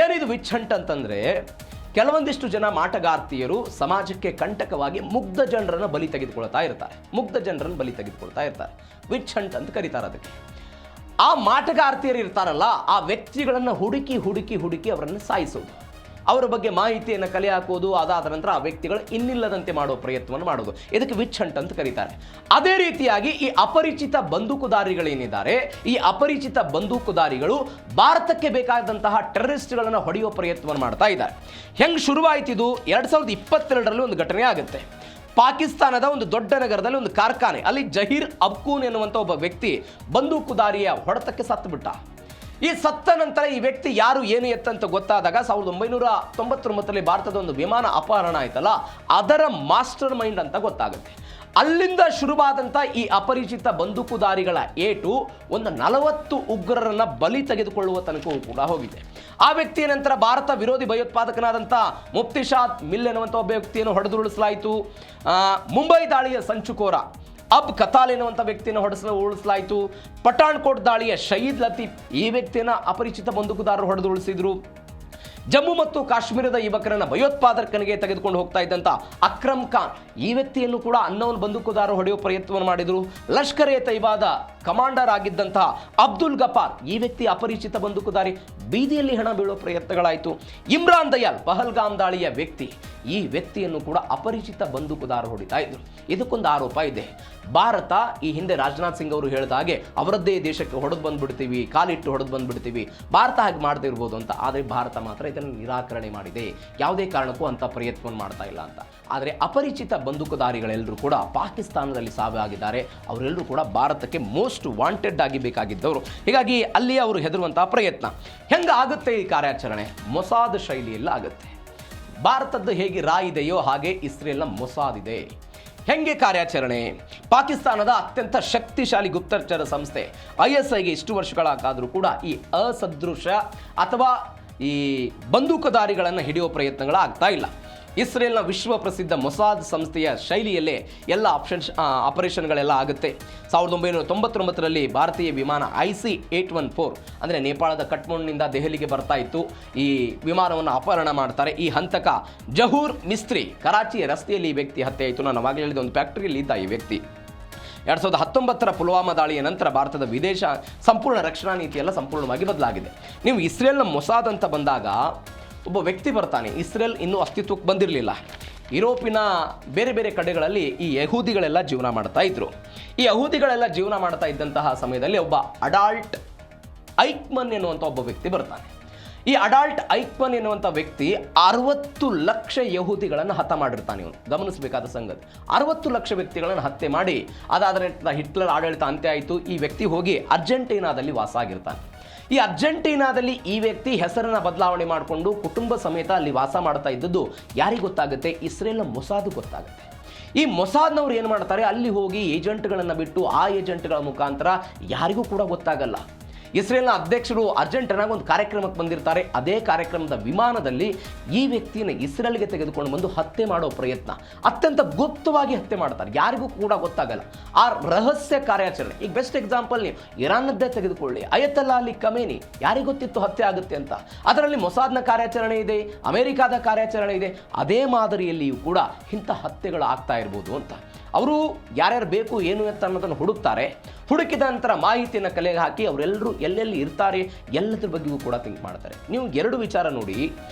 ಏನಿದು ವಿಚ್ ಹಂಟ್ ಅಂತಂದರೆ, ಕೆಲವೊಂದಿಷ್ಟು ಜನ ಮಾಟಗಾರ್ತಿಯರು ಸಮಾಜಕ್ಕೆ ಕಂಟಕವಾಗಿ ಮುಗ್ಧ ಜನರನ್ನು ಬಲಿ ತೆಗೆದುಕೊಳ್ತಾ ಇರ್ತಾರೆ. ವಿಚ್ ಹಂಟ್ ಅಂತ ಕರೀತಾರೆ ಅದಕ್ಕೆ. ಆ ಮಾಟಗಾರ್ತಿಯರು ಇರ್ತಾರಲ್ಲ, ಆ ವ್ಯಕ್ತಿಗಳನ್ನು ಹುಡುಕಿ ಅವರನ್ನು ಸಾಯಿಸೋದು, ಅವರ ಬಗ್ಗೆ ಮಾಹಿತಿಯನ್ನು ಕಲೆ ಹಾಕೋದು, ಅದಾದ ನಂತರ ಆ ವ್ಯಕ್ತಿಗಳು ಇನ್ನಿಲ್ಲದಂತೆ ಮಾಡೋ ಪ್ರಯತ್ನವನ್ನು ಮಾಡೋದು, ಇದಕ್ಕೆ ವಿಚ್ ಹಂಟ್ ಅಂತ ಕರೀತಾರೆ. ಅದೇ ರೀತಿಯಾಗಿ ಈ ಅಪರಿಚಿತ ಬಂದೂಕುದಾರಿಗಳೇನಿದ್ದಾರೆ, ಈ ಅಪರಿಚಿತ ಬಂದೂಕುದಾರಿಗಳು ಭಾರತಕ್ಕೆ ಬೇಕಾದಂತಹ ಟೆರರಿಸ್ಟ್ಗಳನ್ನು ಹೊಡೆಯುವ ಪ್ರಯತ್ನವನ್ನು ಮಾಡ್ತಾ ಇದ್ದಾರೆ. ಹೆಂಗೆ ಶುರುವಾಯಿತಿದು? 2022ರಲ್ಲಿ ಒಂದು ಘಟನೆ ಆಗುತ್ತೆ. ಪಾಕಿಸ್ತಾನದ ಒಂದು ದೊಡ್ಡ ನಗರದಲ್ಲಿ ಒಂದು ಕಾರ್ಖಾನೆ, ಅಲ್ಲಿ ಜಹೀರ್ ಅಬ್ಕೂನ್ ಎನ್ನುವಂಥ ಒಬ್ಬ ವ್ಯಕ್ತಿ ಬಂದೂಕುದಾರಿಯ ಹೊಡೆತಕ್ಕೆ ಸತ್ತುಬಿಟ್ಟ. ಈ ಸತ್ತ ನಂತರ ಈ ವ್ಯಕ್ತಿ ಯಾರು ಏನು ಎತ್ತಂತ ಗೊತ್ತಾದಾಗ 1999ರಲ್ಲಿ ಭಾರತದ ಒಂದು ವಿಮಾನ ಅಪಹರಣ ಆಯ್ತಲ್ಲ, ಅದರ ಮಾಸ್ಟರ್ ಮೈಂಡ್ ಅಂತ ಗೊತ್ತಾಗುತ್ತೆ. ಅಲ್ಲಿಂದ ಶುರುವಾದಂಥ ಈ ಅಪರಿಚಿತ ಬಂದೂಕುದಾರಿಗಳ ಏಟು ಒಂದು 40 ಉಗ್ರರನ್ನ ಬಲಿ ತೆಗೆದುಕೊಳ್ಳುವ ತನಕವೂ ಕೂಡ ಹೋಗಿದೆ. ಆ ವ್ಯಕ್ತಿಯ ನಂತರ ಭಾರತ ವಿರೋಧಿ ಭಯೋತ್ಪಾದಕನಾದಂಥ ಮುಫ್ತಿಶಾದ್ ಮಿಲ್ ಎನ್ನುವಂಥ ಒಬ್ಬ ವ್ಯಕ್ತಿಯನ್ನು ಹೊಡೆದುರುಳಿಸಲಾಯಿತು. ಮುಂಬೈ ದಾಳಿಯ ಸಂಚುಕೋರ ಅಬ್ ಕತಾಲ್ ಎನ್ನುವಂಥ ವ್ಯಕ್ತಿಯನ್ನು ಉಳಿಸಲಾಯಿತು. ಪಠಾಣ್ಕೋಟ್ ದಾಳಿಯ ಶಹೀದ್ ಲತೀಫ್ ಈ ವ್ಯಕ್ತಿಯನ್ನು ಅಪರಿಚಿತ ಬಂದೂಕುದಾರರು ಹೊಡೆದು ಉಳಿಸಿದ್ರು. ಜಮ್ಮು ಮತ್ತು ಕಾಶ್ಮೀರದ ಯುವಕರನ್ನ ಭಯೋತ್ಪಾದಕನಿಗೆ ತೆಗೆದುಕೊಂಡು ಹೋಗ್ತಾ ಇದ್ದಂಥ ಅಕ್ರಮ್ ಖಾನ್ ಈ ವ್ಯಕ್ತಿಯನ್ನು ಕೂಡ ಅನ್ನೋನ್ ಬಂದೂಕುದಾರರು ಹೊಡೆಯುವ ಪ್ರಯತ್ನವನ್ನು ಮಾಡಿದರು. ಲಷ್ಕರ್ ಎ ತೈಬಾದ ಕಮಾಂಡರ್ ಆಗಿದ್ದಂತಹ ಅಬ್ದುಲ್ ಗಫಾರ್ ಈ ವ್ಯಕ್ತಿ ಅಪರಿಚಿತ ಬಂದೂಕುದಾರಿ, ಬೀದಿಯಲ್ಲಿ ಹಣ ಬೀಳುವ ಪ್ರಯತ್ನಗಳಾಯಿತು. ಇಮ್ರಾನ್ ದಯಾಲ್ ಪಹಲ್ಗಾಮ್ ದಾಳಿಯ ವ್ಯಕ್ತಿ, ಈ ವ್ಯಕ್ತಿಯನ್ನು ಕೂಡ ಅಪರಿಚಿತ ಬಂದೂಕುದಾರರು ಹೊಡಿತಾ ಇದ್ರು. ಇದಕ್ಕೊಂದು ಆರೋಪ ಇದೆ. ಭಾರತ ಈ ಹಿಂದೆ ರಾಜನಾಥ್ ಸಿಂಗ್ ಅವರು ಹೇಳಿದ ಹಾಗೆ ಅವರದ್ದೇ ದೇಶಕ್ಕೆ ಹೊಡೆದು ಬಂದ್ಬಿಡ್ತೀವಿ, ಕಾಲಿಟ್ಟು ಹೊಡೆದು ಬಂದ್ಬಿಡ್ತೀವಿ, ಭಾರತ ಹಾಗೆ ಮಾಡದೇ ಇರ್ಬೋದು ಅಂತ. ಆದರೆ ಭಾರತ ಮಾತ್ರ ಇದನ್ನು ನಿರಾಕರಣೆ ಮಾಡಿದೆ, ಯಾವುದೇ ಕಾರಣಕ್ಕೂ ಅಂತ ಪ್ರಯತ್ನವನ್ನು ಮಾಡ್ತಾ ಇಲ್ಲ ಅಂತ. ಆದರೆ ಅಪರಿಚಿತ ಬಂದೂಕುದಾರಿಗಳೆಲ್ಲರೂ ಕೂಡ ಪಾಕಿಸ್ತಾನದಲ್ಲಿ ಸಾವಿಯಾಗಿದ್ದಾರೆ. ಅವರೆಲ್ಲರೂ ಕೂಡ ಭಾರತಕ್ಕೆ ಮೋಸ್ಟ್ ವಾಂಟೆಡ್ ಆಗಿ ಬೇಕಾಗಿದ್ದವರು. ಹೀಗಾಗಿ ಅಲ್ಲಿ ಅವರು ಹೆದರುವಂತಹ ಪ್ರಯತ್ನ. ಹೆಂಗೆ ಆಗುತ್ತೆ ಈ ಕಾರ್ಯಾಚರಣೆ? ಮೊಸಾದ್ ಶೈಲಿಯಲ್ಲಿ ಆಗುತ್ತೆ. ಭಾರತದ್ದು ಹೇಗೆ ರಾ ಇದೆಯೋ ಹಾಗೆ ಇಸ್ರೇಲ್ನ ಮೊಸಾದ್ ಇದೆ. ಹೆಂಗೆ ಕಾರ್ಯಾಚರಣೆ? ಪಾಕಿಸ್ತಾನದ ಅತ್ಯಂತ ಶಕ್ತಿಶಾಲಿ ಗುಪ್ತಚರ ಸಂಸ್ಥೆ ISIಗೆ ಇಷ್ಟು ವರ್ಷಗಳಾದರೂ ಕೂಡ ಈ ಅಸದೃಶ ಅಥವಾ ಈ ಬಂದೂಕುದಾರಿಗಳನ್ನು ಹಿಡಿಯುವ ಪ್ರಯತ್ನಗಳಾಗ್ತಾ ಇಲ್ಲ. ಇಸ್ರೇಲ್ನ ವಿಶ್ವ ಪ್ರಸಿದ್ಧ ಮೊಸಾದ್ ಸಂಸ್ಥೆಯ ಶೈಲಿಯಲ್ಲೇ ಎಲ್ಲ ಆಪರೇಷನ್ಗಳೆಲ್ಲ ಆಗುತ್ತೆ. 1999ರಲ್ಲಿ ಭಾರತೀಯ ವಿಮಾನ IC-814 ಅಂದರೆ ನೇಪಾಳದ ಕಠ್ಮಂಡುನಿಂದ ದೆಹಲಿಗೆ ಬರ್ತಾ ಇತ್ತು. ಈ ವಿಮಾನವನ್ನು ಅಪಹರಣ ಮಾಡ್ತಾರೆ. ಈ ಹಂತಕ ಜಹೂರ್ ಮಿಸ್ತ್ರಿ, ಕರಾಚಿಯ ರಸ್ತೆಯಲ್ಲಿ ಈ ವ್ಯಕ್ತಿ ಹತ್ಯೆ ಆಯಿತು. ನಾನು ಅವಾಗಲೇ ಹೇಳಿದ ಒಂದು ಫ್ಯಾಕ್ಟರಿಯಲ್ಲಿ ಇದ್ದ ಈ ವ್ಯಕ್ತಿ 2019 ಪುಲ್ವಾಮಾ ದಾಳಿಯ ನಂತರ ಭಾರತದ ವಿದೇಶ ಸಂಪೂರ್ಣ ರಕ್ಷಣಾ ನೀತಿಯೆಲ್ಲ ಸಂಪೂರ್ಣವಾಗಿ ಬದಲಾಗಿದೆ. ನೀವು ಇಸ್ರೇಲ್ನ ಮೊಸಾದ್ ಅಂತ ಬಂದಾಗ ಒಬ್ಬ ವ್ಯಕ್ತಿ ಬರ್ತಾನೆ. ಇಸ್ರೇಲ್ ಇನ್ನೂ ಅಸ್ತಿತ್ವಕ್ಕೆ ಬಂದಿರಲಿಲ್ಲ. ಯುರೋಪಿನ ಬೇರೆ ಬೇರೆ ಕಡೆಗಳಲ್ಲಿ ಈ ಯಹೂದಿಗಳೆಲ್ಲ ಜೀವನ ಮಾಡ್ತಾ ಇದ್ರು. ಈ ಯಹೂದಿಗಳೆಲ್ಲ ಜೀವನ ಮಾಡ್ತಾ ಇದ್ದಂತಹ ಸಮಯದಲ್ಲಿ ಒಬ್ಬ ಅಡಾಲ್ಟ್ ಐಕ್ಮನ್ ಎನ್ನುವಂಥ ಒಬ್ಬ ವ್ಯಕ್ತಿ ಬರ್ತಾನೆ. ಈ ಅಡಾಲ್ಟ್ ಐಕ್ಮನ್ ಎನ್ನುವಂಥ ವ್ಯಕ್ತಿ 60 ಲಕ್ಷ ಯಹೂದಿಗಳನ್ನು ಹತ ಮಾಡಿರ್ತಾನೆ. ಇವನು ಗಮನಿಸಬೇಕಾದ ಸಂಗತಿ, 60 ಲಕ್ಷ ವ್ಯಕ್ತಿಗಳನ್ನು ಹತ್ಯೆ ಮಾಡಿ ಅದಾದ ನಂತರ ಹಿಟ್ಲರ್ ಆಡಳಿತ ಅಂತ್ಯ ಆಯಿತು. ಈ ವ್ಯಕ್ತಿ ಹೋಗಿ ಅರ್ಜೆಂಟೀನಾದಲ್ಲಿ ವಾಸ ಆಗಿರ್ತಾನೆ. ಈ ಅರ್ಜೆಂಟೀನಾದಲ್ಲಿ ಈ ವ್ಯಕ್ತಿ ಹೆಸರನ್ನು ಬದಲಾವಣೆ ಮಾಡಿಕೊಂಡು ಕುಟುಂಬ ಸಮೇತ ಅಲ್ಲಿ ವಾಸ ಮಾಡ್ತಾ ಇದ್ದದ್ದು ಯಾರಿಗೆ ಗೊತ್ತಾಗುತ್ತೆ? ಇಸ್ರೇಲ್ನ ಮೊಸಾದ್ ಗೊತ್ತಾಗುತ್ತೆ. ಈ ಮೊಸಾದ್ನವ್ರು ಏನು ಮಾಡ್ತಾರೆ, ಅಲ್ಲಿ ಹೋಗಿ ಏಜೆಂಟ್ಗಳನ್ನು ಬಿಟ್ಟು ಆ ಏಜೆಂಟ್ಗಳ ಮುಖಾಂತರ ಯಾರಿಗೂ ಕೂಡ ಗೊತ್ತಾಗಲ್ಲ. ಇಸ್ರೇಲ್ನ ಅಧ್ಯಕ್ಷರು ಅರ್ಜೆಂಟೀನಾಗೆ ಒಂದು ಕಾರ್ಯಕ್ರಮಕ್ಕೆ ಬಂದಿರ್ತಾರೆ. ಅದೇ ಕಾರ್ಯಕ್ರಮದ ವಿಮಾನದಲ್ಲಿ ಈ ವ್ಯಕ್ತಿಯನ್ನು ಇಸ್ರೇಲ್ಗೆ ತೆಗೆದುಕೊಂಡು ಬಂದು ಹತ್ಯೆ ಮಾಡೋ ಪ್ರಯತ್ನ, ಅತ್ಯಂತ ಗುಪ್ತವಾಗಿ ಹತ್ಯೆ ಮಾಡ್ತಾರೆ, ಯಾರಿಗೂ ಕೂಡ ಗೊತ್ತಾಗಲ್ಲ. ಆ ರಹಸ್ಯ ಕಾರ್ಯಾಚರಣೆ. ಈಗ ಬೆಸ್ಟ್ ಎಕ್ಸಾಂಪಲ್ ನೀವು ಇರಾನ್ನದ್ದೇ ತೆಗೆದುಕೊಳ್ಳಿ, ಅಯತಲ್ಲಾ ಅಲಿ ಖಮೇನಿ, ಯಾರಿಗೆ ಗೊತ್ತಿತ್ತು ಹತ್ಯೆ ಆಗುತ್ತೆ ಅಂತ? ಅದರಲ್ಲಿ ಮೊಸಾದ್ನ ಕಾರ್ಯಾಚರಣೆ ಇದೆ, ಅಮೆರಿಕಾದ ಕಾರ್ಯಾಚರಣೆ ಇದೆ. ಅದೇ ಮಾದರಿಯಲ್ಲಿಯೂ ಕೂಡ ಇಂಥ ಹತ್ಯೆಗಳು ಆಗ್ತಾ ಇರ್ಬೋದು ಅಂತ ಅವರು ಯಾರ್ಯಾರು ಬೇಕು ಏನು ಅಂತ ಅನ್ನೋದನ್ನು ಹುಡುಕ್ತಾರೆ. ಹುಡುಕಿದ ನಂತರ ಮಾಹಿತಿಯನ್ನು ಕಲೆಗೆ ಹಾಕಿ ಅವರೆಲ್ಲರೂ ಎಲ್ಲೆಲ್ಲಿ ಇರ್ತಾರೆ ಎಲ್ಲದ್ರ ಬಗ್ಗೆಯೂ ಕೂಡ ಥಿಂಕ್ ಮಾಡ್ತಾರೆ. ನೀವು 2 ವಿಚಾರ ನೋಡಿ,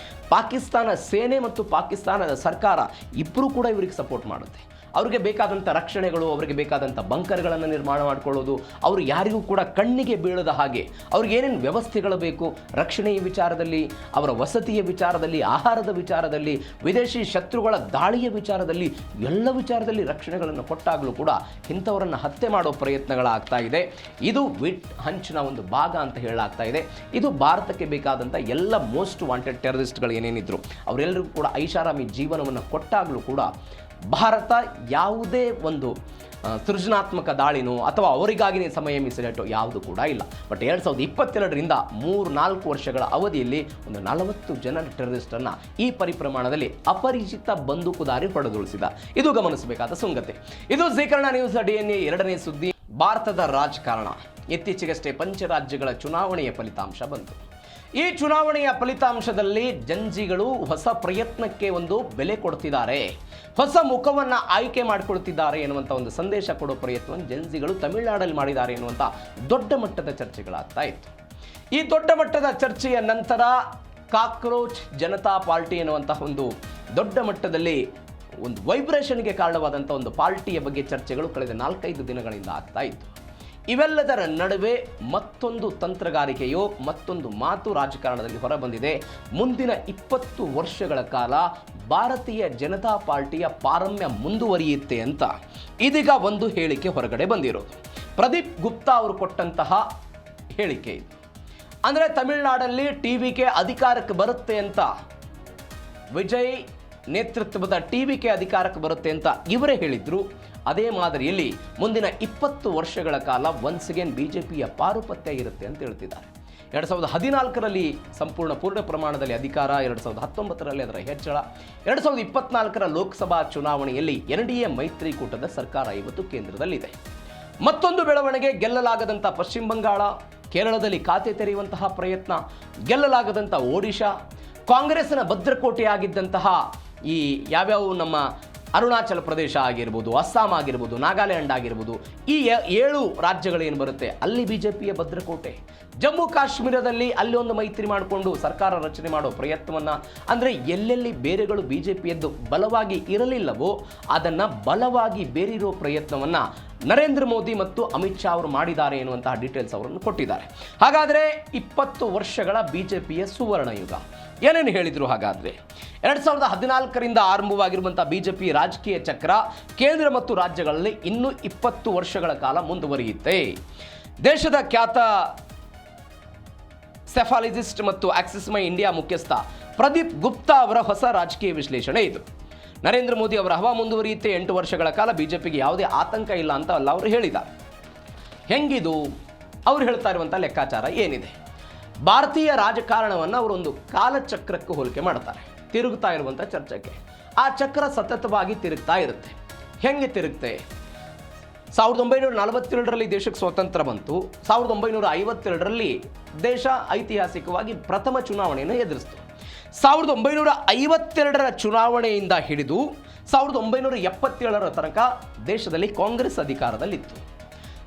ಪಾಕಿಸ್ತಾನ ಸೇನೆ ಮತ್ತು ಪಾಕಿಸ್ತಾನದ ಸರ್ಕಾರ ಇಬ್ಬರೂ ಕೂಡ ಇವರಿಗೆ ಸಪೋರ್ಟ್ ಮಾಡುತ್ತೆ. ಅವರಿಗೆ ಬೇಕಾದಂಥ ರಕ್ಷಣೆಗಳು, ಅವರಿಗೆ ಬೇಕಾದಂಥ ಬಂಕರ್ಗಳನ್ನು ನಿರ್ಮಾಣ ಮಾಡಿಕೊಳ್ಳೋದು, ಅವರು ಯಾರಿಗೂ ಕೂಡ ಕಣ್ಣಿಗೆ ಬೀಳದ ಹಾಗೆ ಅವ್ರಿಗೆ ಏನೇನು ವ್ಯವಸ್ಥೆಗಳು ಬೇಕು, ರಕ್ಷಣೆಯ ವಿಚಾರದಲ್ಲಿ, ಅವರ ವಸತಿಯ ವಿಚಾರದಲ್ಲಿ, ಆಹಾರದ ವಿಚಾರದಲ್ಲಿ, ವಿದೇಶಿ ಶತ್ರುಗಳ ದಾಳಿಯ ವಿಚಾರದಲ್ಲಿ, ಎಲ್ಲ ವಿಚಾರದಲ್ಲಿ ರಕ್ಷಣೆಗಳನ್ನು ಕೊಟ್ಟಾಗಲೂ ಕೂಡ ಇಂಥವರನ್ನು ಹತ್ಯೆ ಮಾಡೋ ಪ್ರಯತ್ನಗಳಾಗ್ತಾ ಇದೆ. ಇದು ವಿಟ್ ಹಂಚಿನ ಒಂದು ಭಾಗ ಅಂತ ಹೇಳಲಾಗ್ತಾ ಇದೆ. ಇದು ಭಾರತಕ್ಕೆ ಬೇಕಾದಂಥ ಎಲ್ಲ ಮೋಸ್ಟ್ ವಾಂಟೆಡ್ ಟೆರರಿಸ್ಟ್ಗಳು ಏನೇನಿದ್ರು ಅವರೆಲ್ಲರಿಗೂ ಕೂಡ ಐಷಾರಾಮಿ ಜೀವನವನ್ನು ಕೊಟ್ಟಾಗಲೂ ಕೂಡ ಭಾರತ ಯಾವುದೇ ಒಂದು ಸೃಜನಾತ್ಮಕ ದಾಳಿನೋ ಅಥವಾ ಅವರಿಗಾಗಿನೇ ಸಮಯ ಮೀಸಲಿಟ್ಟೋ ಯಾವುದು ಕೂಡ ಇಲ್ಲ. ಬಟ್ 2022ರಿಂದ 3-4 ವರ್ಷಗಳ ಅವಧಿಯಲ್ಲಿ ಒಂದು 40 ಜನ ಟೆರರಿಸ್ಟನ್ನು ಈ ಪರಿಪ್ರಮಾಣದಲ್ಲಿ ಅಪರಿಚಿತ ಬಂದೂಕುದಾರಿ ಹೊಡೆದುಳಿಸಿದ. ಇದು ಗಮನಿಸಬೇಕಾದ ಸಂಗತಿ. ಇದು ಜೀ ಕನ್ನಡ ನ್ಯೂಸ್ DNA 2ನೇ ಸುದ್ದಿ. ಭಾರತದ ರಾಜಕಾರಣ. ಇತ್ತೀಚೆಗಷ್ಟೇ ಪಂಚರಾಜ್ಯಗಳ ಚುನಾವಣೆಯ ಫಲಿತಾಂಶ ಬಂತು. ಈ ಚುನಾವಣೆಯ ಫಲಿತಾಂಶದಲ್ಲಿ ಜಂಜಿಗಳು ಹೊಸ ಪ್ರಯತ್ನಕ್ಕೆ ಒಂದು ಬೆಲೆ ಕೊಡ್ತಿದ್ದಾರೆ, ಹೊಸ ಮುಖವನ್ನು ಆಯ್ಕೆ ಮಾಡಿಕೊಳ್ತಿದ್ದಾರೆ ಎನ್ನುವಂಥ ಒಂದು ಸಂದೇಶ ಕೊಡೋ ಪ್ರಯತ್ನವನ್ನು ಜಂಜಿಗಳು ತಮಿಳುನಾಡಲ್ಲಿ ಮಾಡಿದ್ದಾರೆ ಎನ್ನುವಂಥ ದೊಡ್ಡ ಮಟ್ಟದ ಚರ್ಚೆಗಳಾಗ್ತಾ ಇತ್ತು. ಈ ದೊಡ್ಡ ಮಟ್ಟದ ಚರ್ಚೆಯ ನಂತರ ಕಾಕ್ರೋಚ್ ಜನತಾ ಪಾರ್ಟಿ ಎನ್ನುವಂಥ ಒಂದು ದೊಡ್ಡ ಮಟ್ಟದಲ್ಲಿ ಒಂದು ವೈಬ್ರೇಷನ್ಗೆ ಕಾರಣವಾದಂಥ ಒಂದು ಪಾರ್ಟಿಯ ಬಗ್ಗೆ ಚರ್ಚೆಗಳು ಕಳೆದ 4-5 ದಿನಗಳಿಂದ ಆಗ್ತಾ ಇತ್ತು. ಇವೆಲ್ಲದರ ನಡುವೆ ಮತ್ತೊಂದು ತಂತ್ರಗಾರಿಕೆಯೋ ಮತ್ತೊಂದು ಮಾತು ರಾಜಕಾರಣದಲ್ಲಿ ಹೊರಬಂದಿದೆ. ಮುಂದಿನ 20 ವರ್ಷಗಳ ಕಾಲ ಭಾರತೀಯ ಜನತಾ ಪಾರ್ಟಿಯ ಪಾರಮ್ಯ ಮುಂದುವರಿಯುತ್ತೆ ಅಂತ ಇದೀಗ ಒಂದು ಹೇಳಿಕೆ ಹೊರಗಡೆ ಬಂದಿರೋದು. ಪ್ರದೀಪ್ ಗುಪ್ತಾ ಅವರು ಕೊಟ್ಟಂತಹ ಹೇಳಿಕೆ ಇದು. ಅಂದರೆ ತಮಿಳುನಾಡಲ್ಲಿ TVK ಅಧಿಕಾರಕ್ಕೆ ಬರುತ್ತೆ ಅಂತ, ವಿಜಯ್ ನೇತೃತ್ವದ TVK ಅಧಿಕಾರಕ್ಕೆ ಬರುತ್ತೆ ಅಂತ ಇವರೇ ಹೇಳಿದ್ರು. ಅದೇ ಮಾದರಿಯಲ್ಲಿ ಮುಂದಿನ 20 ವರ್ಷಗಳ ಕಾಲ ಒನ್ಸ್ ಅಗೇನ್ BJPಯ ಪಾರುಪತ್ಯ ಇರುತ್ತೆ ಅಂತ ಹೇಳ್ತಿದ್ದಾರೆ. 2014ರಲ್ಲಿ ಸಂಪೂರ್ಣ ಪೂರ್ಣ ಪ್ರಮಾಣದಲ್ಲಿ ಅಧಿಕಾರ, 2019ರಲ್ಲಿ ಅದರ ಹೆಚ್ಚಳ, 2024ರ ಲೋಕಸಭಾ ಚುನಾವಣೆಯಲ್ಲಿ NDA ಮೈತ್ರಿಕೂಟದ ಸರ್ಕಾರ ಇವತ್ತು ಕೇಂದ್ರದಲ್ಲಿದೆ. ಮತ್ತೊಂದು ಬೆಳವಣಿಗೆ, ಗೆಲ್ಲಲಾಗದಂಥ ಪಶ್ಚಿಮ ಬಂಗಾಳ, ಕೇರಳದಲ್ಲಿ ಖಾತೆ ತೆರೆಯುವಂತಹ ಪ್ರಯತ್ನ, ಗೆಲ್ಲಲಾಗದಂಥ ಒಡಿಶಾ, ಕಾಂಗ್ರೆಸ್ನ ಭದ್ರಕೋಟೆಯಾಗಿದ್ದಂತಹ ಈ ಯಾವ್ಯಾವ ನಮ್ಮ ಅರುಣಾಚಲ ಪ್ರದೇಶ ಆಗಿರ್ಬೋದು, ಅಸ್ಸಾಂ ಆಗಿರ್ಬೋದು, ನಾಗಾಲ್ಯಾಂಡ್ ಆಗಿರ್ಬೋದು, ಈ 7 ರಾಜ್ಯಗಳೇನು ಬರುತ್ತೆ ಅಲ್ಲಿ BJPಯ ಭದ್ರಕೋಟೆ. ಜಮ್ಮು ಕಾಶ್ಮೀರದಲ್ಲಿ ಅಲ್ಲಿ ಒಂದು ಮೈತ್ರಿ ಮಾಡಿಕೊಂಡು ಸರ್ಕಾರ ರಚನೆ ಮಾಡೋ ಪ್ರಯತ್ನವನ್ನು, ಅಂದರೆ ಎಲ್ಲೆಲ್ಲಿ ಬೇರೆಗಳು BJPಯದ್ದು ಬಲವಾಗಿ ಇರಲಿಲ್ಲವೋ ಅದನ್ನು ಬಲವಾಗಿ ಬೇರಿರೋ ಪ್ರಯತ್ನವನ್ನು ನರೇಂದ್ರ ಮೋದಿ ಮತ್ತು ಅಮಿತ್ ಶಾ ಅವರು ಮಾಡಿದ್ದಾರೆ ಎನ್ನುವಂತಹ ಡೀಟೇಲ್ಸ್ ಅವರನ್ನು ಕೊಟ್ಟಿದ್ದಾರೆ. ಹಾಗಾದರೆ 20 ವರ್ಷಗಳ BJPಯ ಸುವರ್ಣ ಯುಗ ಏನೇನು ಹೇಳಿದರು? ಹಾಗಾದರೆ 2014ರಿಂದ ಆರಂಭವಾಗಿರುವಂಥ BJP ರಾಜಕೀಯ ಚಕ್ರ ಕೇಂದ್ರ ಮತ್ತು ರಾಜ್ಯಗಳಲ್ಲಿ ಇನ್ನೂ 20 ವರ್ಷಗಳ ಕಾಲ ಮುಂದುವರಿಯುತ್ತೆ. ದೇಶದ ಖ್ಯಾತ ಸೆಫಾಲಜಿಸ್ಟ್ ಮತ್ತು ಆಕ್ಸಿಸ್ ಮೈ ಇಂಡಿಯಾ ಮುಖ್ಯಸ್ಥ ಪ್ರದೀಪ್ ಗುಪ್ತಾ ಅವರ ಹೊಸ ರಾಜಕೀಯ ವಿಶ್ಲೇಷಣೆ ಇದು. ನರೇಂದ್ರ ಮೋದಿ ಅವರ ಹವಾ ಮುಂದುವರಿಯುತ್ತೆ, 8 ವರ್ಷಗಳ ಕಾಲ BJPಗೆ ಯಾವುದೇ ಆತಂಕ ಇಲ್ಲ ಅಂತ ಅಲ್ಲ ಅವರು ಹೇಳಿದ್ದಾರೆ. ಹೆಂಗಿದು? ಅವ್ರು ಹೇಳ್ತಾ ಇರುವಂಥ ಲೆಕ್ಕಾಚಾರ ಏನಿದೆ? ಭಾರತೀಯ ರಾಜಕಾರಣವನ್ನು ಅವರೊಂದು ಕಾಲಚಕ್ರಕ್ಕೆ ಹೋಲಿಕೆ ಮಾಡ್ತಾರೆ. ತಿರುಗ್ತಾ ಇರುವಂಥ ಚರ್ಚೆಗೆ ಆ ಚಕ್ರ ಸತತವಾಗಿ ತಿರುಗ್ತಾ ಇರುತ್ತೆ. ಹೆಂಗೆ ತಿರುಗುತ್ತೆ? 1947ರಲ್ಲಿ ದೇಶಕ್ಕೆ ಸ್ವಾತಂತ್ರ್ಯ ಬಂತು. 1952ರಲ್ಲಿ ದೇಶ ಐತಿಹಾಸಿಕವಾಗಿ ಪ್ರಥಮ ಚುನಾವಣೆಯನ್ನು ಎದುರಿಸಿತು. 1952ರ ಚುನಾವಣೆಯಿಂದ ಹಿಡಿದು 1977 ತನಕ ದೇಶದಲ್ಲಿ ಕಾಂಗ್ರೆಸ್ ಅಧಿಕಾರದಲ್ಲಿತ್ತು.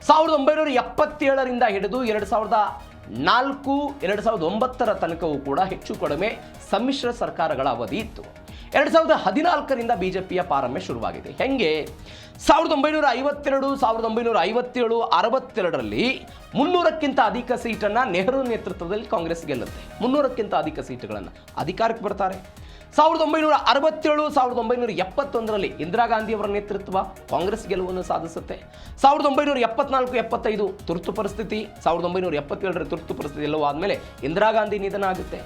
1977ರಿಂದ ಹಿಡಿದು 2004, 2009 ತನಕವೂ ಕೂಡ ಹೆಚ್ಚು ಕಡಿಮೆ ಸಮ್ಮಿಶ್ರ ಸರ್ಕಾರಗಳ ಅವಧಿ ಇತ್ತು. 2014ರಿಂದ ಬಿಜೆಪಿಯ ಪಾರಮ್ಯ ಶುರುವಾಗಿದೆ. ಹೆಂಗೆ 1952, 1957, 62ರಲ್ಲಿ 300ಕ್ಕಿಂತ ಅಧಿಕ ಸೀಟನ್ನು ನೆಹರು ನೇತೃತ್ವದಲ್ಲಿ ಕಾಂಗ್ರೆಸ್ ಗೆಲ್ಲುತ್ತೆ. 300ಕ್ಕಿಂತ ಅಧಿಕ ಸೀಟುಗಳನ್ನು ಅಧಿಕಾರಕ್ಕೆ ಬರ್ತಾರೆ. 1967, 1971ರಲ್ಲಿ ಇಂದಿರಾ ಗಾಂಧಿಯವರ ನೇತೃತ್ವ ಕಾಂಗ್ರೆಸ್ ಗೆಲುವನ್ನು ಸಾಧಿಸುತ್ತೆ. 1974, 75 ತುರ್ತು ಪರಿಸ್ಥಿತಿ, 1977ರ ತುರ್ತು ಪರಿಸ್ಥಿತಿ ಎಲ್ಲವೂ ಆದಮೇಲೆ ಇಂದಿರಾ ಗಾಂಧಿ ನಿಧನ ಆಗುತ್ತೆ.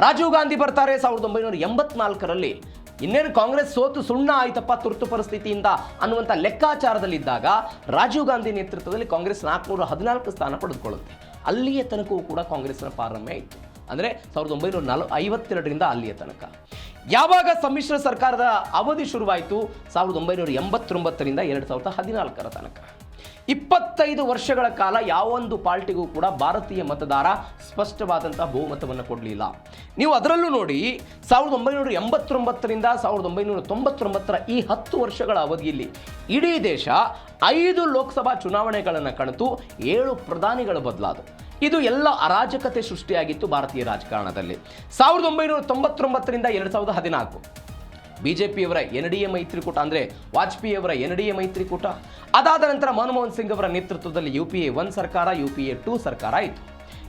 ರಾಜೀವ್ ಗಾಂಧಿ ಬರ್ತಾರೆ 1984ರಲ್ಲಿ. ಇನ್ನೇನು ಕಾಂಗ್ರೆಸ್ ಸೋತು ಸುಣ್ಣ ಆಯ್ತಪ್ಪ ತುರ್ತು ಪರಿಸ್ಥಿತಿಯಿಂದ ಅನ್ನುವಂಥ ಲೆಕ್ಕಾಚಾರದಲ್ಲಿದ್ದಾಗ ರಾಜೀವ್ ಗಾಂಧಿ ನೇತೃತ್ವದಲ್ಲಿ ಕಾಂಗ್ರೆಸ್ 414 ಸ್ಥಾನ ಪಡೆದುಕೊಳ್ಳುತ್ತೆ. ಅಲ್ಲಿಯ ತನಕವೂ ಕೂಡ ಕಾಂಗ್ರೆಸ್ನ ಪಾರಮ್ಯ ಇತ್ತು. ಅಂದರೆ 1952ರಿಂದ ಅಲ್ಲಿಯ ತನಕ. ಯಾವಾಗ ಸಮ್ಮಿಶ್ರ ಸರ್ಕಾರದ ಅವಧಿ ಶುರುವಾಯಿತು 1989ರಿಂದ 2014 ತನಕ 25 ವರ್ಷಗಳ ಕಾಲ ಯಾವೊಂದು ಪಾರ್ಟಿಗೂ ಕೂಡ ಭಾರತೀಯ ಮತದಾರ ಸ್ಪಷ್ಟವಾದಂತಹ ಬಹುಮತವನ್ನು ಕೊಡಲಿಲ್ಲ. ನೀವು ಅದರಲ್ಲೂ ನೋಡಿ 1989ರಿಂದ 1999 ಈ 10 ವರ್ಷಗಳ ಅವಧಿಯಲ್ಲಿ ಇಡೀ ದೇಶ 5 ಲೋಕಸಭಾ ಚುನಾವಣೆಗಳನ್ನು ಕಳೆದು 7 ಪ್ರಧಾನಿಗಳು ಬದಲಾದವು. ಇದು ಎಲ್ಲ ಅರಾಜಕತೆ ಸೃಷ್ಟಿಯಾಗಿತ್ತು ಭಾರತೀಯ ರಾಜಕಾರಣದಲ್ಲಿ. 1999ರಿಂದ 2014 ಬಿಜೆಪಿಯವರ NDA ಮೈತ್ರಿಕೂಟ, ಅಂದರೆ ವಾಜಪೇಯಿಯವರ NDA ಮೈತ್ರಿಕೂಟ. ಅದಾದ ನಂತರ ಮನಮೋಹನ್ ಸಿಂಗ್ ಅವರ ನೇತೃತ್ವದಲ್ಲಿ UPA 1 ಸರ್ಕಾರ, UPA 2 ಸರ್ಕಾರ ಆಯಿತು.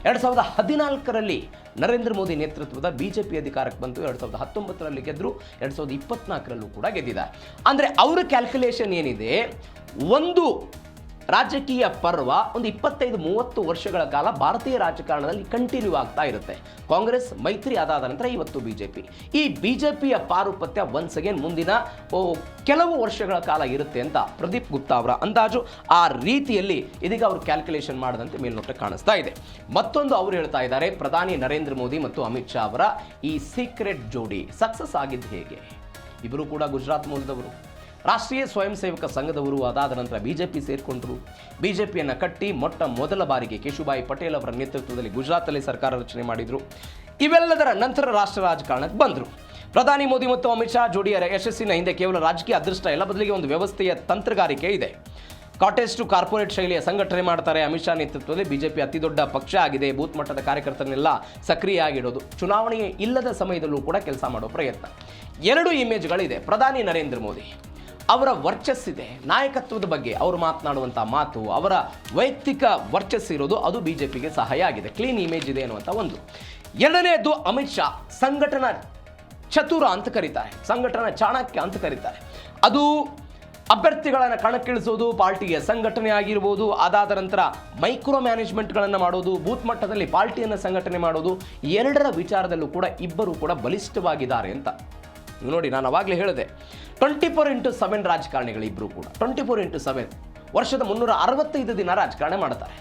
2014ರಲ್ಲಿ ನರೇಂದ್ರ ಮೋದಿ ನೇತೃತ್ವದ ಬಿಜೆಪಿ ಅಧಿಕಾರಕ್ಕೆ ಬಂತು. 2019ರಲ್ಲಿ ಗೆದ್ದರು, 2024ರಲ್ಲೂ ಕೂಡ ಗೆದ್ದಿದ್ದಾರೆ. ಅಂದರೆ ಅವರ ಕ್ಯಾಲ್ಕುಲೇಷನ್ ಏನಿದೆ, ಒಂದು ರಾಜಕೀಯ ಪರ್ವ ಒಂದು 25-30 ವರ್ಷಗಳ ಕಾಲ ಭಾರತೀಯ ರಾಜಕಾರಣದಲ್ಲಿ ಕಂಟಿನ್ಯೂ ಆಗ್ತಾ ಇರುತ್ತೆ. ಕಾಂಗ್ರೆಸ್ ಮೈತ್ರಿ ಅದಾದ ನಂತರ ಇವತ್ತು ಬಿಜೆಪಿ. ಈ ಬಿಜೆಪಿಯ ಪಾರುಪತ್ಯ ಒನ್ಸ್ ಅಗೇನ್ ಮುಂದಿನ ಕೆಲವು ವರ್ಷಗಳ ಕಾಲ ಇರುತ್ತೆ ಅಂತ ಪ್ರದೀಪ್ ಗುಪ್ತಾ ಅವರ ಅಂದಾಜು. ಆ ರೀತಿಯಲ್ಲಿ ಇದೀಗ ಅವರು ಕ್ಯಾಲ್ಕುಲೇಷನ್ ಮಾಡದಂತೆ ಮೇಲ್ನೋಟ ಕಾಣಿಸ್ತಾ ಇದೆ. ಮತ್ತೊಂದು ಅವರು ಹೇಳ್ತಾ ಇದ್ದಾರೆ, ಪ್ರಧಾನಿ ನರೇಂದ್ರ ಮೋದಿ ಮತ್ತು ಅಮಿತ್ ಶಾ ಅವರ ಈ ಸೀಕ್ರೆಟ್ ಜೋಡಿ ಸಕ್ಸಸ್ ಆಗಿದ್ದು ಹೇಗೆ? ಇಬ್ಬರು ಕೂಡ ಗುಜರಾತ್ ಮೂಲದವರು, ರಾಷ್ಟ್ರೀಯ ಸ್ವಯಂ ಸೇವಕ ಸಂಘದವರು. ಅದಾದ ನಂತರ ಬಿಜೆಪಿ ಸೇರಿಕೊಂಡ್ರು. ಬಿಜೆಪಿಯನ್ನು ಕಟ್ಟಿ ಮೊದಲ ಬಾರಿಗೆ ಕೇಶುಭಾಯಿ ಪಟೇಲ್ ಅವರ ನೇತೃತ್ವದಲ್ಲಿ ಗುಜರಾತಲ್ಲಿ ಸರ್ಕಾರ ರಚನೆ ಮಾಡಿದರು. ಇವೆಲ್ಲದರ ನಂತರ ರಾಷ್ಟ್ರ ರಾಜಕಾರಣಕ್ಕೆ ಬಂದರು. ಪ್ರಧಾನಿ ಮೋದಿ ಮತ್ತು ಅಮಿತ್ ಶಾ ಜೋಡಿಯ ಯಶಸ್ಸಿನ ಹಿಂದೆ ಕೇವಲ ರಾಜಕೀಯ ಅದೃಷ್ಟ ಇಲ್ಲ, ಬದಲಿಗೆ ಒಂದು ವ್ಯವಸ್ಥೆಯ ತಂತ್ರಗಾರಿಕೆ ಇದೆ. ಕಾಟೇಜ್ ಟು ಕಾರ್ಪೊರೇಟ್ ಶೈಲಿಯ ಸಂಘಟನೆ ಮಾಡ್ತಾರೆ. ಅಮಿತ್ ಶಾ ನೇತೃತ್ವದಲ್ಲಿ ಬಿಜೆಪಿ ಅತಿ ದೊಡ್ಡ ಪಕ್ಷ ಆಗಿದೆ. ಬೂತ್ ಮಟ್ಟದ ಕಾರ್ಯಕರ್ತರನ್ನೆಲ್ಲ ಸಕ್ರಿಯ ಆಗಿಡೋದು, ಚುನಾವಣೆ ಇಲ್ಲದ ಸಮಯದಲ್ಲೂ ಕೂಡ ಕೆಲಸ ಮಾಡೋ ಪ್ರಯತ್ನ. 2 ಇಮೇಜ್ಗಳಿದೆ. ಪ್ರಧಾನಿ ನರೇಂದ್ರ ಮೋದಿ ಅವರ ವರ್ಚಸ್ಸಿದೆ, ನಾಯಕತ್ವದ ಬಗ್ಗೆ ಅವರು ಮಾತನಾಡುವಂಥ ಮಾತು, ಅವರ ವೈಯಕ್ತಿಕ ವರ್ಚಸ್ಸಿರೋದು, ಅದು ಬಿಜೆಪಿಗೆ ಸಹಾಯ ಆಗಿದೆ. ಕ್ಲೀನ್ ಇಮೇಜ್ ಇದೆ ಅನ್ನುವಂಥ ಒಂದು. ಎರಡನೇದು ಅಮಿತ್ ಶಾ ಸಂಘಟನಾ ಚತುರ ಅಂತ ಕರೀತಾರೆ, ಸಂಘಟನಾ ಚಾಣಕ್ಯ ಅಂತ ಕರೀತಾರೆ. ಅದು ಅಭ್ಯರ್ಥಿಗಳನ್ನು ಕಣಕ್ಕಿಳಿಸೋದು, ಪಾರ್ಟಿಯ ಸಂಘಟನೆ ಆಗಿರ್ಬೋದು, ಅದಾದ ನಂತರ ಮೈಕ್ರೋ ಮ್ಯಾನೇಜ್ಮೆಂಟ್ಗಳನ್ನು ಮಾಡೋದು, ಬೂತ್ ಮಟ್ಟದಲ್ಲಿ ಪಾರ್ಟಿಯನ್ನು ಸಂಘಟನೆ ಮಾಡೋದು, ಎರಡರ ವಿಚಾರದಲ್ಲೂ ಕೂಡ ಇಬ್ಬರು ಕೂಡ ಬಲಿಷ್ಠವಾಗಿದ್ದಾರೆ ಅಂತ. ನೋಡಿ, ನಾನು ಅವಾಗಲೇ ಹೇಳಿದೆ 24x7 ರಾಜಕಾರಣಿಗಳು ಇಬ್ಬರು ಕೂಡ. 24x7 ವರ್ಷದ 365 ದಿನ ರಾಜಕಾರಣ ಮಾಡ್ತಾರೆ.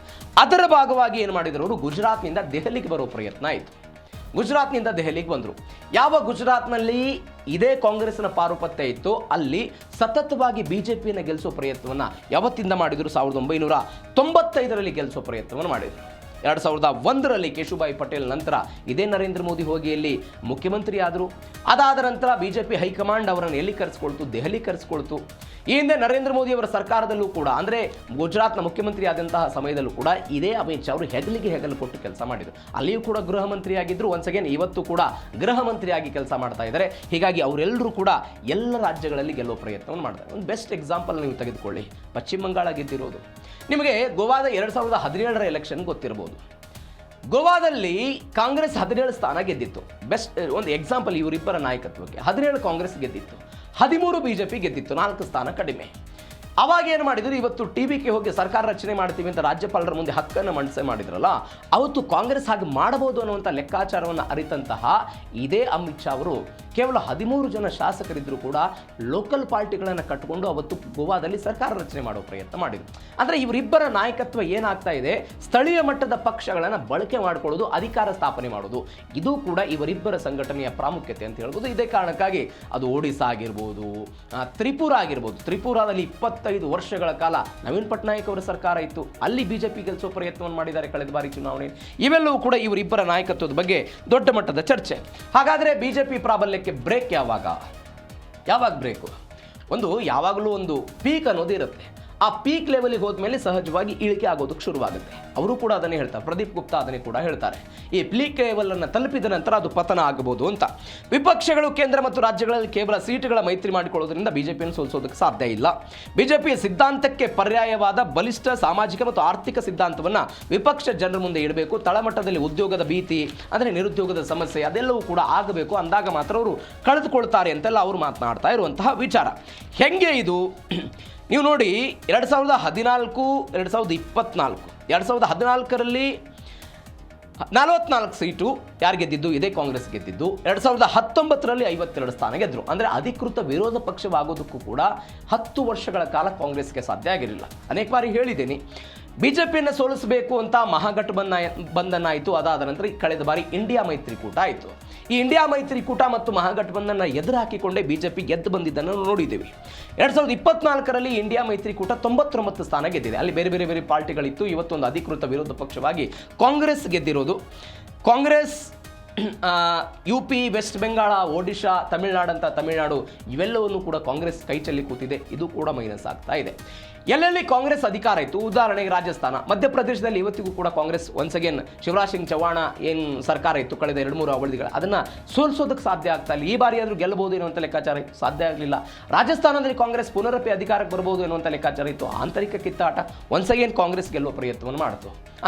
ಅದರ ಭಾಗವಾಗಿ ಏನು ಮಾಡಿದ್ರು ಅವರು, ಗುಜರಾತ್ನಿಂದ ದೆಹಲಿಗೆ ಬರೋ ಪ್ರಯತ್ನ ಆಯಿತು. ಗುಜರಾತ್ನಿಂದ ದೆಹಲಿಗೆ ಬಂದರು. ಯಾವ ಗುಜರಾತ್ನಲ್ಲಿ ಇದೇ ಕಾಂಗ್ರೆಸ್ನ ಪಾರುಪತ್ಯ ಇತ್ತು, ಅಲ್ಲಿ ಸತತವಾಗಿ ಬಿಜೆಪಿಯನ್ನು ಗೆಲ್ಲಿಸೋ ಪ್ರಯತ್ನವನ್ನು ಯಾವತ್ತಿಂದ ಮಾಡಿದರು? 1995ರಲ್ಲಿ ಗೆಲ್ಲಿಸೋ ಪ್ರಯತ್ನವನ್ನು ಮಾಡಿದರು. 2001ರಲ್ಲಿ ಕೇಶುಭಾಯಿ ಪಟೇಲ್ ನಂತರ ಇದೇ ನರೇಂದ್ರ ಮೋದಿ ಹೋಗಿ ಅಲ್ಲಿ ಮುಖ್ಯಮಂತ್ರಿ ಆದರು. ಅದಾದ ನಂತರ ಬಿಜೆಪಿ ಹೈಕಮಾಂಡ್ ಅವರನ್ನು ಎಲ್ಲಿ ಕರೆಸ್ಕೊಳ್ತು? ದೆಹಲಿ ಕರೆಸ್ಕೊಳ್ತು. ಈ ಹಿಂದೆ ನರೇಂದ್ರ ಮೋದಿ ಅವರ ಸರ್ಕಾರದಲ್ಲೂ ಕೂಡ, ಅಂದರೆ ಗುಜರಾತ್ನ ಮುಖ್ಯಮಂತ್ರಿ ಆದಂತಹ ಸಮಯದಲ್ಲೂ ಕೂಡ ಇದೇ ಅಮಿತ್ ಶಾ ಅವರು ಹೆಗಲಿಗೆ ಹೆಗಲು ಕೊಟ್ಟು ಕೆಲಸ ಮಾಡಿದರು. ಅಲ್ಲಿಯೂ ಕೂಡ ಗೃಹ ಮಂತ್ರಿ ಆಗಿದ್ದರು. ಒನ್ಸ್ ಅಗೇನ್ ಇವತ್ತು ಕೂಡ ಗೃಹ ಮಂತ್ರಿಯಾಗಿ ಕೆಲಸ ಮಾಡ್ತಾ ಇದ್ದಾರೆ. ಹೀಗಾಗಿ ಅವರೆಲ್ಲರೂ ಕೂಡ ಎಲ್ಲ ರಾಜ್ಯಗಳಲ್ಲಿ ಗೆಲ್ಲುವ ಪ್ರಯತ್ನವನ್ನು ಮಾಡ್ತಾರೆ. ಒಂದು ಬೆಸ್ಟ್ ಎಕ್ಸಾಂಪಲ್ ನೀವು ತೆಗೆದುಕೊಳ್ಳಿ, ಪಶ್ಚಿಮ ಬಂಗಾಳ ಗೆದ್ದಿರೋದು. ನಿಮಗೆ ಗೋವಾದ 2017ರ ಎಲೆಕ್ಷನ್ ಗೊತ್ತಿರಬಹುದು. ಗೋವಾದಲ್ಲಿ ಕಾಂಗ್ರೆಸ್ 17 ಸ್ಥಾನ ಗೆದ್ದಿತ್ತು. ಬೆಸ್ಟ್ ಒಂದು ಎಕ್ಸಾಂಪಲ್ ಇವರಿಬ್ಬರ ನಾಯಕತ್ವಕ್ಕೆ. 17 ಕಾಂಗ್ರೆಸ್ ಗೆದ್ದಿತ್ತು, 13 ಬಿಜೆಪಿ ಗೆದ್ದಿತ್ತು, 4 ಸ್ಥಾನ ಕಡಿಮೆ. ಅವಾಗ ಏನು ಮಾಡಿದ್ರು, ಇವತ್ತು TVಗೆ ಹೋಗಿ ಸರ್ಕಾರ ರಚನೆ ಮಾಡ್ತೀವಿ ಅಂತ ರಾಜ್ಯಪಾಲರ ಮುಂದೆ ಹಕ್ಕನ್ನು ಮಂಡಿಸೆ ಮಾಡಿದ್ರಲ್ಲ, ಅವತ್ತು ಕಾಂಗ್ರೆಸ್ ಹಾಗೆ ಮಾಡಬಹುದು ಅನ್ನುವಂಥ ಲೆಕ್ಕಾಚಾರವನ್ನು ಅರಿತಂತಹ ಇದೇ ಅಮಿತ್ ಶಾ ಅವರು ಕೇವಲ 13 ಜನ ಶಾಸಕರಿದ್ದರೂ ಕೂಡ ಲೋಕಲ್ ಪಾರ್ಟಿಗಳನ್ನು ಕಟ್ಟಿಕೊಂಡು ಅವತ್ತು ಗೋವಾದಲ್ಲಿ ಸರ್ಕಾರ ರಚನೆ ಮಾಡೋ ಪ್ರಯತ್ನ ಮಾಡಿದರು. ಅಂದರೆ ಇವರಿಬ್ಬರ ನಾಯಕತ್ವ ಏನಾಗ್ತಾ ಇದೆ, ಸ್ಥಳೀಯ ಮಟ್ಟದ ಪಕ್ಷಗಳನ್ನು ಬಳಕೆ ಮಾಡಿಕೊಳ್ಳೋದು, ಅಧಿಕಾರ ಸ್ಥಾಪನೆ ಮಾಡೋದು, ಇದು ಕೂಡ ಇವರಿಬ್ಬರ ಸಂಘಟನೆಯ ಪ್ರಾಮುಖ್ಯತೆ ಅಂತ ಹೇಳ್ಬೋದು. ಇದೇ ಕಾರಣಕ್ಕಾಗಿ ಅದು ಒಡಿಶಾ ಆಗಿರ್ಬೋದು, ತ್ರಿಪುರ ಆಗಿರ್ಬೋದು. ತ್ರಿಪುರಾದಲ್ಲಿ 25 ವರ್ಷಗಳ ಕಾಲ ನವೀನ್ ಪಟ್ನಾಯಕ್ ಅವರ ಸರ್ಕಾರ ಇತ್ತು, ಅಲ್ಲಿ ಬಿಜೆಪಿ ಗೆಲ್ಲಿಸೋ ಪ್ರಯತ್ನವನ್ನು ಮಾಡಿದ್ದಾರೆ ಕಳೆದ ಬಾರಿ ಚುನಾವಣೆ. ಇವೆಲ್ಲವೂ ಕೂಡ ಇವರಿಬ್ಬರ ನಾಯಕತ್ವದ ಬಗ್ಗೆ ದೊಡ್ಡ ಮಟ್ಟದ ಚರ್ಚೆ. ಹಾಗಾದರೆ ಬಿಜೆಪಿ ಪ್ರಾಬಲ್ಯಕ್ಕೆ ಬ್ರೇಕ್ ಯಾವಾಗ ಬ್ರೇಕು? ಯಾವಾಗಲೂ ಒಂದು ಪೀಕ್ ಅನ್ನೋದು ಇರುತ್ತೆ. ಆ ಪೀಕ್ ಲೆವೆಲ್ಗೆ ಹೋದ್ಮೇಲೆ ಸಹಜವಾಗಿ ಇಳಿಕೆ ಆಗೋದಕ್ಕೆ ಶುರುವಾಗುತ್ತೆ. ಅವರು ಕೂಡ ಅದನ್ನೇ ಹೇಳ್ತಾರೆ, ಪ್ರದೀಪ್ ಗುಪ್ತಾ ಅದನ್ನೇ ಕೂಡ ಹೇಳ್ತಾರೆ. ಈ ಪೀಕ್ ಲೆವೆಲ್ ಅನ್ನು ತಲುಪಿದ ನಂತರ ಅದು ಪತನ ಆಗಬಹುದು ಅಂತ. ವಿಪಕ್ಷಗಳು ಕೇಂದ್ರ ಮತ್ತು ರಾಜ್ಯಗಳಲ್ಲಿ ಕೇವಲ ಸೀಟುಗಳ ಮೈತ್ರಿ ಮಾಡಿಕೊಳ್ಳೋದ್ರಿಂದ ಬಿಜೆಪಿಯನ್ನು ಸೋಲಿಸೋದಕ್ಕೆ ಸಾಧ್ಯ ಇಲ್ಲ. ಬಿಜೆಪಿಯ ಸಿದ್ಧಾಂತಕ್ಕೆ ಪರ್ಯಾಯವಾದ ಬಲಿಷ್ಠ ಸಾಮಾಜಿಕ ಮತ್ತು ಆರ್ಥಿಕ ಸಿದ್ಧಾಂತವನ್ನು ವಿಪಕ್ಷ ಜನರ ಮುಂದೆ ಇಡಬೇಕು. ತಳಮಟ್ಟದಲ್ಲಿ ಉದ್ಯೋಗದ ಭೀತಿ ಅಂದರೆ ನಿರುದ್ಯೋಗದ ಸಮಸ್ಯೆ ಅದೆಲ್ಲವೂ ಕೂಡ ಆಗಬೇಕು. ಅಂದಾಗ ಮಾತ್ರ ಅವರು ಕಳೆದುಕೊಳ್ತಾರೆ ಅಂತೆಲ್ಲ ಅವರು ಮಾತನಾಡ್ತಾ ಇರುವಂತಹ ವಿಚಾರ. ಹೆಂಗೆ ಇದು ನೀವು ನೋಡಿ, 2014, 2024, 2014ರಲ್ಲಿ 44 ಸೀಟು ಯಾರು ಗೆದ್ದಿದ್ದು? ಇದೇ ಕಾಂಗ್ರೆಸ್ ಗೆದ್ದಿದ್ದು. 2019ರಲ್ಲಿ 52 ಸ್ಥಾನ ಗೆದ್ದರು. ಅಂದರೆ ಅಧಿಕೃತ ವಿರೋಧ ಪಕ್ಷವಾಗೋದಕ್ಕೂ ಕೂಡ 10 ವರ್ಷಗಳ ಕಾಲ ಕಾಂಗ್ರೆಸ್ಗೆ ಸಾಧ್ಯ ಆಗಿರಲಿಲ್ಲ. ಅನೇಕ ಬಾರಿ ಹೇಳಿದ್ದೀನಿ, ಬಿಜೆಪಿಯನ್ನು ಸೋಲಿಸಬೇಕು ಅಂತ ಮಹಾಗಠಬಂಧನ ಆಯಿತು. ಅದಾದ ನಂತರ ಕಳೆದ ಬಾರಿ ಇಂಡಿಯಾ ಮೈತ್ರಿಕೂಟ ಆಯಿತು. ಈ ಇಂಡಿಯಾ ಮೈತ್ರಿಕೂಟ ಮತ್ತು ಮಹಾಗಠಬಂಧನ ಎದುರು ಹಾಕಿಕೊಂಡೇ ಬಿಜೆಪಿ ಗೆದ್ದು ಬಂದಿದ್ದನ್ನು ನೋಡಿದ್ದೀವಿ. 2024ರಲ್ಲಿ ಇಂಡಿಯಾ ಮೈತ್ರಿಕೂಟ 99 ಸ್ಥಾನ ಗೆದ್ದಿದೆ. ಅಲ್ಲಿ ಬೇರೆ ಬೇರೆ ಬೇರೆ ಪಾರ್ಟಿಗಳಿತ್ತು. ಇವತ್ತೊಂದು ಅಧಿಕೃತ ವಿರೋಧ ಪಕ್ಷವಾಗಿ ಕಾಂಗ್ರೆಸ್ ಗೆದ್ದಿರೋದು. ಕಾಂಗ್ರೆಸ್ UP, ವೆಸ್ಟ್ ಬೆಂಗಾಳ, ಒಡಿಶಾ, ತಮಿಳುನಾಡು ಇವೆಲ್ಲವನ್ನು ಕೂಡ ಕಾಂಗ್ರೆಸ್ ಕೈ ಚೆಲ್ಲಿ ಕೂತಿದೆ. ಇದು ಕೂಡ ಮೈನಸ್ ಆಗ್ತಾ ಇದೆ. ಎಲ್ಲೆಲ್ಲಿ ಕಾಂಗ್ರೆಸ್ ಅಧಿಕಾರ ಇತ್ತು, ಉದಾಹರಣೆಗೆ ರಾಜಸ್ಥಾನ, ಮಧ್ಯಪ್ರದೇಶದಲ್ಲಿ ಇವತ್ತಿಗೂ ಕೂಡ ಕಾಂಗ್ರೆಸ್ ಒನ್ಸ್ ಅಗೇನ್ ಶಿವರಾಜ್ ಸಿಂಗ್ ಚೌಹಾಣ ಏನು ಸರ್ಕಾರ ಇತ್ತು ಕಳೆದ 2-3 ಅವಧಿಗಳು, ಅದನ್ನು ಸೋಲಿಸೋದಕ್ಕೆ ಸಾಧ್ಯ ಆಗ್ತಾ ಇಲ್ಲ. ಈ ಬಾರಿ ಆದರೂ ಗೆಲ್ಲಬಹುದು ಎನ್ನುವಂಥ ಲೆಕ್ಕಾಚಾರ ಇತ್ತು, ಸಾಧ್ಯ ಆಗಲಿಲ್ಲ. ರಾಜಸ್ಥಾನದಲ್ಲಿ ಕಾಂಗ್ರೆಸ್ ಪುನರಪಿ ಅಧಿಕಾರಕ್ಕೆ ಬರಬಹುದು ಎನ್ನುವಂಥ ಲೆಕ್ಕಾಚಾರ ಇತ್ತು. ಆಂತರಿಕ ಕಿತ್ತಾಟ. ಒನ್ಸ್ ಅಗೇನ್ ಕಾಂಗ್ರೆಸ್ ಗೆಲ್ಲುವ ಪ್ರಯತ್ನವನ್ನು ಮಾಡಿತು,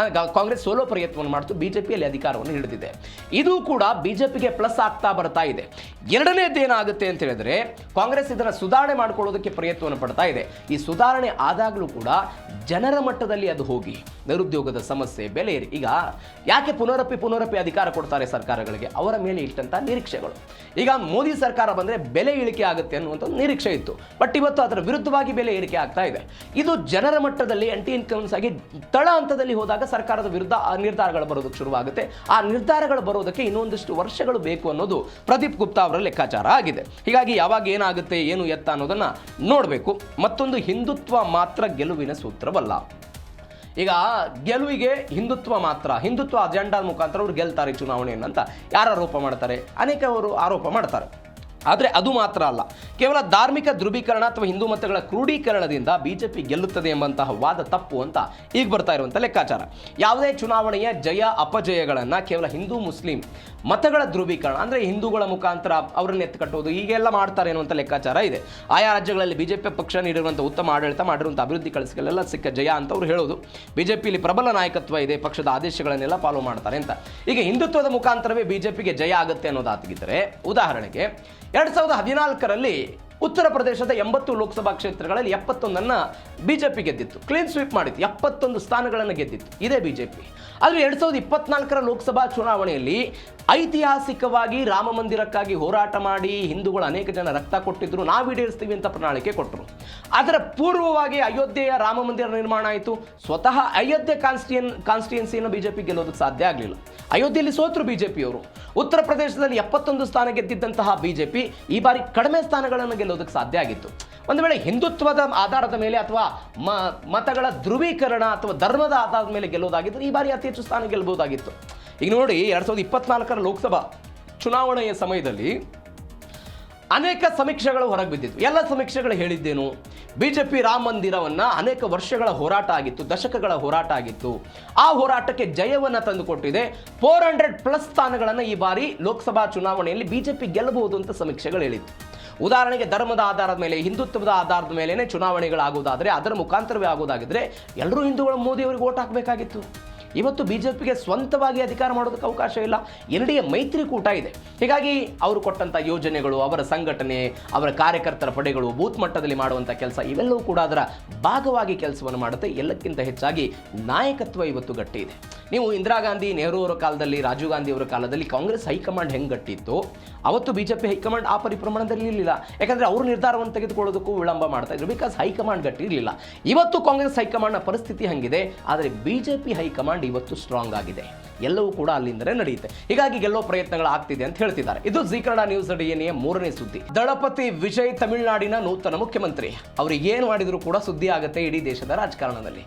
ಕಾಂಗ್ರೆಸ್ ಸೋಲೋ ಪ್ರಯತ್ನವನ್ನು ಮಾಡಿತು. ಬಿಜೆಪಿಯಲ್ಲಿ ಅಧಿಕಾರವನ್ನು ಹಿಡಿದಿದೆ. ಇದು ಕೂಡ ಬಿಜೆಪಿಗೆ ಪ್ಲಸ್ ಆಗ್ತಾ ಬರ್ತಾ ಇದೆ. ಎರಡನೇದೇನಾಗುತ್ತೆ ಅಂತ ಹೇಳಿದ್ರೆ, ಕಾಂಗ್ರೆಸ್ ಇದನ್ನು ಸುಧಾರಣೆ ಮಾಡಿಕೊಳ್ಳೋದಕ್ಕೆ ಪ್ರಯತ್ನವನ್ನು ಪಡ್ತಾ ಇದೆ. ಈ ಸುಧಾರಣೆ ಆದಾಗಲೂ ಕೂಡ ಜನರ ಮಟ್ಟದಲ್ಲಿ ಅದು ಹೋಗಿ ನಿರುದ್ಯೋಗದ ಸಮಸ್ಯೆ, ಬೆಲೆ ಏರಿ. ಈಗ ಯಾಕೆ ಪುನರಪಿ ಅಧಿಕಾರ ಕೊಡ್ತಾರೆ ಸರ್ಕಾರಗಳಿಗೆ? ಅವರ ಮೇಲೆ ಇಟ್ಟಂತ ನಿರೀಕ್ಷೆಗಳು. ಈಗ ಮೋದಿ ಸರ್ಕಾರ ಬಂದರೆ ಬೆಲೆ ಇಳಿಕೆ ಆಗುತ್ತೆ ಅನ್ನುವಂಥ ನಿರೀಕ್ಷೆ ಇತ್ತು. ಬಟ್ ಇವತ್ತು ಅದರ ವಿರುದ್ಧವಾಗಿ ಬೆಲೆ ಏರಿಕೆ ಆಗ್ತಾ ಇದೆ. ಇದು ಜನರ ಮಟ್ಟದಲ್ಲಿ ಆಂಟಿ ಇನ್ಕಮ್ಸ್ ಆಗಿ ತಳ ಹಂತದಲ್ಲಿ ಹೋದಾಗ ಸರ್ಕಾರದ ವಿರುದ್ಧ ನಿರ್ಧಾರಗಳು ಬರೋದಕ್ಕೆ ಶುರುವಾಗುತ್ತೆ. ಆ ನಿರ್ಧಾರಗಳು ಬರೋದಕ್ಕೆ ಇನ್ನೊಂದಷ್ಟು ವರ್ಷಗಳು ಬೇಕು ಅನ್ನೋದು ಪ್ರದೀಪ್ ಗುಪ್ತಾ ಅವರ ಲೆಕ್ಕಾಚಾರ ಆಗಿದೆ. ಹೀಗಾಗಿ ಯಾವಾಗ ಏನಾಗುತ್ತೆ, ಏನು ಎತ್ತ ಅನ್ನೋದನ್ನು ನೋಡಬೇಕು. ಮತ್ತೊಂದು, ಹಿಂದುತ್ವ ಮಾತ್ರ ಗೆಲುವಿನ ಸೂತ್ರವಲ್ಲ. ಈಗ ಗೆಲುವಿಗೆ ಹಿಂದುತ್ವ ಅಜೆಂಡಾದ ಮುಖಾಂತರ ಅವರು ಗೆಲ್ತಾರೆ ಚುನಾವಣೆಯನ್ನು ಅಂತ ಯಾರು ಆರೋಪ ಮಾಡ್ತಾರೆ? ಅನೇಕವರು ಆರೋಪ ಮಾಡ್ತಾರೆ. ಆದರೆ ಅದು ಮಾತ್ರ ಅಲ್ಲ, ಕೇವಲ ಧಾರ್ಮಿಕ ಧ್ರುವೀಕರಣ ಅಥವಾ ಹಿಂದೂ ಮತಗಳ ಕ್ರೋಢೀಕರಣದಿಂದ ಬಿಜೆಪಿ ಗೆಲ್ಲುತ್ತದೆ ಎಂಬಂತಹ ವಾದ ತಪ್ಪು ಅಂತ ಈಗ ಬರ್ತಾ ಇರುವಂಥ ಲೆಕ್ಕಾಚಾರ. ಯಾವುದೇ ಚುನಾವಣೆಯ ಜಯ ಅಪಜಯಗಳನ್ನು ಕೇವಲ ಹಿಂದೂ ಮುಸ್ಲಿಂ ಮತಗಳ ಧ್ರುವೀಕರಣ ಅಂದರೆ ಹಿಂದೂಗಳ ಮುಖಾಂತರ ಅವರನ್ನು ಎತ್ತುಕಟ್ಟೋದು ಹೀಗೆಲ್ಲ ಮಾಡ್ತಾರೆ ಅನ್ನುವಂಥ ಲೆಕ್ಕಾಚಾರ ಇದೆ. ಆಯಾ ರಾಜ್ಯಗಳಲ್ಲಿ ಬಿಜೆಪಿ ಪಕ್ಷ ನೀಡಿರುವಂಥ ಉತ್ತಮ ಆಡಳಿತ, ಮಾಡಿರುವಂಥ ಅಭಿವೃದ್ಧಿ ಕೆಲಸಗಳೆಲ್ಲ ಸಿಕ್ಕ ಜಯ ಅಂತ ಅವರು ಹೇಳೋದು. ಬಿಜೆಪಿಯಲ್ಲಿ ಪ್ರಬಲ ನಾಯಕತ್ವ ಇದೆ, ಪಕ್ಷದ ಆದೇಶಗಳನ್ನೆಲ್ಲ ಫಾಲೋ ಮಾಡ್ತಾರೆ ಅಂತ. ಈಗ ಹಿಂದುತ್ವದ ಮುಖಾಂತರವೇ ಬಿಜೆಪಿಗೆ ಜಯ ಆಗುತ್ತೆ ಅನ್ನೋದಾಗಿದ್ದರೆ, ಉದಾಹರಣೆಗೆ 2014ರಲ್ಲಿ ಉತ್ತರ ಪ್ರದೇಶದ 80 ಲೋಕಸಭಾ ಕ್ಷೇತ್ರಗಳಲ್ಲಿ 71 ಬಿಜೆಪಿ ಗೆದ್ದಿತ್ತು, ಕ್ಲೀನ್ ಸ್ವೀಪ್ ಮಾಡಿತ್ತು, 71 ಸ್ಥಾನಗಳನ್ನು ಗೆದ್ದಿತ್ತು ಇದೇ ಬಿಜೆಪಿ. ಆದರೆ 2024ರ ಲೋಕಸಭಾ ಚುನಾವಣೆಯಲ್ಲಿ ಐತಿಹಾಸಿಕವಾಗಿ ರಾಮ ಮಂದಿರಕ್ಕಾಗಿ ಹೋರಾಟ ಮಾಡಿ ಹಿಂದೂಗಳು ಅನೇಕ ಜನ ರಕ್ತ ಕೊಟ್ಟಿದ್ರು, ನಾವು ಈಡೇರಿಸ್ತೀವಿ ಅಂತ ಪ್ರಣಾಳಿಕೆ ಕೊಟ್ಟರು. ಅದರ ಪೂರ್ವವಾಗಿ ಅಯೋಧ್ಯೆಯ ರಾಮ ಮಂದಿರ ನಿರ್ಮಾಣ ಆಯಿತು. ಸ್ವತಃ ಅಯೋಧ್ಯೆ ಕಾನ್ಸ್ಟಿಟ್ಯೂನ್ಸಿಯನ್ನು ಬಿಜೆಪಿ ಗೆಲ್ಲೋದಕ್ಕೆ ಸಾಧ್ಯ ಆಗಲಿಲ್ಲ. ಅಯೋಧ್ಯೆಯಲ್ಲಿ ಸೋತರು ಬಿಜೆಪಿಯವರು. ಉತ್ತರ ಪ್ರದೇಶದಲ್ಲಿ 71 ಸ್ಥಾನ ಗೆದ್ದಿದ್ದಂತಹ ಬಿಜೆಪಿ ಈ ಬಾರಿ ಕಡಿಮೆ ಸ್ಥಾನಗಳನ್ನು ಗೆಲ್ಲೋದಕ್ಕೆ ಸಾಧ್ಯ ಆಗಿತ್ತು. ಒಂದು ವೇಳೆ ಹಿಂದುತ್ವದ ಆಧಾರದ ಮೇಲೆ ಅಥವಾ ಮತಗಳ ಧ್ರುವೀಕರಣ ಅಥವಾ ಧರ್ಮದ ಆಧಾರದ ಮೇಲೆ ಗೆಲ್ಲೋದಾಗಿತ್ತು, ಈ ಬಾರಿ ಅತಿ ಹೆಚ್ಚು ಸ್ಥಾನ ಗೆಲ್ಲಬಹುದಾಗಿತ್ತು. ಈಗ ನೋಡಿ, 2024ರ ಲೋಕಸಭಾ ಚುನಾವಣೆಯ ಸಮಯದಲ್ಲಿ ಅನೇಕ ಸಮೀಕ್ಷೆಗಳು ಹೊರಗೆ ಬಿದ್ದಿತ್ತು. ಎಲ್ಲ ಸಮೀಕ್ಷೆಗಳು ಹೇಳಿದ್ದೇನು? ಬಿಜೆಪಿ ರಾಮ ಮಂದಿರವನ್ನು ಅನೇಕ ವರ್ಷಗಳ ಹೋರಾಟ ಆಗಿತ್ತು, ದಶಕಗಳ ಹೋರಾಟ ಆಗಿತ್ತು. ಆ ಹೋರಾಟಕ್ಕೆ ಜಯವನ್ನು ತಂದುಕೊಟ್ಟಿದೆ. 400+ ಸ್ಥಾನಗಳನ್ನು ಈ ಬಾರಿ ಲೋಕಸಭಾ ಚುನಾವಣೆಯಲ್ಲಿ ಬಿಜೆಪಿ ಗೆಲ್ಲಬಹುದು ಅಂತ ಸಮೀಕ್ಷೆಗಳು ಹೇಳಿತ್ತು. ಉದಾಹರಣೆಗೆ ಧರ್ಮದ ಆಧಾರದ ಮೇಲೆ, ಹಿಂದುತ್ವದ ಆಧಾರದ ಮೇಲೇ ಚುನಾವಣೆಗಳಾಗೋದಾದರೆ, ಅದರ ಮುಖಾಂತರವೇ ಆಗೋದಾಗಿದ್ದರೆ ಎಲ್ಲರೂ ಹಿಂದೂಗಳು ಮೋದಿಯವರಿಗೆ ಓಟ್ ಹಾಕಬೇಕಾಗಿತ್ತು. ಇವತ್ತು ಬಿಜೆಪಿಗೆ ಸ್ವಂತವಾಗಿ ಅಧಿಕಾರ ಮಾಡೋದಕ್ಕೆ ಅವಕಾಶ ಇಲ್ಲ. NDA ಮೈತ್ರಿಕೂಟ ಇದೆ. ಹೀಗಾಗಿ ಅವರು ಕೊಟ್ಟಂಥ ಯೋಜನೆಗಳು, ಅವರ ಸಂಘಟನೆ, ಅವರ ಕಾರ್ಯಕರ್ತರ ಪಡೆಗಳು, ಬೂತ್ ಮಟ್ಟದಲ್ಲಿ ಮಾಡುವಂಥ ಕೆಲಸ ಇವೆಲ್ಲವೂ ಕೂಡ ಅದರ ಭಾಗವಾಗಿ ಕೆಲಸವನ್ನು ಮಾಡುತ್ತೆ. ಎಲ್ಲಕ್ಕಿಂತ ಹೆಚ್ಚಾಗಿ ನಾಯಕತ್ವ ಇವತ್ತು ಗಟ್ಟಿ ಇದೆ. ನೀವು ಇಂದಿರಾ ಗಾಂಧಿ, ನೆಹರು ಅವರ ಕಾಲದಲ್ಲಿ, ರಾಜೀವ್ ಗಾಂಧಿ ಅವರ ಕಾಲದಲ್ಲಿ ಕಾಂಗ್ರೆಸ್ ಹೈಕಮಾಂಡ್ ಹೆಂಗೆ ಗಟ್ಟಿತ್ತು, ಅವತ್ತು ಬಿಜೆಪಿ ಹೈಕಮಾಂಡ್ ಆ ಪರಿಪ್ರಮಾಣದಲ್ಲಿ ಇರಲಿಲ್ಲ. ಯಾಕಂದರೆ ಅವರು ನಿರ್ಧಾರವನ್ನು ತೆಗೆದುಕೊಳ್ಳೋದಕ್ಕೂ ವಿಳಂಬ ಮಾಡ್ತಾ ಇದ್ರು, ಬಿಕಾಸ್ ಹೈಕಮಾಂಡ್ ಗಟ್ಟಿ ಇರಲಿಲ್ಲ. ಇವತ್ತು ಕಾಂಗ್ರೆಸ್ ಹೈಕಮಾಂಡ್ನ ಪರಿಸ್ಥಿತಿ ಹಂಗಿದೆ. ಆದರೆ ಬಿಜೆಪಿ ಹೈಕಮಾಂಡ್ ಇವತ್ತು ಸ್ಟ್ರಾಂಗ್ ಆಗಿದೆ. ಎಲ್ಲವೂ ಕೂಡ ಅಲ್ಲಿಂದಲೇ ನಡೆಯುತ್ತೆ. ಹೀಗಾಗಿ ಗೆಲ್ಲೋ ಪ್ರಯತ್ನಗಳು ಆಗ್ತಿದೆ ಅಂತ ಹೇಳ್ತಿದ್ದಾರೆ. ಇದು ಜೀ ಕನ್ನಡ ನ್ಯೂಸ್ DNA 3ನೇ ಸುದ್ದಿ. ದಳಪತಿ ವಿಜಯ್ ತಮಿಳುನಾಡಿನ ನೂತನ ಮುಖ್ಯಮಂತ್ರಿ. ಅವರು ಏನು ಮಾಡಿದ್ರು ಕೂಡ ಸುದ್ದಿ ಆಗುತ್ತೆ ಇಡೀ ದೇಶದ ರಾಜಕಾರಣದಲ್ಲಿ.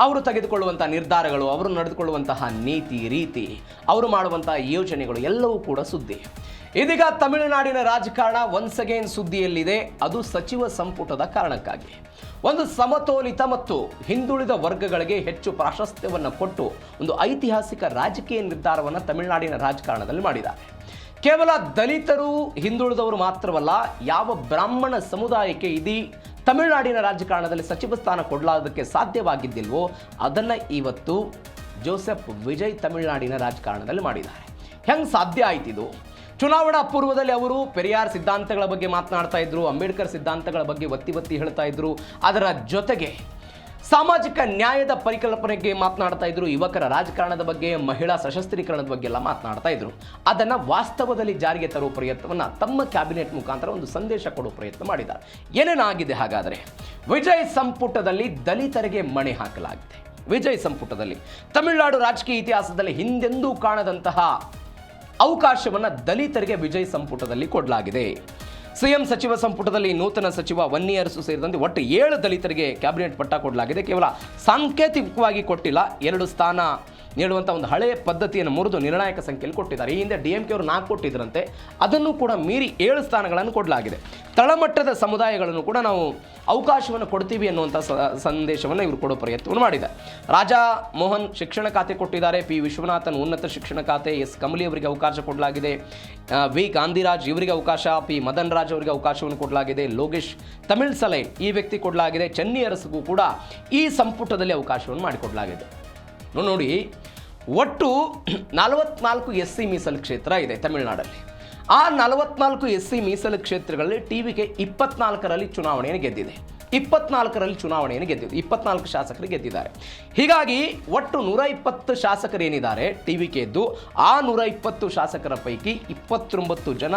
ಅವರು ತೆಗೆದುಕೊಳ್ಳುವಂಥ ನಿರ್ಧಾರಗಳು, ಅವರು ನಡೆದುಕೊಳ್ಳುವಂತಹ ನೀತಿ ರೀತಿ, ಅವರು ಮಾಡುವಂತಹ ಯೋಜನೆಗಳು ಎಲ್ಲವೂ ಕೂಡ ಸುದ್ದಿ. ಇದೀಗ ತಮಿಳುನಾಡಿನ ರಾಜಕಾರಣ ಒನ್ಸ್ ಅಗೇನ್ ಸುದ್ದಿಯಲ್ಲಿದೆ. ಅದು ಸಚಿವ ಸಂಪುಟದ ಕಾರಣಕ್ಕಾಗಿ. ಒಂದು ಸಮತೋಲಿತ ಮತ್ತು ಹಿಂದುಳಿದ ವರ್ಗಗಳಿಗೆ ಹೆಚ್ಚು ಪ್ರಾಶಸ್ತ್ಯವನ್ನು ಕೊಟ್ಟು ಒಂದು ಐತಿಹಾಸಿಕ ರಾಜಕೀಯ ನಿರ್ಧಾರವನ್ನು ತಮಿಳುನಾಡಿನ ರಾಜಕಾರಣದಲ್ಲಿ ಮಾಡಿದ್ದಾರೆ. ಕೇವಲ ದಲಿತರು, ಹಿಂದುಳಿದವರು ಮಾತ್ರವಲ್ಲ, ಯಾವ ಬ್ರಾಹ್ಮಣ ಸಮುದಾಯಕ್ಕೆ ಇದೀ ತಮಿಳುನಾಡಿನ ರಾಜಕಾರಣದಲ್ಲಿ ಸಚಿವ ಸ್ಥಾನ ಕೊಡಲಾಗೋದಕ್ಕೆ ಸಾಧ್ಯವಾಗಿದ್ದಿಲ್ವೋ ಅದನ್ನು ಇವತ್ತು ಜೋಸೆಫ್ ವಿಜಯ್ ತಮಿಳುನಾಡಿನ ರಾಜಕಾರಣದಲ್ಲಿ ಮಾಡಿದ್ದಾರೆ. ಹೆಂಗೆ ಸಾಧ್ಯ ಆಯ್ತಿದು? ಚುನಾವಣಾ ಪೂರ್ವದಲ್ಲಿ ಅವರು ಪೆರಿಯಾರ್ ಸಿದ್ಧಾಂತಗಳ ಬಗ್ಗೆ ಮಾತನಾಡ್ತಾ ಇದ್ರು, ಅಂಬೇಡ್ಕರ್ ಸಿದ್ಧಾಂತಗಳ ಬಗ್ಗೆ ಒತ್ತಿ ಹೇಳ್ತಾ ಇದ್ರು. ಅದರ ಜೊತೆಗೆ ಸಾಮಾಜಿಕ ನ್ಯಾಯದ ಪರಿಕಲ್ಪನೆಗೆ ಮಾತನಾಡ್ತಾ ಇದ್ರು, ಯುವಕರ ರಾಜಕಾರಣದ ಬಗ್ಗೆ, ಮಹಿಳಾ ಸಶಸ್ತ್ರೀಕರಣದ ಬಗ್ಗೆ ಎಲ್ಲ ಮಾತನಾಡ್ತಾ ಇದ್ರು. ಅದನ್ನು ವಾಸ್ತವದಲ್ಲಿ ಜಾರಿಗೆ ತರುವ ಪ್ರಯತ್ನವನ್ನು ತಮ್ಮ ಕ್ಯಾಬಿನೆಟ್ ಮುಖಾಂತರ ಒಂದು ಸಂದೇಶ ಕೊಡುವ ಪ್ರಯತ್ನ ಮಾಡಿದ್ದಾರೆ. ಏನೇನಾಗಿದೆ ಹಾಗಾದರೆ? ವಿಜಯ್ ಸಂಪುಟದಲ್ಲಿ ದಲಿತರಿಗೆ ಮಣೆ ಹಾಕಲಾಗಿದೆ. ವಿಜಯ್ ಸಂಪುಟದಲ್ಲಿ ತಮಿಳುನಾಡು ರಾಜಕೀಯ ಇತಿಹಾಸದಲ್ಲಿ ಹಿಂದೆಂದೂ ಕಾಣದಂತಹ ಅವಕಾಶವನ್ನು ದಲಿತರಿಗೆ ವಿಜಯ್ ಸಂಪುಟದಲ್ಲಿ ಕೊಡಲಾಗಿದೆ. ಸಿಎಂ ಸಚಿವ ಸಂಪುಟದಲ್ಲಿ ನೂತನ ಸಚಿವ 1 ಇಯರ್ಸ್ ಸೇರಿದಂತೆ ಒಟ್ಟು 7 ದಲಿತರಿಗೆ ಕ್ಯಾಬಿನೆಟ್ ಪಟ್ಟ ಕೊಡಲಾಗಿದೆ. ಕೇವಲ ಸಾಂಕೇತಿಕವಾಗಿ ಕೊಟ್ಟಿಲ್ಲ, 2 ಸ್ಥಾನ ನೀಡುವಂಥ ಒಂದು ಹಳೆಯ ಪದ್ಧತಿಯನ್ನು ಮುರಿದು ನಿರ್ಣಾಯಕ ಸಂಖ್ಯೆಯಲ್ಲಿ ಕೊಟ್ಟಿದ್ದಾರೆ. ಈ ಹಿಂದೆ DMK ಅವರು 4 ಕೊಟ್ಟಿದ್ದರಂತೆ, ಅದನ್ನು ಕೂಡ ಮೀರಿ 7 ಸ್ಥಾನಗಳನ್ನು ಕೊಡಲಾಗಿದೆ. ತಳಮಟ್ಟದ ಸಮುದಾಯಗಳನ್ನು ಕೂಡ ನಾವು ಅವಕಾಶವನ್ನು ಕೊಡ್ತೀವಿ ಅನ್ನುವಂಥ ಸಂದೇಶವನ್ನು ಇವರು ಕೊಡೋ ಪ್ರಯತ್ನವನ್ನು ಮಾಡಿದ್ದಾರೆ. ರಾಜಾ ಮೋಹನ್ ಶಿಕ್ಷಣ ಖಾತೆ ಕೊಟ್ಟಿದ್ದಾರೆ, P ವಿಶ್ವನಾಥನ್ ಉನ್ನತ ಶಿಕ್ಷಣ ಖಾತೆ, S ಕಮಲಿ ಅವರಿಗೆ ಅವಕಾಶ ಕೊಡಲಾಗಿದೆ, V ಗಾಂಧಿರಾಜ್ ಇವರಿಗೆ ಅವಕಾಶ, P ಮದನ್ ರಾಜ್ ಅವರಿಗೆ ಅವಕಾಶವನ್ನು ಕೊಡಲಾಗಿದೆ, ಲೋಗೇಶ್ ತಮಿಳ್ ಸಲೈ ಈ ವ್ಯಕ್ತಿ ಕೊಡಲಾಗಿದೆ, ಚೆನ್ನಿ ಅರಸ್ಗೂ ಕೂಡ ಈ ಸಂಪುಟದಲ್ಲಿ ಅವಕಾಶವನ್ನು ಮಾಡಿಕೊಡಲಾಗಿದೆ. ನೋಡಿ, ಒಟ್ಟು 44 SC ಮೀಸಲು ಕ್ಷೇತ್ರ ಇದೆ ತಮಿಳುನಾಡಲ್ಲಿ. ಆ 44 SC ಮೀಸಲು ಕ್ಷೇತ್ರಗಳಲ್ಲಿ TVK 24ರಲ್ಲಿ ಚುನಾವಣೆಯನ್ನು ಗೆದ್ದಿದೆ. 24 ಶಾಸಕರು ಗೆದ್ದಿದ್ದಾರೆ. ಹೀಗಾಗಿ ಒಟ್ಟು 120 ಶಾಸಕರು ಏನಿದ್ದಾರೆ TVK ಎದ್ದು, ಆ 120 ಶಾಸಕರ ಪೈಕಿ 29 ಜನ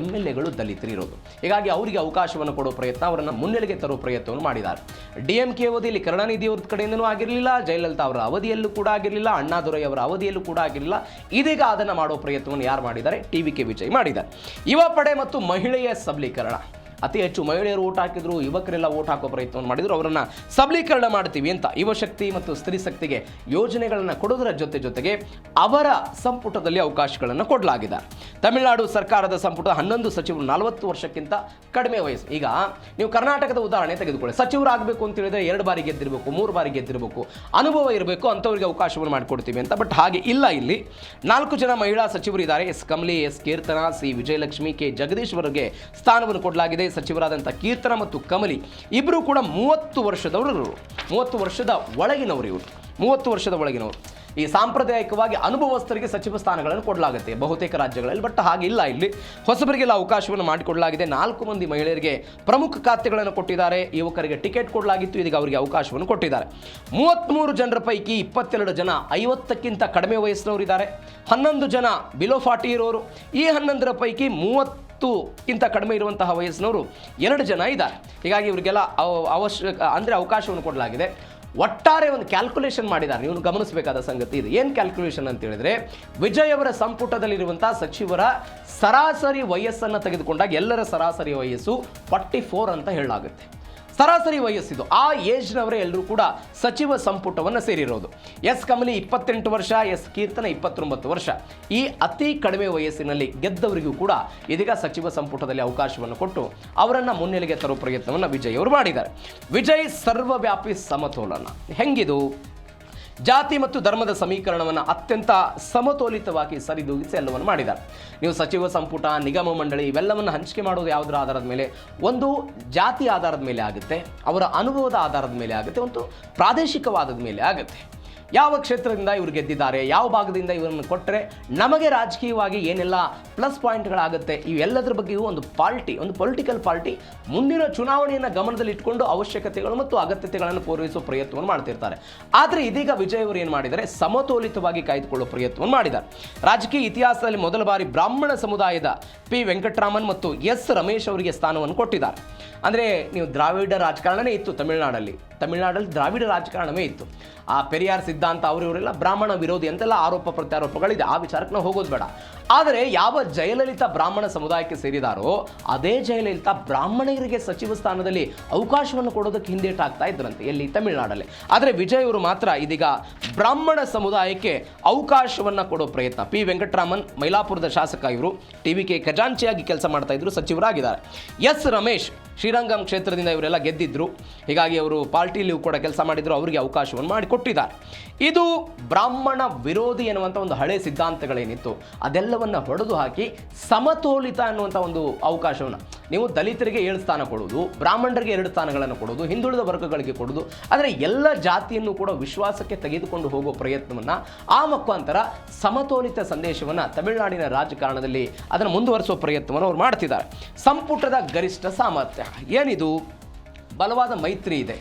MLAಗಳು ದಲಿತರಿರೋದು. ಹೀಗಾಗಿ ಅವರಿಗೆ ಅವಕಾಶವನ್ನು ಕೊಡೋ ಪ್ರಯತ್ನ, ಅವರನ್ನು ಮುನ್ನೆಲೆಗೆ ತರೋ ಪ್ರಯತ್ನವನ್ನು ಮಾಡಿದ್ದಾರೆ. DMK ಅವಧಿಯಲ್ಲಿ ಕರುಣಾನಿಧಿ ಅವ್ರ ಕಡೆಯಿಂದನೂ ಆಗಿರಲಿಲ್ಲ, ಜಯಲಲಿತಾ ಅವರ ಅವಧಿಯಲ್ಲೂ ಕೂಡ ಆಗಿರಲಿಲ್ಲ, ಅಣ್ಣಾದುರೈ ಅವರ ಅವಧಿಯಲ್ಲೂ ಕೂಡ ಆಗಿರಲಿಲ್ಲ. ಇದೀಗ ಅದನ್ನು ಮಾಡೋ ಪ್ರಯತ್ನವನ್ನು ಯಾರು ಮಾಡಿದ್ದಾರೆ? TVK ವಿಜಯ್ ಮಾಡಿದ್ದಾರೆ. ಯುವ ಪಡೆ ಮತ್ತು ಮಹಿಳೆಯ ಸಬಲೀಕರಣ, ಅತಿ ಹೆಚ್ಚು ಮಹಿಳೆಯರು ಓಟ್ ಹಾಕಿದ್ರು, ಯುವಕರೆಲ್ಲ ಓಟ್ ಹಾಕೋ ಪ್ರಯತ್ನವನ್ನು ಮಾಡಿದ್ರು. ಅವರನ್ನು ಸಬಲೀಕರಣ ಮಾಡ್ತೀವಿ ಅಂತ ಯುವಶಕ್ತಿ ಮತ್ತು ಸ್ತ್ರೀ ಶಕ್ತಿಗೆ ಯೋಜನೆಗಳನ್ನು ಕೊಡೋದರ ಜೊತೆಗೆ ಅವರ ಸಂಪುಟದಲ್ಲಿ ಅವಕಾಶಗಳನ್ನು ಕೊಡಲಾಗಿದೆ. ತಮಿಳುನಾಡು ಸರ್ಕಾರದ ಸಂಪುಟ 11 ಸಚಿವರು 40 ವರ್ಷಕ್ಕಿಂತ ಕಡಿಮೆ ವಯಸ್ಸು. ಈಗ ನೀವು ಕರ್ನಾಟಕದ ಉದಾಹರಣೆ ತೆಗೆದುಕೊಳ್ಳಿ. ಸಚಿವರಾಗಬೇಕು ಅಂತ ಹೇಳಿದ್ರೆ 2 ಬಾರಿ ಗೆದ್ದಿರಬೇಕು, 3 ಬಾರಿ ಗೆದ್ದಿರಬೇಕು, ಅನುಭವ ಇರಬೇಕು, ಅಂಥವರಿಗೆ ಅವಕಾಶವನ್ನು ಮಾಡಿಕೊಡ್ತೀವಿ ಅಂತ. ಬಟ್ ಹಾಗೆ ಇಲ್ಲ. ಇಲ್ಲಿ 4 ಜನ ಮಹಿಳಾ ಸಚಿವರು ಇದ್ದಾರೆ. S Kamali, S Keerthana, C Vijayalakshmi, K Jagadish ಅವರಿಗೆ ಸ್ಥಾನವನ್ನು ಕೊಡಲಾಗಿದೆ. ಸಚಿವರಾದಂಥ ಕೀರ್ತನ ಮತ್ತು ಕಮಲಿ ಇಬ್ಬರು ಕೂಡ 30 ವರ್ಷದವರು, 30 ವರ್ಷದ ಒಳಗಿನವರು. ಇವರು 30 ವರ್ಷದ ಒಳಗಿನವರು. ಈ ಸಾಂಪ್ರದಾಯಿಕವಾಗಿ ಅನುಭವಸ್ಥರಿಗೆ ಸಚಿವ ಸ್ಥಾನಗಳನ್ನು ಕೊಡಲಾಗುತ್ತೆ ಬಹುತೇಕ ರಾಜ್ಯಗಳಲ್ಲಿ. ಬಟ್ ಹಾಗಿಲ್ಲ, ಇಲ್ಲಿ ಹೊಸಬರಿಗೆಲ್ಲ ಅವಕಾಶವನ್ನು ಮಾಡಿಕೊಡಲಾಗಿದೆ. 4 ಮಂದಿ ಮಹಿಳೆಯರಿಗೆ ಪ್ರಮುಖ ಖಾತೆಗಳನ್ನು ಕೊಟ್ಟಿದ್ದಾರೆ. ಯುವಕರಿಗೆ ಟಿಕೆಟ್ ಕೊಡಲಾಗಿತ್ತು, ಇದೀಗ ಅವರಿಗೆ ಅವಕಾಶವನ್ನು ಕೊಟ್ಟಿದ್ದಾರೆ. 33 ಜನರ ಪೈಕಿ 22 ಜನ 50ಕ್ಕಿಂತ ಕಡಿಮೆ ವಯಸ್ಸಿನವರಿದ್ದಾರೆ. 11 ಜನ ಬಿಲೋ 40 ಇರೋರು. ಈ 11ರ ಪೈಕಿ 30ಕ್ಕಿಂತ ಕಡಿಮೆ ಇರುವಂತಹ ವಯಸ್ಸಿನವರು 2 ಜನ ಇದ್ದಾರೆ. ಹೀಗಾಗಿ ಇವರಿಗೆಲ್ಲ ಅವಕಾಶವನ್ನು ಕೊಡಲಾಗಿದೆ. ಒಟ್ಟಾರೆ ಒಂದು ಕ್ಯಾಲ್ಕುಲೇಷನ್ ಮಾಡಿದ್ದಾರೆ. ನೀವು ಗಮನಿಸಬೇಕಾದ ಸಂಗತಿ ಇದು. ಏನು ಕ್ಯಾಲ್ಕುಲೇಷನ್ ಅಂತ ಹೇಳಿದ್ರೆ, ವಿಜಯ್ ಅವರ ಸಂಪುಟದಲ್ಲಿರುವಂಥ ಸಚಿವರ ಸರಾಸರಿ ವಯಸ್ಸನ್ನು ತೆಗೆದುಕೊಂಡಾಗ ಎಲ್ಲರ ಸರಾಸರಿ ವಯಸ್ಸು 44 ಅಂತ ಹೇಳಲಾಗುತ್ತೆ. ಸರಾಸರಿ ವಯಸ್ಸಿದು. ಆ ಏಜ್ನವರೇ ಎಲ್ಲರೂ ಕೂಡ ಸಚಿವ ಸಂಪುಟವನ್ನು ಸೇರಿರೋದು. S ಕಮಲಿ 28 ವರ್ಷ, S ಕೀರ್ತನ 29 ವರ್ಷ. ಈ ಅತಿ ಕಡಿಮೆ ವಯಸ್ಸಿನಲ್ಲಿ ಗೆದ್ದವರಿಗೂ ಕೂಡ ಇದೀಗ ಸಚಿವ ಸಂಪುಟದಲ್ಲಿ ಅವಕಾಶವನ್ನು ಕೊಟ್ಟು ಅವರನ್ನು ಮುನ್ನೆಲೆಗೆ ತರುವ ಪ್ರಯತ್ನವನ್ನು ವಿಜಯ್ ಅವರು ಮಾಡಿದ್ದಾರೆ. ವಿಜಯ್ ಸರ್ವವ್ಯಾಪಿ ಸಮತೋಲನ ಹೆಂಗಿದು? ಜಾತಿ ಮತ್ತು ಧರ್ಮದ ಸಮೀಕರಣವನ್ನು ಅತ್ಯಂತ ಸಮತೋಲಿತವಾಗಿ ಸರಿದೂಗಿಸಿ ಎಲ್ಲವನ್ನು ಮಾಡಿದ್ದಾರೆ. ನೀವು ಸಚಿವ ಸಂಪುಟ, ನಿಗಮ ಮಂಡಳಿ ಇವೆಲ್ಲವನ್ನು ಹಂಚಿಕೆ ಮಾಡೋದು ಯಾವುದರ ಆಧಾರದ ಮೇಲೆ? ಒಂದು ಜಾತಿ ಆಧಾರದ ಮೇಲೆ ಆಗುತ್ತೆ, ಅವರ ಅನುಭವದ ಆಧಾರದ ಮೇಲೆ ಆಗುತ್ತೆ, ಒಂದು ಪ್ರಾದೇಶಿಕವಾದದ ಮೇಲೆ ಆಗುತ್ತೆ. ಯಾವ ಕ್ಷೇತ್ರದಿಂದ ಇವರು ಗೆದ್ದಿದ್ದಾರೆ, ಯಾವ ಭಾಗದಿಂದ ಇವರನ್ನು ಕೊಟ್ಟರೆ ನಮಗೆ ರಾಜಕೀಯವಾಗಿ ಏನೆಲ್ಲ ಪ್ಲಸ್ ಪಾಯಿಂಟ್ಗಳಾಗುತ್ತೆ, ಇವೆಲ್ಲದರ ಬಗ್ಗೆಯೂ ಒಂದು ಪೊಲಿಟಿಕಲ್ ಪಾರ್ಟಿ ಮುಂದಿನ ಚುನಾವಣೆಯನ್ನು ಗಮನದಲ್ಲಿ ಇಟ್ಕೊಂಡು ಅವಶ್ಯಕತೆಗಳು ಮತ್ತು ಅಗತ್ಯತೆಗಳನ್ನು ಪೂರೈಸುವ ಪ್ರಯತ್ನವನ್ನು ಮಾಡ್ತಿರ್ತಾರೆ. ಆದರೆ ಇದೀಗ ವಿಜಯ್ ಅವರು ಏನು ಮಾಡಿದ್ದಾರೆ? ಸಮತೋಲಿತವಾಗಿ ಕಾಯ್ದುಕೊಳ್ಳುವ ಪ್ರಯತ್ನವನ್ನು ಮಾಡಿದ್ದಾರೆ. ರಾಜಕೀಯ ಇತಿಹಾಸದಲ್ಲಿ ಮೊದಲ ಬಾರಿ ಬ್ರಾಹ್ಮಣ ಸಮುದಾಯದ P ವೆಂಕಟರಾಮನ್ ಮತ್ತು S ರಮೇಶ್ ಅವರಿಗೆ ಸ್ಥಾನವನ್ನು ಕೊಟ್ಟಿದ್ದಾರೆ. ಅಂದರೆ ನೀವು ದ್ರಾವಿಡ ರಾಜಕಾರಣನೇ ಇತ್ತು ತಮಿಳುನಾಡಲ್ಲಿ. ತಮಿಳುನಾಡಲ್ಲಿ ದ್ರಾವಿಡ ರಾಜಕಾರಣವೇ ಇತ್ತು. ಆ ಪೆರಿಯಾರ್ ಸಿದ್ಧಾಂತ ಅವರಿವರೆಲ್ಲ ಬ್ರಾಹ್ಮಣ ವಿರೋಧಿ ಅಂತೆಲ್ಲ ಆರೋಪ ಪ್ರತ್ಯಾರೋಪಗಳಿದೆ, ಆ ವಿಚಾರಕ್ಕೆ ನಾವು ಹೋಗೋದು ಬೇಡ. ಆದರೆ ಯಾವ ಜಯಲಲಿತಾ ಬ್ರಾಹ್ಮಣ ಸಮುದಾಯಕ್ಕೆ ಸೇರಿದಾರೋ ಅದೇ ಜಯಲಲಿತಾ ಬ್ರಾಹ್ಮಣರಿಗೆ ಸಚಿವ ಸ್ಥಾನದಲ್ಲಿ ಅವಕಾಶವನ್ನು ಕೊಡೋದಕ್ಕೆ ಹಿಂದೇಟಾಗ್ತಾ ಇದ್ರಂತೆ, ಎಲ್ಲಿ ತಮಿಳುನಾಡಲ್ಲಿ. ಆದರೆ ವಿಜಯ್ ಅವರು ಮಾತ್ರ ಇದೀಗ ಬ್ರಾಹ್ಮಣ ಸಮುದಾಯಕ್ಕೆ ಅವಕಾಶವನ್ನು ಕೊಡೋ ಪ್ರಯತ್ನ. ಪಿ ವೆಂಕಟರಾಮನ್ ಮೈಲಾಪುರದ ಶಾಸಕ, ಇವರು ಟಿವಿಕೆ ಖಜಾಂಚಿಯಾಗಿ ಕೆಲಸ ಮಾಡ್ತಾ ಇದ್ರು, ಸಚಿವರಾಗಿದ್ದಾರೆ. ಎಸ್ ರಮೇಶ್ ಶ್ರೀರಂಗಂ ಕ್ಷೇತ್ರದಿಂದ ಇವರೆಲ್ಲ ಗೆದ್ದಿದ್ರು, ಹೀಗಾಗಿ ಅವರು ಪಾರ್ಟಿಲಿಯೂ ಕೂಡ ಕೆಲಸ ಮಾಡಿದ್ರು, ಅವರಿಗೆ ಅವಕಾಶವನ್ನು ಮಾಡಿಕೊಟ್ಟಿದ್ದಾರೆ. ಇದು ಬ್ರಾಹ್ಮಣ ವಿರೋಧಿ ಎನ್ನುವಂಥ ಒಂದು ಹಳೆ ಸಿದ್ಧಾಂತಗಳೇನಿತ್ತು ಅದೆಲ್ಲವನ್ನು ಹೊಡೆದು ಹಾಕಿ ಸಮತೋಲಿತ ಅನ್ನುವಂಥ ಒಂದು ಅವಕಾಶವನ್ನು, ನೀವು ದಲಿತರಿಗೆ 7 ಸ್ಥಾನ ಕೊಡೋದು, ಬ್ರಾಹ್ಮಣರಿಗೆ 2 ಸ್ಥಾನಗಳನ್ನು ಕೊಡೋದು, ಹಿಂದುಳಿದ ವರ್ಗಗಳಿಗೆ ಕೊಡೋದು, ಆದರೆ ಎಲ್ಲ ಜಾತಿಯನ್ನು ಕೂಡ ವಿಶ್ವಾಸಕ್ಕೆ ತೆಗೆದುಕೊಂಡು ಹೋಗೋ ಪ್ರಯತ್ನವನ್ನು, ಆ ಮುಖಾಂತರ ಸಮತೋಲಿತ ಸಂದೇಶವನ್ನು ತಮಿಳುನಾಡಿನ ರಾಜಕಾರಣದಲ್ಲಿ ಅದನ್ನು ಮುಂದುವರಿಸುವ ಪ್ರಯತ್ನವನ್ನು ಅವರು ಮಾಡ್ತಿದ್ದಾರೆ. ಸಂಪುಟದ ಗರಿಷ್ಠ ಸಾಮರ್ಥ್ಯ ಏನಿದು? ಬಲವಾದ ಮೈತ್ರಿ ಇದೆ.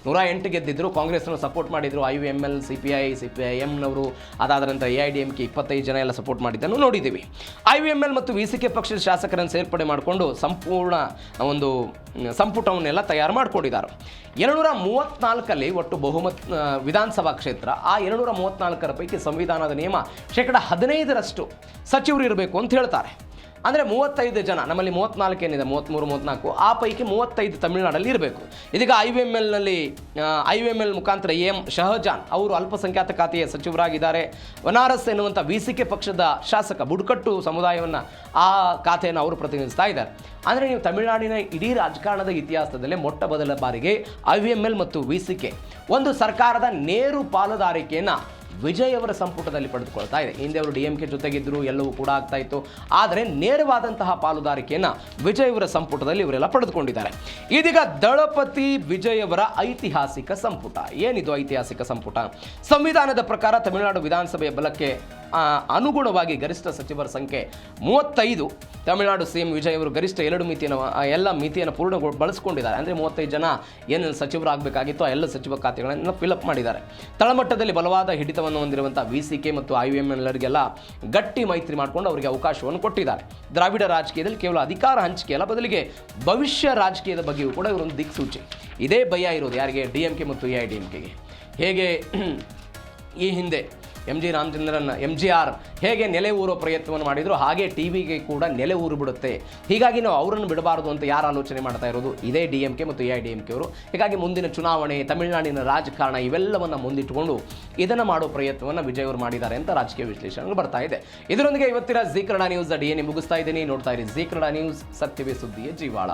108 ಗೆದ್ದಿದ್ರು, ಕಾಂಗ್ರೆಸ್ನವರು ಸಪೋರ್ಟ್ ಮಾಡಿದ್ರು, IVML, CPIMನವರು, ಅದಾದ ನಂತರ AIDMK 25 ಜನ ಎಲ್ಲ ಸಪೋರ್ಟ್ ಮಾಡಿದ್ದನ್ನು ನೋಡಿದ್ದೀವಿ. IVML ಮತ್ತು VCK ಪಕ್ಷದ ಶಾಸಕರನ್ನು ಸೇರ್ಪಡೆ ಮಾಡಿಕೊಂಡು ಸಂಪೂರ್ಣ ಒಂದು ಸಂಪುಟವನ್ನೆಲ್ಲ ತಯಾರು ಮಾಡಿಕೊಂಡಿದ್ದಾರೆ. 234 ಒಟ್ಟು ಬಹುಮತ ವಿಧಾನಸಭಾ ಕ್ಷೇತ್ರ. ಆ 234 ಪೈಕಿ ಸಂವಿಧಾನದ ನಿಯಮ 15% ಸಚಿವರು ಇರಬೇಕು ಅಂತ ಹೇಳ್ತಾರೆ. ಅಂದರೆ 35 ಜನ, ನಮ್ಮಲ್ಲಿ 34 ಏನಿದೆ, 33, 34, ಆ ಪೈಕಿ 35 ತಮಿಳುನಾಡಲ್ಲಿ ಇರಬೇಕು. ಇದೀಗ IVML ಮುಖಾಂತರ AM ಶಹಜಾನ್ ಅವರು ಅಲ್ಪಸಂಖ್ಯಾತ ಖಾತೆಯ ಸಚಿವರಾಗಿದ್ದಾರೆ. ವನಾರಸ್ ಎನ್ನುವಂಥ VCK ಪಕ್ಷದ ಶಾಸಕ, ಬುಡಕಟ್ಟು ಸಮುದಾಯವನ್ನು ಆ ಖಾತೆಯನ್ನು ಅವರು ಪ್ರತಿನಿಧಿಸ್ತಾ ಇದ್ದಾರೆ. ಅಂದರೆ ನೀವು ತಮಿಳುನಾಡಿನ ಇಡೀ ರಾಜಕಾರಣದ ಇತಿಹಾಸದಲ್ಲೇ ಮೊಟ್ಟ ಮೊದಲ ಬಾರಿಗೆ IVML ಮತ್ತು VCK ಒಂದು ಸರ್ಕಾರದ ನೇರು ಪಾಲುದಾರಿಕೆಯನ್ನು ವಿಜಯ್ ಅವರ ಸಂಪುಟದಲ್ಲಿ ಪಡೆದುಕೊಳ್ತಾ ಇದೆ. ಹಿಂದೆ ಅವರು DMK ಜೊತೆಗಿದ್ದರು, ಎಲ್ಲವೂ ಕೂಡ ಆಗ್ತಾ ಇತ್ತು. ಆದರೆ ನೇರವಾದಂತಹ ಪಾಲುದಾರಿಕೆಯನ್ನು ವಿಜಯ್ ಅವರ ಸಂಪುಟದಲ್ಲಿ ಇವರೆಲ್ಲ ಪಡೆದುಕೊಂಡಿದ್ದಾರೆ. ಇದೀಗ ದಳಪತಿ ವಿಜಯ್ ಅವರ ಐತಿಹಾಸಿಕ ಸಂಪುಟ. ಏನಿದು ಐತಿಹಾಸಿಕ ಸಂಪುಟ? ಸಂವಿಧಾನದ ಪ್ರಕಾರ ತಮಿಳುನಾಡು ವಿಧಾನಸಭೆಯ ಬಲಕ್ಕೆ ಅನುಗುಣವಾಗಿ ಗರಿಷ್ಠ ಸಚಿವರ ಸಂಖ್ಯೆ 35. ತಮಿಳುನಾಡು CM ವಿಜಯ್ ಅವರು ಗರಿಷ್ಠ ಎಲ್ಲ ಮಿತಿಯನ್ನು ಬಳಸಿಕೊಂಡಿದ್ದಾರೆ. ಅಂದರೆ 35 ಜನ ಏನೇನು ಸಚಿವರಾಗಬೇಕಾಗಿತ್ತು ಆ ಎಲ್ಲ ಸಚಿವ ಖಾತೆಗಳನ್ನು ಫಿಲಪ್ ಮಾಡಿದ್ದಾರೆ. ತಳಮಟ್ಟದಲ್ಲಿ ಬಲವಾದ ಹಿಡಿತವನ್ನು ಹೊಂದಿರುವಂಥ VCK ಮತ್ತು IVMLರಿಗೆಲ್ಲ ಗಟ್ಟಿ ಮೈತ್ರಿ ಮಾಡಿಕೊಂಡು ಅವರಿಗೆ ಅವಕಾಶವನ್ನು ಕೊಟ್ಟಿದ್ದಾರೆ. ದ್ರಾವಿಡ ರಾಜಕೀಯದಲ್ಲಿ ಕೇವಲ ಅಧಿಕಾರ ಹಂಚಿಕೆ ಅಲ್ಲ, ಬದಲಿಗೆ ಭವಿಷ್ಯ ರಾಜಕೀಯದ ಬಗ್ಗೆಯೂ ಕೂಡ ಇವರೊಂದು ದಿಕ್ಸೂಚಿ. ಇದೇ ಭಯ ಇರೋದು ಯಾರಿಗೆ? DMK ಮತ್ತು AIDMKಗೆ. ಹೇಗೆ ಈ ಹಿಂದೆ MGR ಹೇಗೆ ನೆಲೆ ಊರೋ ಪ್ರಯತ್ನವನ್ನು ಮಾಡಿದ್ರು, ಹಾಗೆ ಟಿವಿಗೆ ಕೂಡ ನೆಲೆ ಊರು ಬಿಡುತ್ತೆ. ಹೀಗಾಗಿ ನಾವು ಅವರನ್ನು ಬಿಡಬಾರದು ಅಂತ ಯಾರು ಆಲೋಚನೆ ಮಾಡ್ತಾ ಇರೋದು? ಇದೇ DMK ಮತ್ತು AIDMK ಅವರು. ಹೀಗಾಗಿ ಮುಂದಿನ ಚುನಾವಣೆ, ತಮಿಳುನಾಡಿನ ರಾಜಕಾರಣ ಇವೆಲ್ಲವನ್ನು ಮುಂದಿಟ್ಟುಕೊಂಡು ಇದನ್ನು ಮಾಡೋ ಪ್ರಯತ್ನವನ್ನು ವಿಜಯ್ ಅವರು ಮಾಡಿದ್ದಾರೆ ಅಂತ ರಾಜಕೀಯ ವಿಶ್ಲೇಷಣೆ ಬರ್ತಾ ಇದೆ. ಇದರೊಂದಿಗೆ ಇವತ್ತಿನ ಜೀ ಕನ್ನಡ ನ್ಯೂಸ್ DNA ಮುಗಿಸ್ತಾ ಇದ್ದೀನಿ. ನೋಡ್ತಾ ಇರಿ ಜೀ ಕನ್ನಡ ನ್ಯೂಸ್, ಸತ್ಯವೇ ಸುದ್ದಿಯ ಜೀವಾಳ.